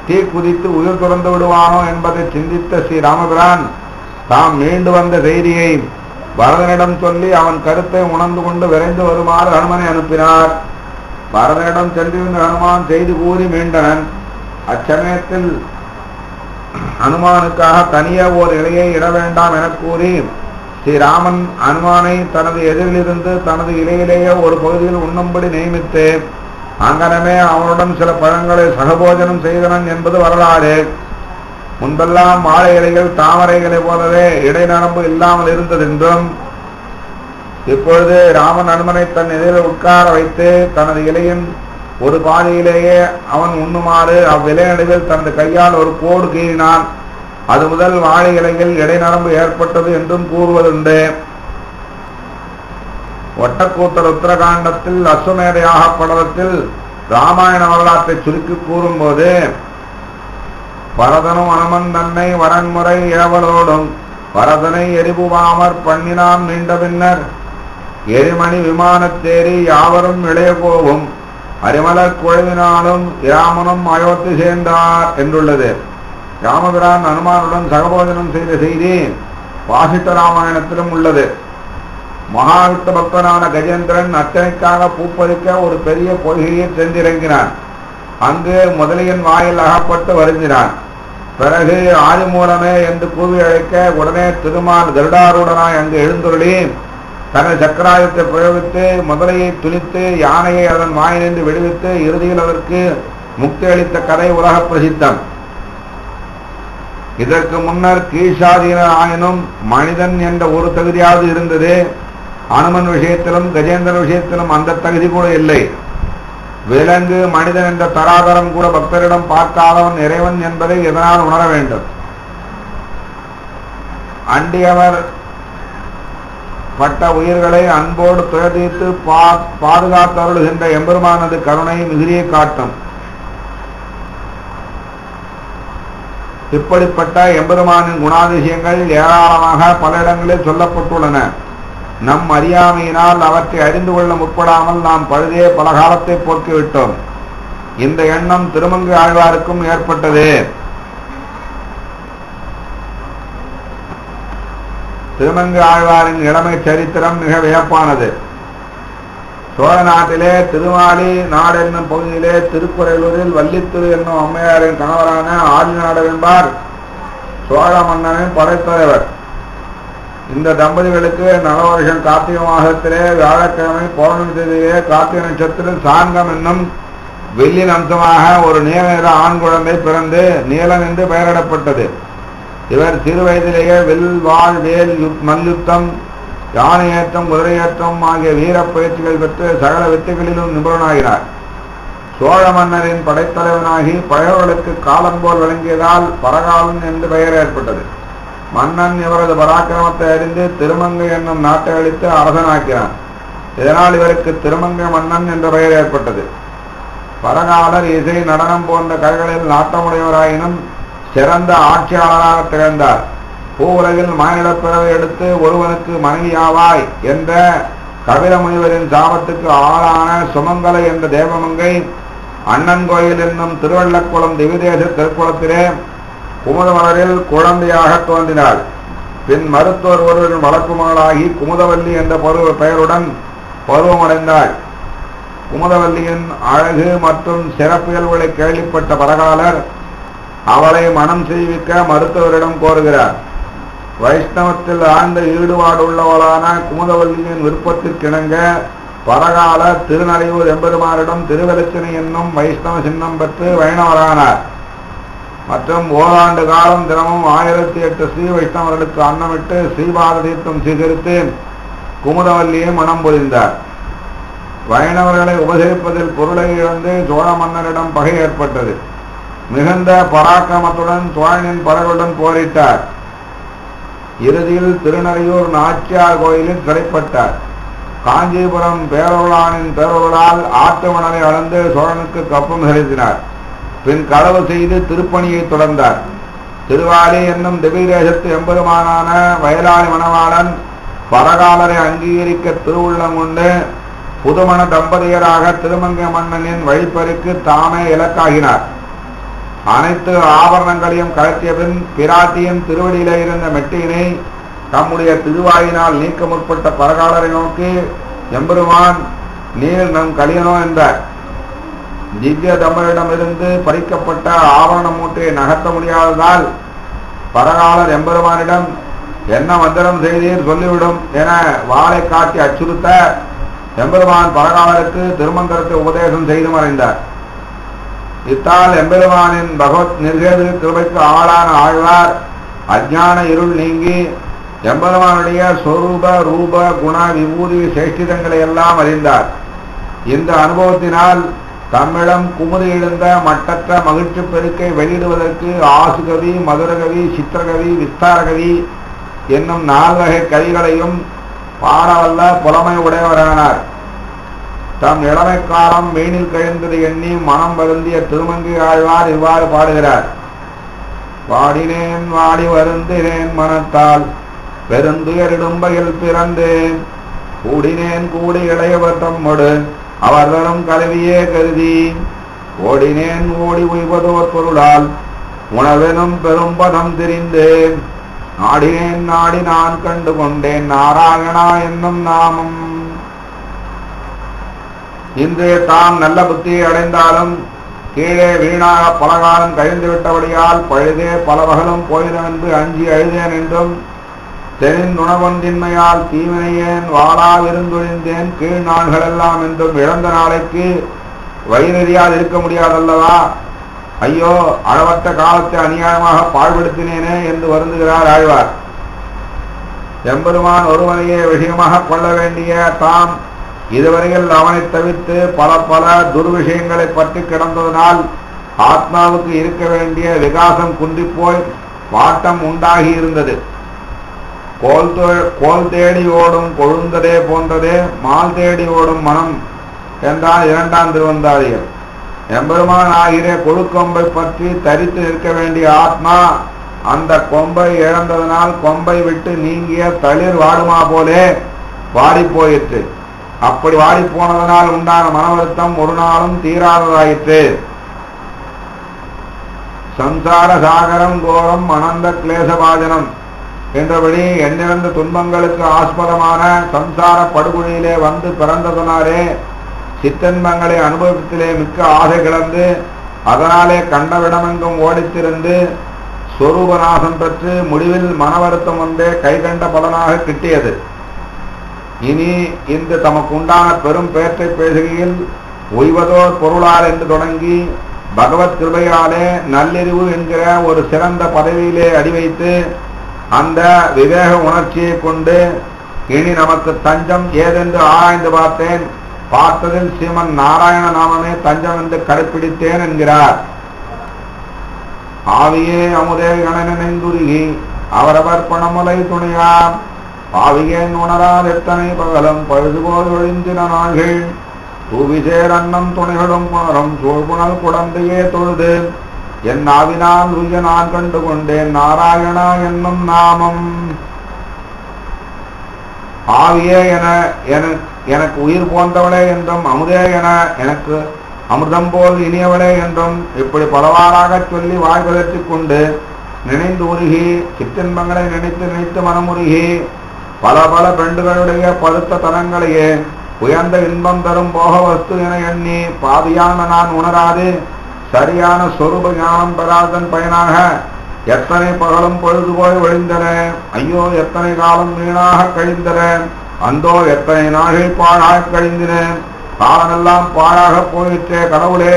தீ குதித்து உயிர் துறந்து விடுவானோ என்பதை சிந்தித்த ஸ்ரீ ராமபிரான் தாம் மீண்டு வந்த செய்தியை பரதனிடம் சொல்லி அவன் கருத்தை உணர்ந்து கொண்டு விரைந்து வருமாறு ஹனுமனை அனுப்பினார். பரதனிடம் சென்றிருந்த ஹனுமான் செய்தி கூறி மீண்டனன். அச்சமயத்தில் ஹனுமானுக்காக தனியே ஓர் இலையை இட வேண்டாம் என கூறி ஸ்ரீராமன் ஹனுமானை தனது எதிரிலிருந்து தனது இலையிலேயே ஒரு பகுதியில் உண்ணும்படி நியமித்து அங்கனமே அவனுடன் சில பழங்களை சகபோஜனம் செய்தனன் என்பது வரலாறு. முன்பெல்லாம் வாழை இலைகள் தாமரைகளை போலவே இடைநரம்பு இல்லாமல் இருந்ததென்றும் இப்பொழுது ராமன் ஹனுமனை தன் எதிரில் உட்கார வைத்து தனது இலையின் ஒரு பாதையிலேயே அவன் உண்ணுமாறு அவ்விலை நடுவில் தனது கையால் ஒரு கோடு கீறினான். அது முதல் வாழை இலையில் இடைநரம்பு ஏற்பட்டது என்றும் கூறுவதுண்டு. ஒட்டக்கூத்தர் உத்தரகாண்டத்தில் அஸ்வமேதையாக படலத்தில் ராமாயண வரலாற்றை சுருக்கி கூறும்போது பரதனும் அனுமன் தன்னை வரன்முறை ஏவலோடும் பரதனை எரிபுவாமற் பண்ணினான் மீண்ட பின்னர் எரிமணி விமானத்தேறி யாவரும் இளைய போவும் அரிமலர் குழுவினாலும் ராமனும் அயோத்தி சேர்ந்தார் என்றுள்ளது. ராமபிரான் அனுமானுடன் சகபோஜனம் செய்த செய்தி வாசிட்ட ராமாயணத்திலும் உள்ளது. மகாவிஷ்ணு பக்தனான கஜேந்திரன் அர்ச்சனைக்காக பூப்பறிக்க ஒரு பெரிய பொய்கையை சென்றிறங்கினான். அங்கு முதலியின் வாயில் அகப்பட்டு வருந்தினான். பிறகு ஆதிமூலமே என்று கூவி அழைக்க உடனே திருமால் கருடாரூடனாய் அங்கு எழுந்துருளி தனது சக்கராயுத்தை பிரயோகித்து முதலையை துணித்து யானையை அதன் வாயினின்று விடுவித்து இறுதியில் அதற்கு முக்தி அளித்த கதை உலக பிரசித்தம். இதற்கு முன்னர் கீழ்சாதீன ஆயினும் மனிதன் என்ற ஒரு தகுதியாவது இருந்தது. அனுமன் விஷயத்திலும் கஜேந்திரன் விஷயத்திலும் அந்த தகுதி கூட இல்லை. விலங்கு மனிதன் என்ற தராதரம் கூட பக்தரிடம் பார்க்காதவன் இறைவன் என்பதை எதனால் உணர வேண்டும். அண்டியவர் பட்ட உயிர்களை அன்போடு துயர்தீர்த்து பாதுகாத்தருளுகின்ற எம்பெருமானது கருணை மிகுதியை காட்டும். இப்படிப்பட்ட எம்பெருமானின் குணாதிசயங்கள் ஏராளமாக பல இடங்களில் சொல்லப்பட்டுள்ளன. நம் அறியாமையினால் அவற்றை அறிந்து கொள்ள முற்படாமல் நாம் பழுதே பல காலத்தை போக்கிவிட்டோம். இந்த எண்ணம் திருமங்கை ஆழ்வாருக்கும் ஏற்பட்டது. திருமங்கை ஆழ்வாரின் இளமை சரித்திரம் மிக வியப்பானது. சோழ நாட்டிலே திருமாலி நாடு என்னும் பகுதியிலே திருக்குறளூரில் வள்ளித்திரு என்னும் அம்மையாரின் கணவரான ஆதிநாடர் என்பார் சோழ மன்னனின் படைத்தலைவர். இந்த தம்பதிகளுக்கு நவவருஷம் கார்த்திகை மாதத்திலே வியாழக்கிழமை பௌர்ணமி தேதியிலே கார்த்திகை நட்சத்திரத்தில் சாங்கம் என்னும் வெள்ளின் அம்சமாக ஒரு நீல ஆண் குழந்தை பிறந்து நீலன் என்று பெயரிடப்பட்டது. இவர் சிறு வயதிலேயே வில் வாழ் வேல் மல்யுத்தம் யானை ஏற்றம் குதிரையேற்றம் ஆகிய வீர பயிற்சிகள் பெற்று சகல வித்தைகளிலும் நிபுணனாகிறார். சோழ மன்னரின் படைத்தலைவனாகி பகைவர்களுக்கு காலம் போல் விளங்கியதால் பரகாலன் என்று பெயர் ஏற்பட்டது. மன்னன் இவரது பராக்கிரமத்தை அறிந்து திருமங்கை என்னும் நாட்டை அளித்து அரசனாக்கிறான். இதனால் இவருக்கு திருமங்கை மன்னன் என்ற பெயர் ஏற்பட்டது. பரகாலர் இசை நடனம் போன்ற கலைகளில் நாட்டமுடையவராயினும் சிறந்த ஆட்சியாளராக திகழ்ந்தார். பூவுலகில் மானிடப்பிறவை எடுத்து ஒருவனுக்கு மனைவியாவாய் என்ற கபில முனிவரின் சாபத்துக்கு ஆளான சுமங்கலை என்ற தேவமங்கை அண்ணன் கோயில் என்னும் திருவள்ளக்குளம் திவிதேச திருக்குளத்திலே குமுதமலரில் குழந்தையாக தோன்றினாள். பின் மருத்துவர் ஒருவரின் வளர்ப்பு மகளாகி குமுதவல்லி என்ற பெயருடன் பருவமடைந்தாள். குமுதவல்லியின் அழகு மற்றும் சிறப்பியல்களை கேள்விப்பட்ட பரகாலர் அவளை மனம் செய்விக்க மருத்துவரிடம் கோருகிறார். வைஷ்ணவத்தில் ஆழ்ந்த ஈடுபாடு உள்ளவளான குமுதவல்லியின் விருப்பத்திற்கிணங்க பரகால திருநறையூர் எம்பெருமாரிடம் திருவெளிச்சனை என்னும் வைஷ்ணவ சின்னம் பெற்று வைணவரானார். மற்றும் ஓராண்டு காலம் தினமும் 1008 ஸ்ரீ வைஷ்ணவர்களுக்கு அன்னமிட்டு ஸ்ரீபாத தீர்த்தம் சீகரித்து குமுதவல்லியை மனம் புரிந்தார். வைணவர்களை உபசரிப்பதில் பொருளை இழந்து சோழ மன்னரிடம் பகை ஏற்பட்டது. மிகுந்த பராக்கிரமத்துடன் சோழனின் படைகளுடன் போரிட்டார். இறுதியில் திருநறையூர் நாச்சியார் கோயிலில் சிறைப்பட்டார். காஞ்சிபுரம் பேரொருளானின் பேரொருளால் ஆற்று மணலை அளந்து சோழனுக்கு கப்பம் செலுத்தினார். பின் களவு செய்து திருப்பணியை தொடர்ந்தார். திருவாலி என்னும் திவ்யதேசத்து எம்பெருமானான வயலாளி மணவாளன் பரகாலரை அங்கீகரிக்க திருவுள்ளம் கொண்டு புதுமண தம்பதியராக திருமங்கை மன்னனின் வழிப்பறிக்கு தாமே இலக்காகினார். அனைத்து ஆபரணங்களையும் கழற்றிய பின் பிராட்டியின் திருவடியில இருந்த மெட்டியினை தம்முடைய திருவாயினால் நீக்க முற்பட்ட பரகாலரை நோக்கி, எம்பெருமான் நீர் நம் கலியனோ என்றார். திவ்ய தம்பரிடமிருந்து பறிக்கப்பட்ட ஆபரண மூட்டையை நகர்த்த முடியாததால் பரகாலர் எம்பெருமானிடம் என்ன மந்திரம் செய்தீர் சொல்லிவிடும் என வாளை காட்டி அச்சுறுத்த எம்பெருமான் பரகாலருக்கு திருமந்திரத்தை உபதேசம் செய்து மறைந்தார். இத்தால் எம்பெருமானின் பகவத் நிர்கேது கிருபைக்கு ஆளான ஆழ்வார் அஞ்ஞான இருள் நீங்கி எம்பெருமானுடைய சொரூப ரூப குண விபூதி சேஷ்டிதங்களை எல்லாம் அறிந்தார். இந்த அனுபவத்தினால் தம்மிடம் குமுறி எழுந்த மட்டற்ற மகிழ்ச்சி பெருக்கை வெளியிடுவதற்கு ஆசுகவி, மதுரகவி, சித்திரகவி, விஸ்தாரகவி என்னும் 4 வகை கவிகளையும் பாடவல்ல புலமை உடையவரானார். தம் இளமை காலம் மீனில் கழிந்தது எண்ணி மனம் வருந்திய திருமங்கை ஆழ்வார் இவ்வாறு பாடுகிறார். பாடினேன் வாடி வருந்தினேன் மனத்தால் பெருந்துயரிடும்பையில் பிறந்தேன், கூடினேன் கூடி இளையவர் தம்மொடு அவர்களும் கல்வியே கருதி, ஓடினேன் ஓடி உய்வதோர் பொருளால் உணவெனும் பெரும்பதம் தெரிந்தேன், நாடினேன் நாடி நான் கண்டு கொண்டேன் நாராயணா என்னும் நாமம். இன்று தாம் நல்ல புத்தியை அடைந்தாலும் கீழே வீணாக பலகாலம் கழிந்து விட்டபடியால் பழுதே பல வகலும் போயிடும் என்று அஞ்சி அழுதேன் என்றும், தெனின் உணவொன்றின்மையால் தீவினையேன் வாழாவிருந்தொழிந்தேன் கீழ் நாள்களெல்லாம் என்றும் இழந்த நாளைக்கு வயிறறியால் இருக்க முடியாதல்லவா, ஐயோ அளவற்ற காலத்தை அநியாயமாக பாழ்படுத்தினேனே என்று வருந்துகிறார் ஆழ்வார். எம்பெருமான் ஒருவனையே விஷயமாக கொள்ள வேண்டிய தாம் இதுவரையில் அவனை தவிர்த்து பல பல துர்விஷயங்களை பற்றி கிடந்ததனால் ஆத்மாவுக்கு இருக்க வேண்டிய விகாசம் குன்றிப்போய் வாட்டம் உண்டாகி இருந்தது. கோல் தேடி ஓடும் கொழுந்ததே போன்றதே மால் தேடி ஓடும் மனம் என்றால் 2ஆம் திருவந்தாதிகள். எம்பெருமான் ஆகிற கொழுக்கொம்பை பற்றி தரித்து நிற்க வேண்டிய ஆத்மா அந்த கொம்பை இழந்ததனால் கொம்பை விட்டு நீங்கிய தளிர் வாடுமா போலே வாடி போயிற்று. அப்படி வாடி போனதனால் உண்டான மன வருத்தம் ஒரு நாளும் தீராததாயிற்று. சம்சார சாகரம் கோரம் அனந்த கிளேசபாஜனம் என்றபடி எண்ணிறந்த துன்பங்களுக்கு ஆஸ்பதமான சம்சார படுகொழியிலே வந்து பிறந்ததனாலே சித்தன்பங்களை அனுபவத்திலே மிக்க ஆசை கிளந்து அதனாலே கண்டவிடமெங்கும் ஓடித்திருந்து சொரூபநாசம் பெற்று முடிவில் மன வருத்தம் வந்தே கைகண்ட பலனாக கிட்டியது. இனி இந்த தமக்கு உண்டான பெரும் பேற்றை பேசுகையில் உய்வதோர் பொருளால் என்று தொடங்கி பகவத் கிருபையாலே நல்லறிவு என்கிற ஒரு சிறந்த பதவியிலே அடிவைத்து அந்த விவேக உணர்ச்சியை கொண்டு இனி நமக்கு தஞ்சம் ஏதென்று ஆராய்ந்து பார்த்தேன். பார்த்ததில் ஸ்ரீமன் நாராயண நாமமே தஞ்சம் என்று கடைப்பிடித்தேன் என்கிறார். ஆவியே அமுதே கணனெந்துருகி அவரவர் பணமுலை துணையாம் பாவியேன் உணரால் எத்தனை பகலும் பழுதுபோல் ஒழிந்தின நாள்கள் தூவிசேர் அன்னம் துணைகளும் புணரும் சோழ்புணல் குடந்தையே தொழுது என் ஆவினால் உய்ய நான் கண்டு கொண்டேன் நாராயணா என்னும் நாமம். ஆவியே எனக்கு உயிர் போன்றவளே என்றும் அமுதே என எனக்கு அமிர்தம் போல் இனியவளே என்றும் இப்படி பலவாறாக சொல்லி வாய்வதற்கு கொண்டு நினைந்து உருகி சிற்றின்பங்களை நினைத்து மனமுருகி பல பல பெண்டுகளுடைய பழுத்த தனங்களையே உயர்ந்த இன்பம் தரும் போக வஸ்து என எண்ணி பாவியான நான் உணராது சரியான சொரூப ஞானம் பெறாதன் பயனாக எத்தனை பகலும் பொழுது போய் ஒழிந்தன. ஐயோ எத்தனை காலம் வீணாக கழிந்தன. அந்தோ எத்தனை நாளில் பாழாக கழிந்தன. காலமெல்லாம் பாழாக போயிற்றே கடவுளே.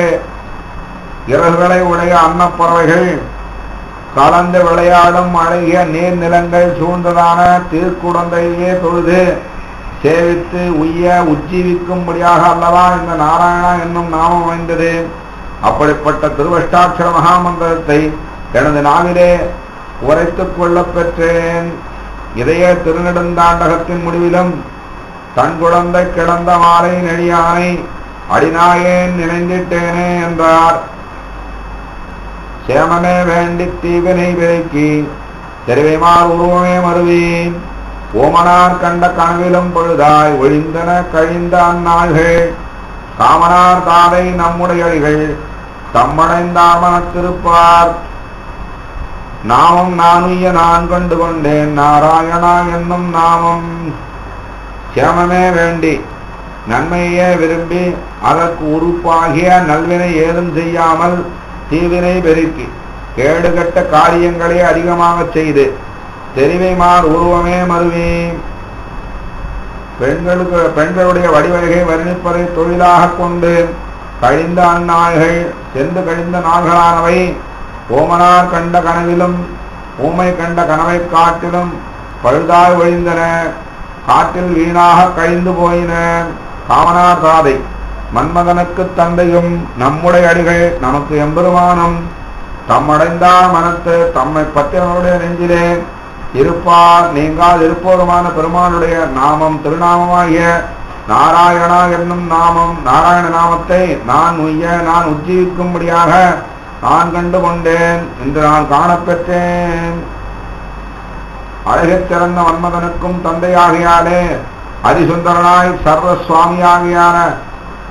இறகுகளை உடைய அன்னப்பறவைகள் கலந்து விளையாடும் அழகிய நீர்நிலங்கள் சூழ்ந்ததான திருக்குடந்தையே தொழுது சேவித்து உய்ய உஜ்ஜீவிக்கும்படியாக அல்லவா இந்த நாராயணா என்னும் நாமம் அமைந்தது. அப்படிப்பட்ட திருவஷ்டாட்சர மகாமந்திரத்தை எனது நாவிலே உரைத்துக் கொள்ளப் பெற்றேன். இதய திருநெடுந்தாண்டகத்தின் முடிவிலும் தன் குழந்தை கிடந்த மாலை நெடியானை அடிநாயேன் நினைந்திட்டேனே என்றார். சேமமே வேண்டி தீவினை விலைக்கு தெரிவைமார் உருவமே மறுவீன் ஓமனார் கண்ட கனவிலும் பொழுதாய் ஒழிந்தன கழிந்த அந்நாள்கள் காமனார் தாதை நம்முடைய அடிகள் தம்மடைந்தாமனத்திருப்பார். நாமம் நானுய்ய நான் கண்டு கொண்டேன் நாராயணா என்னும் நாமம். சேமமே வேண்டி நன்மையே விரும்பி அதற்கு உறுப்பாகிய நல்வினை ஏதும் செய்யாமல் தீவினை பெருக்கி கேடுகட்ட காரியங்களே அதிகமாக செய்து தெரிவைமார் உருவமே மறுவி பெண்களுடைய வடிவகையை வர்ணிப்பதை தொழிலாக கொண்டு கழிந்த அந்நாள்கள் சென்று கழிந்த நாள்களானவை ஓமனார் கண்ட கனவிலும் ஊமை கண்ட கனவை காட்டிலும் பழுதாய் ஒழிந்தன, காட்டில் வீணாக கழிந்து போயின. காமனார் தாதை மன்மதனுக்கு தந்தையும் நம்முடைய அடிகள் நமக்கு எம்பெருமானும் தம்மடைந்தார் மனத்து தம்மை பத்திரனுடைய நெஞ்சிலே இருப்பார் நீங்கால் இருப்போருமான பெருமானுடைய நாமம் திருநாமமாகிய நாராயணா என்னும் நாமம். நாராயண நாமத்தை நான் உய்ய நான் உஜ்ஜீவிக்கும்படியாக நான் கண்டு கொண்டேன் என்று நான் காணப்பெற்றேன். அழகச் சிறந்த மன்மதனுக்கும் தந்தையாகியாலே அதிசுந்தரனாய் சர்வ சுவாமியாகியான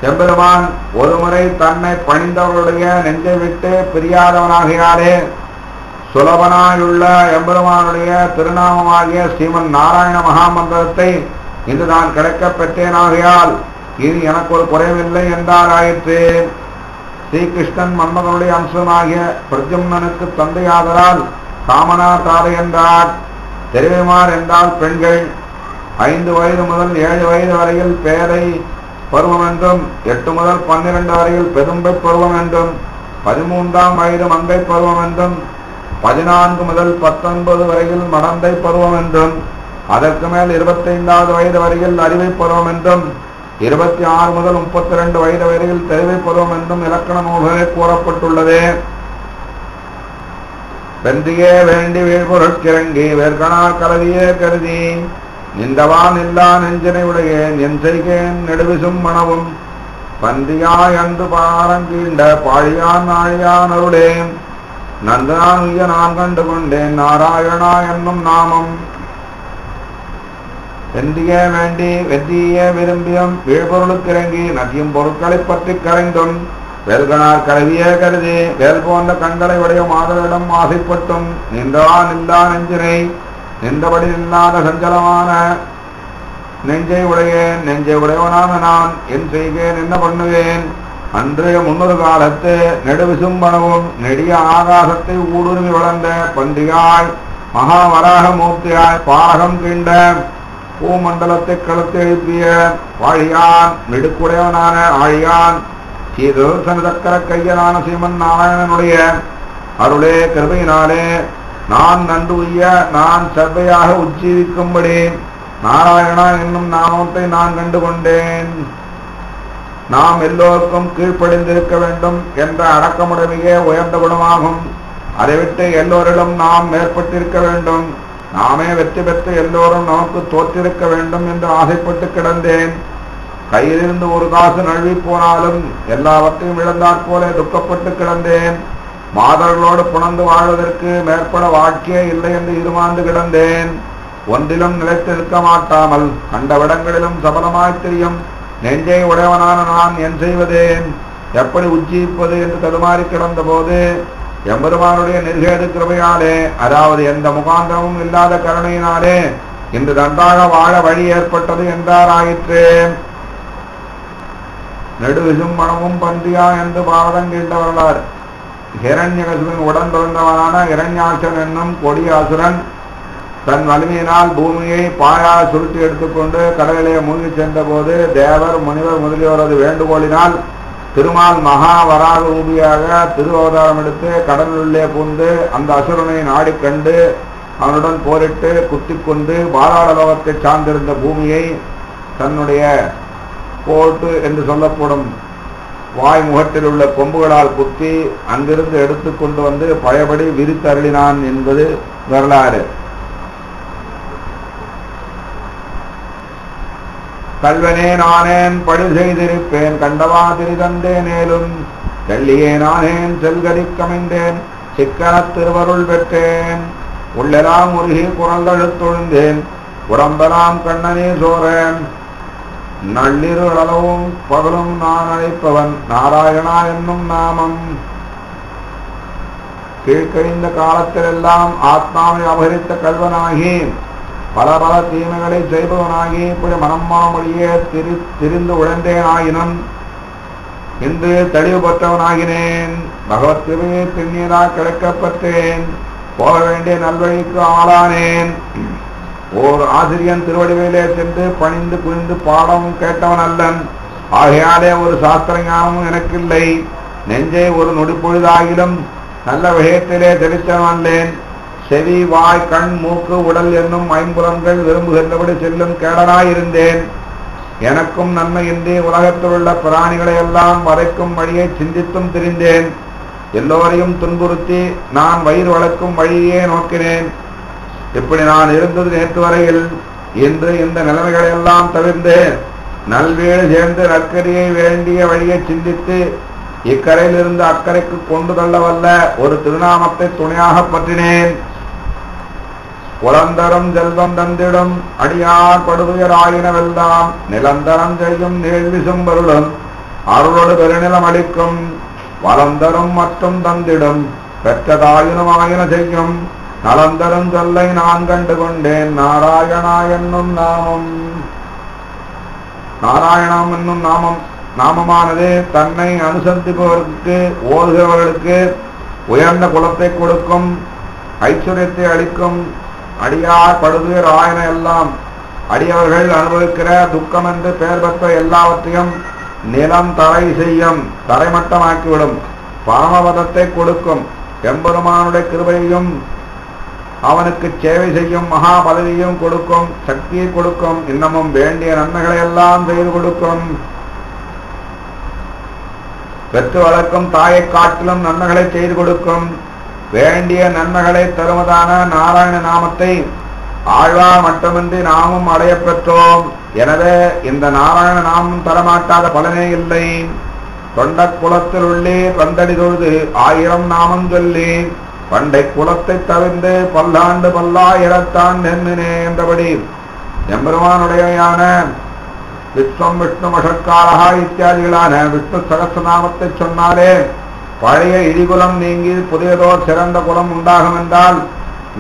எம்பெருமான் ஒருமுறை தன்னை பணிந்தவர்களுடைய நெஞ்சை விட்டு பிரியாதவனாகியாலே சுலபனாயுள்ள எம்பெருமானுடைய திருநாமமாகிய ஸ்ரீமன் நாராயண மகாமந்திரத்தை இன்று நான் கிடைக்கப் பெற்றேனாகையால் இனி எனக்கு ஒரு குறைவில்லை என்றாராயிற்று. ஸ்ரீகிருஷ்ணன் மன்மதனுடைய அம்சமாகிய பிரத்யும்னனுக்கு தந்தையாதலால் காமனார் தாதை என்றார். தெரிவைமார் என்றால் பெண்கள் 5 வயது முதல் 7 வயது வரையில் பேரை பருவம் என்றும் 8 முதல் 12 வரையில் பெரும்பை பருவம் என்றும் 13ஆம் வயது மங்கை பருவம் என்றும் 14 முதல் 19 வரையில் மடந்தை பருவம் என்றும் அதற்கு மேல் 25வது வயது வரையில் அறிவை பருவம் என்றும் 26 முதல் 32 வயது வரையில் தெரிவை பருவம் என்றும் இலக்கண நூல்களில் கூறப்பட்டுள்ளது. வென்றியே வேண்டி வீழ்பொருட்கிறங்கி வேர்கணார் கலவியே கருதி நின்றவான் இல்லா நெஞ்சினை உடையேன் என் செய்கேன் நெடுவிசும் மனவும் பந்தியாய் அன்று பாரங்கீண்ட பாழியான் ஆழியான் அருளேன் நந்தனான் உய்ய நான் கண்டு கொண்டேன் நாராயணா என்னும் நாமம். வென்றியே வேண்டி வெற்றியே விரும்பியும் வீழ்பொருளுக்கிறங்கி நதியும் பொருட்களை பற்றி கரைந்தும் வேல்கணார் கருவியே கருதி வேல் போன்ற கண்களை உடைய மாதவிடம் ஆசைப்பட்டும் நின்றான் இல்லா நெஞ்சினை நின்றபடி இல்லாத சஞ்சலமான நெஞ்சை உடையேன் நெஞ்சை உடையவனான நான் என் செய்கேன் என்ன பண்ணுவேன். அன்றைய முன்னொரு காலத்து நெடுவிசும்பனவும் நெடிய ஆகாசத்தை ஊடுருவி வளர்ந்த பண்டிகாய் மகாவராக மூர்த்தியாய் பாரகம் கீண்ட பூமண்டலத்தை கழுத்து எழுப்பிய வாழியான் நெடுக்குடையவனான ஆழியான் ஸ்ரீதர்சன சக்கர கையனான சீமன் நாராயணனுடைய அருளே கிருபையினாலே நான் நன்று உய்ய நான் செவ்வையாக உஜ்ஜீவிக்கும்படி நாராயணா என்னும் நாமத்தை நான் கண்டு கொண்டேன். நாம் எல்லோருக்கும் கீழ்ப்படிந்திருக்க வேண்டும் என்ற அடக்கமுடைமையே உயர்ந்த குணமாகும். அதை விட்டு எல்லோரிடம் நாம் மேற்பட்டிருக்க வேண்டும், நாமே வெற்றி பெற்று எல்லோரும் நமக்கு தோற்றிருக்க வேண்டும் என்று ஆசைப்பட்டு கிடந்தேன். கையிலிருந்து ஒரு காசு நழுவி போனாலும் எல்லாவற்றையும் இழந்தாற் போல துக்கப்பட்டு கிடந்தேன். மாதர்களோடு புணர்ந்து வாழ்வதற்கு மேற்பட வாழ்க்கையே இல்லை என்று இருமாந்து கிடந்தேன். ஒன்றிலும் நிலைத்து நிற்க மாட்டாமல் கண்டவிடங்களிலும் சபலமாய் தெரியும் நெஞ்சை உடையவனான நான் என் செய்வதேன் எப்படி உஜ்ஜீவிப்பது என்று தடுமாறி கிடந்த போது எம்பெருமானுடைய நிர்கேது கிருபையாலே அதாவது எந்த முகாந்திரமும் இல்லாத கருணையினாலே இன்று நன்றாக வாழ வழி ஏற்பட்டது என்றாராயிற்று. நெடுவிசும் மனமும் பந்தியா என்று பாரதங்கீண்ட வரலாறு. ஹிரண்யகசுவின் உடன் பிறந்தவனான இரண்யாட்சன் என்னும் கொடிய அசுரன் தன் வலிமையினால் பூமியை பாயா சுருட்டி எடுத்துக்கொண்டு கடலிலே மூழ்கி சென்ற போது தேவர் முனிவர் முதலியோரது வேண்டுகோளினால் திருமால் மகாவராக ரூபியாக திருவதாரம் எடுத்து கடலுள்ளே புந்து அந்த அசுரனை நாடி கண்டு அவனுடன் போரிட்டு குத்திக் கொண்டு பாதாள லோகத்தை சார்ந்திருந்த பூமியை தன்னுடைய கோட்டு என்று சொல்லப்படும் வாய் முகத்தில் உள்ள கொம்புகளால் குத்தி அங்கிருந்து எடுத்துக்கொண்டு வந்து பழையபடி விரித்தருளினான் என்பது வரலாறு. கல்வனே நானேன் பழி செய்திருப்பேன் கண்டவா திரிதந்தே மேலும் வெள்ளியே நானேன் செல்கடி கமைந்தேன் சிக்கனத் திருவருள் பெற்றேன் உள்ளெல்லாம் உருகி குரந்தழுத்தொழுந்தேன் உடம்பெல்லாம் கண்ணனே சோரேன் நள்ளிரு அளவும் பகலும் நான் அழைப்பவன் நாராயணா என்னும் நாமம். கீழ்கழிந்த காலத்திலெல்லாம் ஆத்மாவை அபகரித்த கல்வனாகி பல பல தீமைகளை செய்பவனாகி இப்படி மனம்மாமொழியே திரிந்து உழந்தேனாயினும் இன்று தெளிவு பெற்றவனாகினேன். பகவத் கிருபையை பின்னீராக கிடைக்கப்பட்டேன். போக வேண்டிய நல்வழிக்கு ஆளானேன். ஓர் ஆசிரியன் திருவடிவிலே சென்று பணிந்து குனிந்து பாடம் கேட்டவன் அல்லன். ஆகையாலே ஒரு சாஸ்திர ஞானமும் எனக்கில்லை. நெஞ்சை ஒரு நொடிப்பொழுதாகிலும் நல்ல விஷயத்திலே தெளித்தவன் அல்லேன். செவி வாய் கண் மூக்கு உடல் என்னும் ஐம்புலன்கள் விரும்புகின்றபடி செல்லும் கேடனாயிருந்தேன். எனக்கும் நன்மையின்றி உலகத்தில் உள்ள பிராணிகளை எல்லாம் வதைக்கும் வழியை சிந்தித்தும் திரிந்தேன். எல்லோரையும் துன்புறுத்தி நான் வயிறு வளர்க்கும் வழியே நோக்கினேன். இப்படி நான் இருந்தது நேற்று வரையில். இன்று இந்த நிலைமைகளை எல்லாம் தவிர்த்து நல்வீடு சேர்ந்து நற்கரியை வேண்டிய வழியை சிந்தித்து இக்கரையிலிருந்து அக்கறைக்கு கொண்டு தள்ளவல்ல ஒரு திருநாமத்தை துணையாக பற்றினேன். புலந்தரம் செல்வம் தந்திடும் அடியார் படுதுயராயினவெல்லாம் நிலந்தரம் செய்யும் நீழ்விசும் வருளும் அருளோடு பெருநிலம் அளிக்கும் வளந்தரும் மற்றும் தந்திடும் பெற்றதாயினமாயின செய்யும் நலந்தரும் சொல்லை நான் கண்டு கொண்டேன். நாராயணா என்னும் நாமம். நாராயணம் என்னும் நாமமானது தன்னை அனுசந்திப்பவர்களுக்கு ஓதுகிறவர்களுக்கு உயர்ந்த குலத்தை கொடுக்கும், ஐஸ்வர்யத்தை அளிக்கும். அடியார் படுதுயர் ஆயன எல்லாம் அடியவர்கள் அனுபவிக்கிற துக்கம் என்று பெயர் பெற்ற எல்லாவற்றையும் நிலம் தரை செய்யும், தரைமட்டமாக்கிவிடும். பரமபதத்தை கொடுக்கும். எம்பெருமானுடைய கிருபையையும் அவனுக்கு சேவை செய்யும் மகா பதவியும் கொடுக்கும், சக்தியை கொடுக்கும். இன்னமும் வேண்டிய நன்மைகளை எல்லாம் செய்து கொடுக்கும். பெற்று வளர்க்கும் தாயை காட்டிலும் நன்மைகளை செய்து கொடுக்கும். வேண்டிய நன்மைகளை தருவதான நாராயண நாமத்தை ஆழ்வார் மட்டுமின்றி நாமும் அடைய பெற்றோம். எனவே இந்த நாராயண நாமம் தரமாட்டாத பலனே இல்லை. தொண்ட குலத்தில் உள்ளே பந்தடி தொழுது 1000 நாமம் சொல்லி பண்டை குலத்தை தவிர்ந்து பல்லாண்டு பல்லாயிரத்தான் நென்மினே என்றபடி எம்பெருமானுடையான விஸ்வம் விஷ்ணு மஷக்காரகா இத்தியாதிகளான விஷ்ணு சகஸ்ரநாமத்தை சொன்னாலே பழைய இடிகுலம் நீங்கி புதியதோர் சிறந்த குலம் உண்டாகும் என்றால்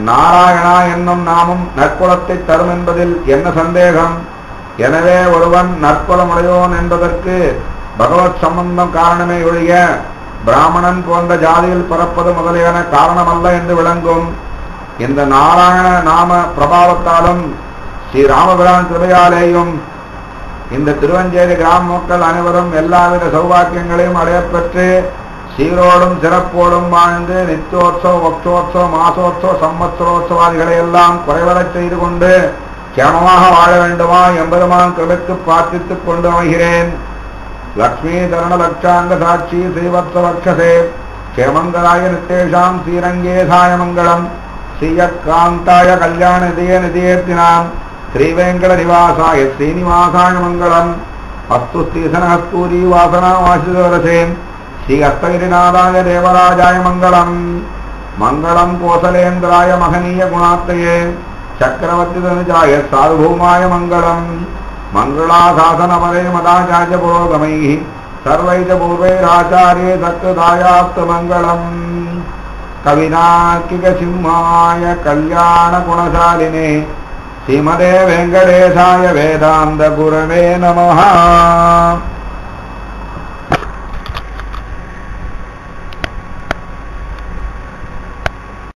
நாராயணா என்னும் நாமும் நற்குலத்தை தரும் என்பதில் என்ன சந்தேகம்? எனவே ஒருவன் நற்குலமுடையோன் என்பதற்கு பகவத் சம்பந்தம் காரணமே ஒழிய பிராமணன் போன்ற ஜாதியில் பிறப்பது முதலியான காரணமல்ல என்று விளங்கும். இந்த நாராயண நாம பிரபாவத்தாலும் ஸ்ரீ ராமபிரான் கிருபையாலேயும் இந்த திருவஞ்சேரி கிராம மக்கள் அனைவரும் எல்லாவித சௌபாக்கியங்களையும் அடையப்பெற்று சீரோடும் சிறப்போடும் வாழ்ந்து நித்தியோத்சவ பக்ஷோத்சவ மாசோத்சவ சம்பத்சரோத்சவாதிகளை எல்லாம் குறைவரச் செய்து கொண்டு கேமமாக வாழ வேண்டுமா எம்பெருமான் கிருபைக்கு பிரார்த்தித்துக் கொண்டு அமைகிறேன். லக்ஷ்மீ தரண லட்சாங்க சாட்சி ஸ்ரீவத்சவக்ஷசே க்ஷேமங்கராய நித்தேஷாம் ஸ்ரீரங்கேசாய மங்களம் ஸ்ரீயக்காந்தாய கல்யாண நிதியேத்தினாம் ஸ்ரீவேங்கட நிவாசாய ஸ்ரீனிவாசாய மங்களம் அஸ்து ஸ்ரீசனஹஸ்தூரி வாசனா வாசிதரசே ஸ்ரீ அஸ்தகிரிநாதாய தேவராஜாய மங்களம். மங்களம் கோசலேந்திராய மகனீய குணாத்தையே சக்கரவர்த்தி தனுஜாய சார்வபௌமாய மங்களம். மங்களாசாசனபதே மதாச்சாரிய புரோகமை சர்வைஜ பூர்வைராச்சாரியே சத்ருதாயாஸ்து மங்களம். கவிநாக்கிக சிம்மாய கல்யாண குணசாலினே ஸ்ரீமதே வெங்கடேசாய வேதாந்த குரவே நமஹ.